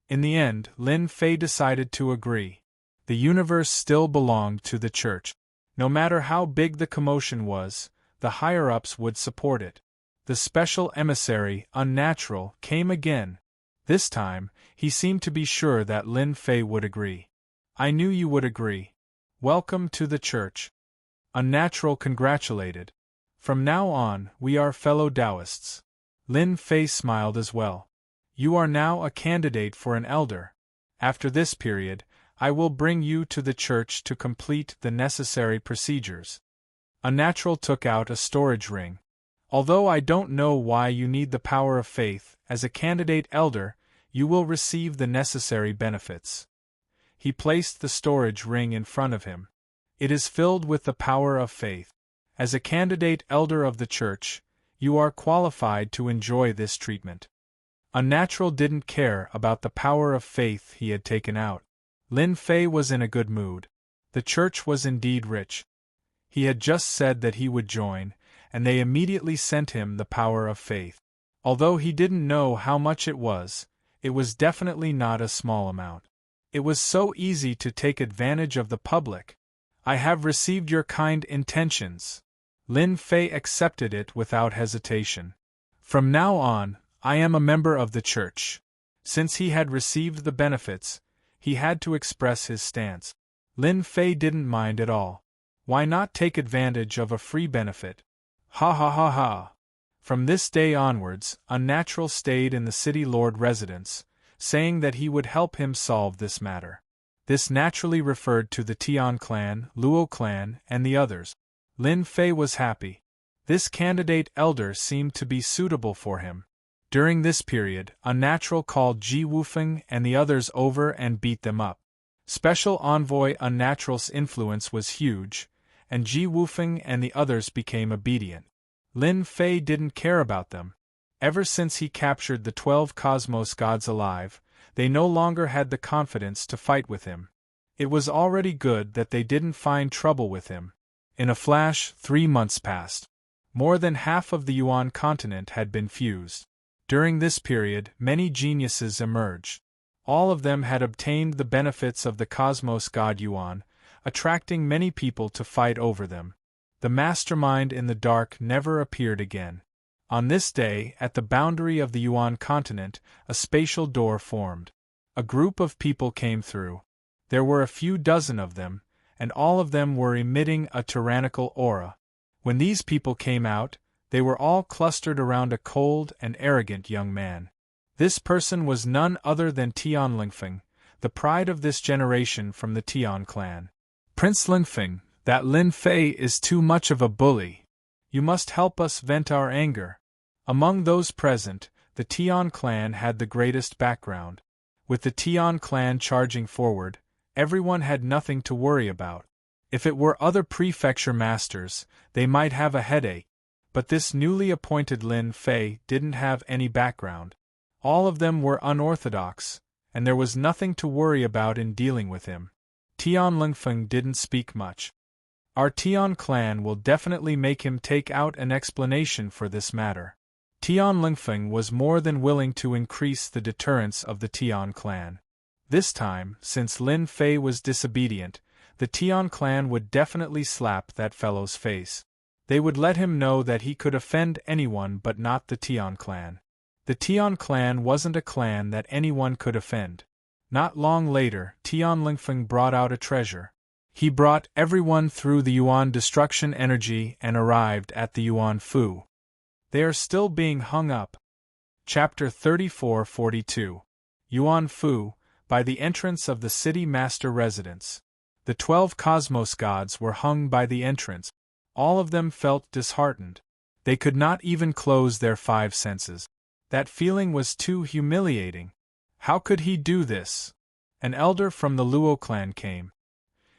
In the end, Lin Fei decided to agree. The universe still belonged to the Church. No matter how big the commotion was, the higher-ups would support it. The special emissary, Unnatural, came again. This time, he seemed to be sure that Lin Fei would agree. I knew you would agree. Welcome to the Church. Unnatural congratulated. From now on, we are fellow Taoists. Lin Fei smiled as well. You are now a candidate for an elder. After this period, I will bring you to the Church to complete the necessary procedures. Unnatural took out a storage ring. Although I don't know why you need the power of faith, as a candidate elder, you will receive the necessary benefits. He placed the storage ring in front of him. It is filled with the power of faith. As a candidate elder of the Church, you are qualified to enjoy this treatment. Unnatural didn't care about the power of faith he had taken out. Lin Fei was in a good mood. The Church was indeed rich. He had just said that he would join, and they immediately sent him the power of faith. Although he didn't know how much it was definitely not a small amount. It was so easy to take advantage of the public. I have received your kind intentions. Lin Fei accepted it without hesitation. From now on, I am a member of the church. Since he had received the benefits, he had to express his stance. Lin Fei didn't mind at all. Why not take advantage of a free benefit? Ha ha ha ha. From this day onwards, Unnatural stayed in the city lord residence, saying that he would help him solve this matter. This naturally referred to the Tian clan, Luo clan, and the others. Lin Fei was happy. This candidate elder seemed to be suitable for him. During this period, Unnatural called Ji Wufeng and the others over and beat them up. Special Envoy Unnatural's influence was huge, and Ji Wufeng and the others became obedient. Lin Fei didn't care about them. Ever since he captured the 12 cosmos gods alive, they no longer had the confidence to fight with him. It was already good that they didn't find trouble with him. In a flash, 3 months passed. More than half of the Yuan continent had been fused. During this period, many geniuses emerged. All of them had obtained the benefits of the cosmos god Yuan, attracting many people to fight over them. The mastermind in the dark never appeared again. On this day, at the boundary of the Yuan continent, a spatial door formed. A group of people came through. There were a few dozen of them, and all of them were emitting a tyrannical aura. When these people came out, they were all clustered around a cold and arrogant young man. This person was none other than Tian Lingfeng, the pride of this generation from the Tian clan. Prince Lingfeng, that Lin Fei is too much of a bully. You must help us vent our anger. Among those present, the Tian clan had the greatest background. With the Tian clan charging forward, everyone had nothing to worry about. If it were other prefecture masters, they might have a headache. But this newly appointed Lin Fei didn't have any background. All of them were unorthodox, and there was nothing to worry about in dealing with him. Tian Lingfeng didn't speak much. Our Tian clan will definitely make him take out an explanation for this matter. Tian Lingfeng was more than willing to increase the deterrence of the Tian clan. This time, since Lin Fei was disobedient, the Tian clan would definitely slap that fellow's face. They would let him know that he could offend anyone but not the Tian clan. The Tian clan wasn't a clan that anyone could offend. Not long later, Tian Lingfeng brought out a treasure. He brought everyone through the Yuan destruction energy and arrived at the Yuan Fu. They are still being hung up. Chapter 34-42. Yuan Fu, by the entrance of the city master residence. The 12 cosmos gods were hung by the entrance. All of them felt disheartened. They could not even close their 5 senses. That feeling was too humiliating. How could he do this? An elder from the Luo clan came.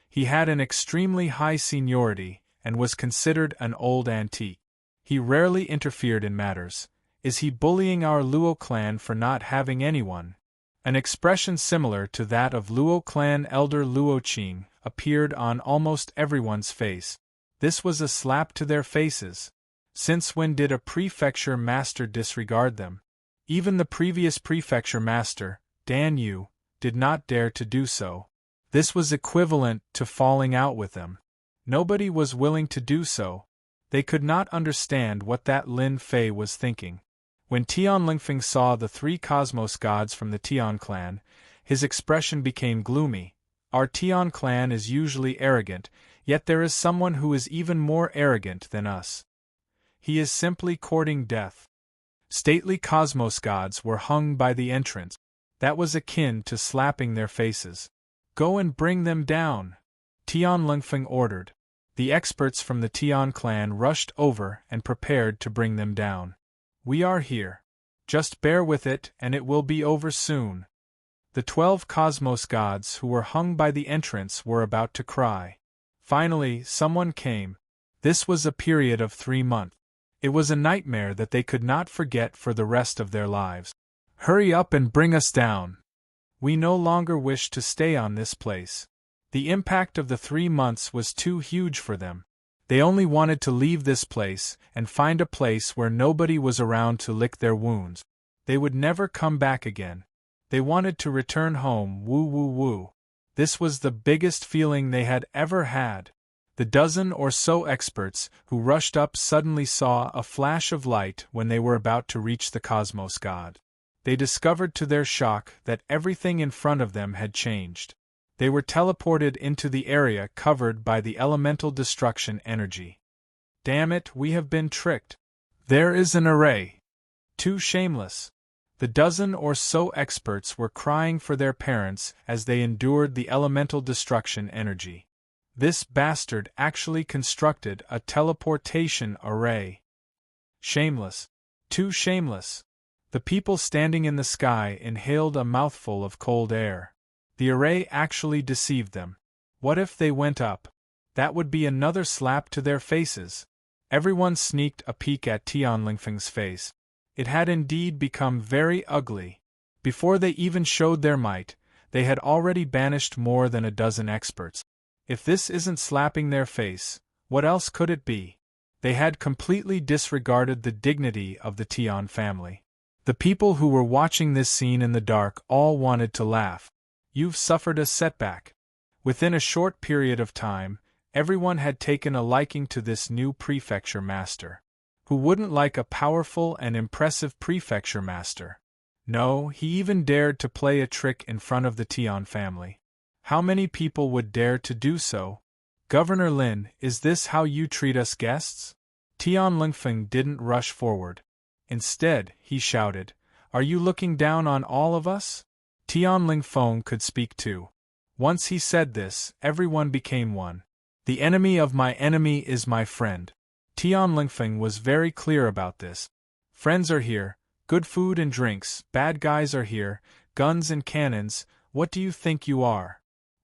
He had an extremely high seniority and was considered an old antique. He rarely interfered in matters. Is he bullying our Luo clan for not having anyone? An expression similar to that of Luo clan elder Luo Qing appeared on almost everyone's face. This was a slap to their faces. Since when did a prefecture master disregard them? Even the previous prefecture master, Dan Yu, did not dare to do so. This was equivalent to falling out with them. Nobody was willing to do so. They could not understand what that Lin Fei was thinking. When Tian Lingfeng saw the 3 cosmos gods from the Tian clan, his expression became gloomy. Our Tian clan is usually arrogant, yet there is someone who is even more arrogant than us. He is simply courting death. Stately cosmos gods were hung by the entrance. That was akin to slapping their faces. Go and bring them down, Tian Lingfeng ordered. The experts from the Tian clan rushed over and prepared to bring them down. We are here. Just bear with it and it will be over soon. The 12 cosmos gods who were hung by the entrance were about to cry. Finally, someone came. This was a period of 3 months. It was a nightmare that they could not forget for the rest of their lives. Hurry up and bring us down. We no longer wish to stay on this place. The impact of the 3 months was too huge for them. They only wanted to leave this place and find a place where nobody was around to lick their wounds. They would never come back again. They wanted to return home. Woo woo woo. This was the biggest feeling they had ever had. The dozen or so experts who rushed up suddenly saw a flash of light when they were about to reach the cosmos god. They discovered to their shock that everything in front of them had changed. They were teleported into the area covered by the elemental destruction energy. Damn it, we have been tricked. There is an array. Too shameless. The dozen or so experts were crying for their parents as they endured the elemental destruction energy. This bastard actually constructed a teleportation array. Shameless. Too shameless. The people standing in the sky inhaled a mouthful of cold air. The array actually deceived them. What if they went up? That would be another slap to their faces. Everyone sneaked a peek at Tianlingfeng's face. It had indeed become very ugly. Before they even showed their might, they had already banished more than a dozen experts. If this isn't slapping their face, what else could it be? They had completely disregarded the dignity of the Tian family. The people who were watching this scene in the dark all wanted to laugh. You've suffered a setback. Within a short period of time, everyone had taken a liking to this new prefecture master. Who wouldn't like a powerful and impressive prefecture master? No, he even dared to play a trick in front of the Tian family. How many people would dare to do so? Governor Lin, is this how you treat us guests? Tianlingfeng didn't rush forward. Instead, he shouted, "Are you looking down on all of us?" Tianlingfeng could speak too. Once he said this, everyone became one. The enemy of my enemy is my friend. Tianlingfeng was very clear about this. Friends are here, good food and drinks, bad guys are here, guns and cannons, what do you think you are?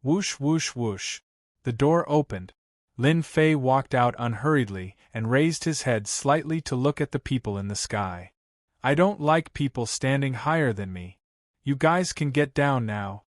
Whoosh whoosh whoosh. The door opened. Lin Fei walked out unhurriedly and raised his head slightly to look at the people in the sky. I don't like people standing higher than me. You guys can get down now.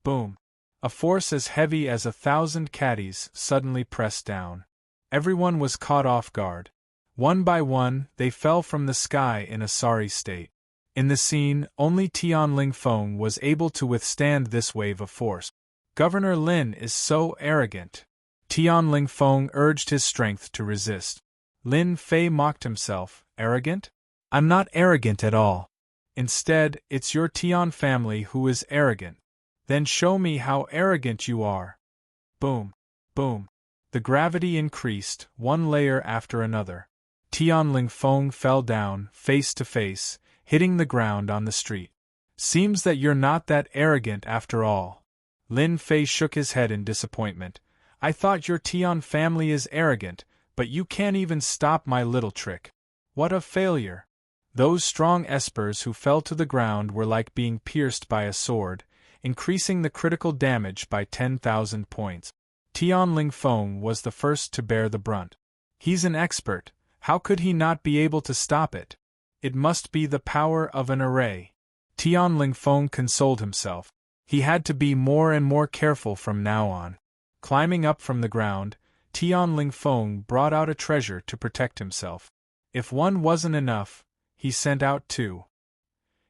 Boom. A force as heavy as 1,000 caddies suddenly pressed down. Everyone was caught off guard. One by one, they fell from the sky in a sorry state. In the scene, only Tianlingfeng was able to withstand this wave of force. Governor Lin is so arrogant. Tianlingfeng urged his strength to resist. Lin Fei mocked himself. Arrogant? I'm not arrogant at all. Instead, it's your Tian family who is arrogant. Then show me how arrogant you are. Boom. Boom. The gravity increased, one layer after another. Tianlingfeng fell down, face to face, hitting the ground on the street. Seems that you're not that arrogant after all. Lin Fei shook his head in disappointment. I thought your Tian family is arrogant, but you can't even stop my little trick. What a failure. Those strong espers who fell to the ground were like being pierced by a sword, increasing the critical damage by 10,000 points. Tianlingfeng was the first to bear the brunt. He's an expert, how could he not be able to stop it? It must be the power of an array. Tianlingfeng consoled himself. He had to be more and more careful from now on. Climbing up from the ground, Tianlingfeng brought out a treasure to protect himself. If one wasn't enough, he sent out two.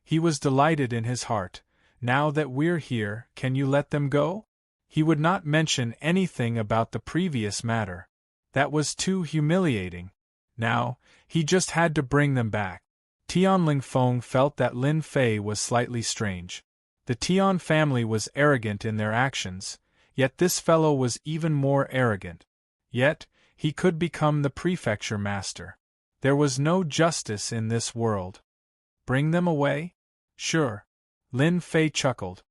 He was delighted in his heart. Now that we're here, can you let them go? He would not mention anything about the previous matter. That was too humiliating. Now, he just had to bring them back. Tianlingfeng felt that Lin Fei was slightly strange. The Tian family was arrogant in their actions, yet this fellow was even more arrogant. Yet, he could become the prefecture master. There was no justice in this world. Bring them away? Sure. Lin Fei chuckled.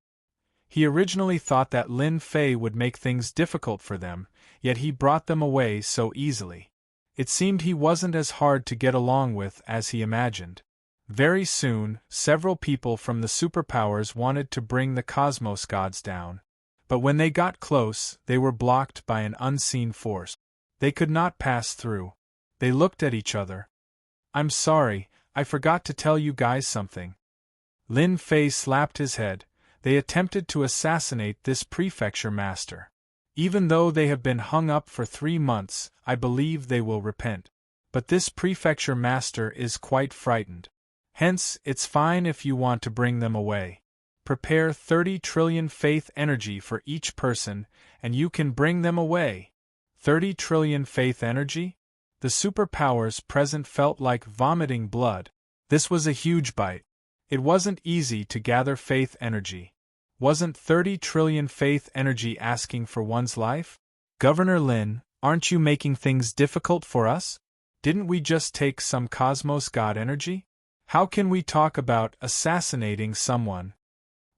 He originally thought that Lin Fei would make things difficult for them, yet he brought them away so easily. It seemed he wasn't as hard to get along with as he imagined. Very soon, several people from the superpowers wanted to bring the cosmos gods down. But when they got close, they were blocked by an unseen force. They could not pass through. They looked at each other. I'm sorry, I forgot to tell you guys something. Lin Fei slapped his head. They attempted to assassinate this prefecture master. Even though they have been hung up for 3 months, I believe they will repent. But this prefecture master is quite frightened. Hence, it's fine if you want to bring them away. Prepare 30 trillion faith energy for each person, and you can bring them away. 30 trillion faith energy? The superpowers present felt like vomiting blood. This was a huge bite. It wasn't easy to gather faith energy. Wasn't 30 trillion faith energy asking for one's life? Governor Lin, aren't you making things difficult for us? Didn't we just take some cosmos god energy? How can we talk about assassinating someone?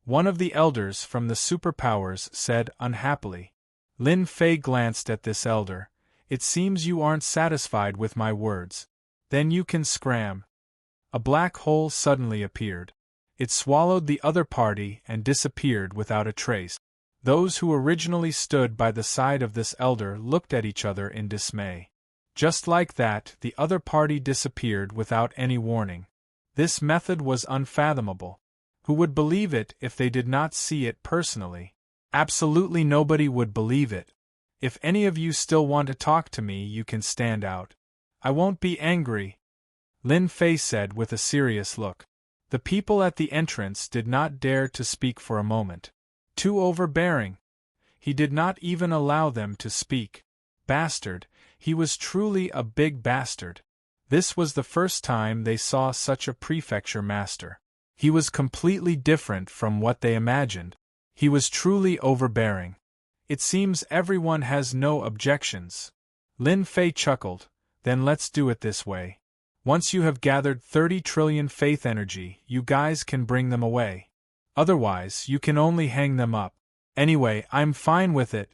One of the elders from the superpowers said unhappily. Lin Fei glanced at this elder. It seems you aren't satisfied with my words. Then you can scram. A black hole suddenly appeared. It swallowed the other party and disappeared without a trace. Those who originally stood by the side of this elder looked at each other in dismay. Just like that, the other party disappeared without any warning. This method was unfathomable. Who would believe it if they did not see it personally? Absolutely nobody would believe it. If any of you still want to talk to me, you can stand out. I won't be angry, Lin Fei said with a serious look. The people at the entrance did not dare to speak for a moment. Too overbearing. He did not even allow them to speak. Bastard, he was truly a big bastard. This was the first time they saw such a prefecture master. He was completely different from what they imagined. He was truly overbearing. It seems everyone has no objections. Lin Fei chuckled. Then let's do it this way. Once you have gathered 30 trillion faith energy, you guys can bring them away. Otherwise, you can only hang them up. Anyway, I'm fine with it,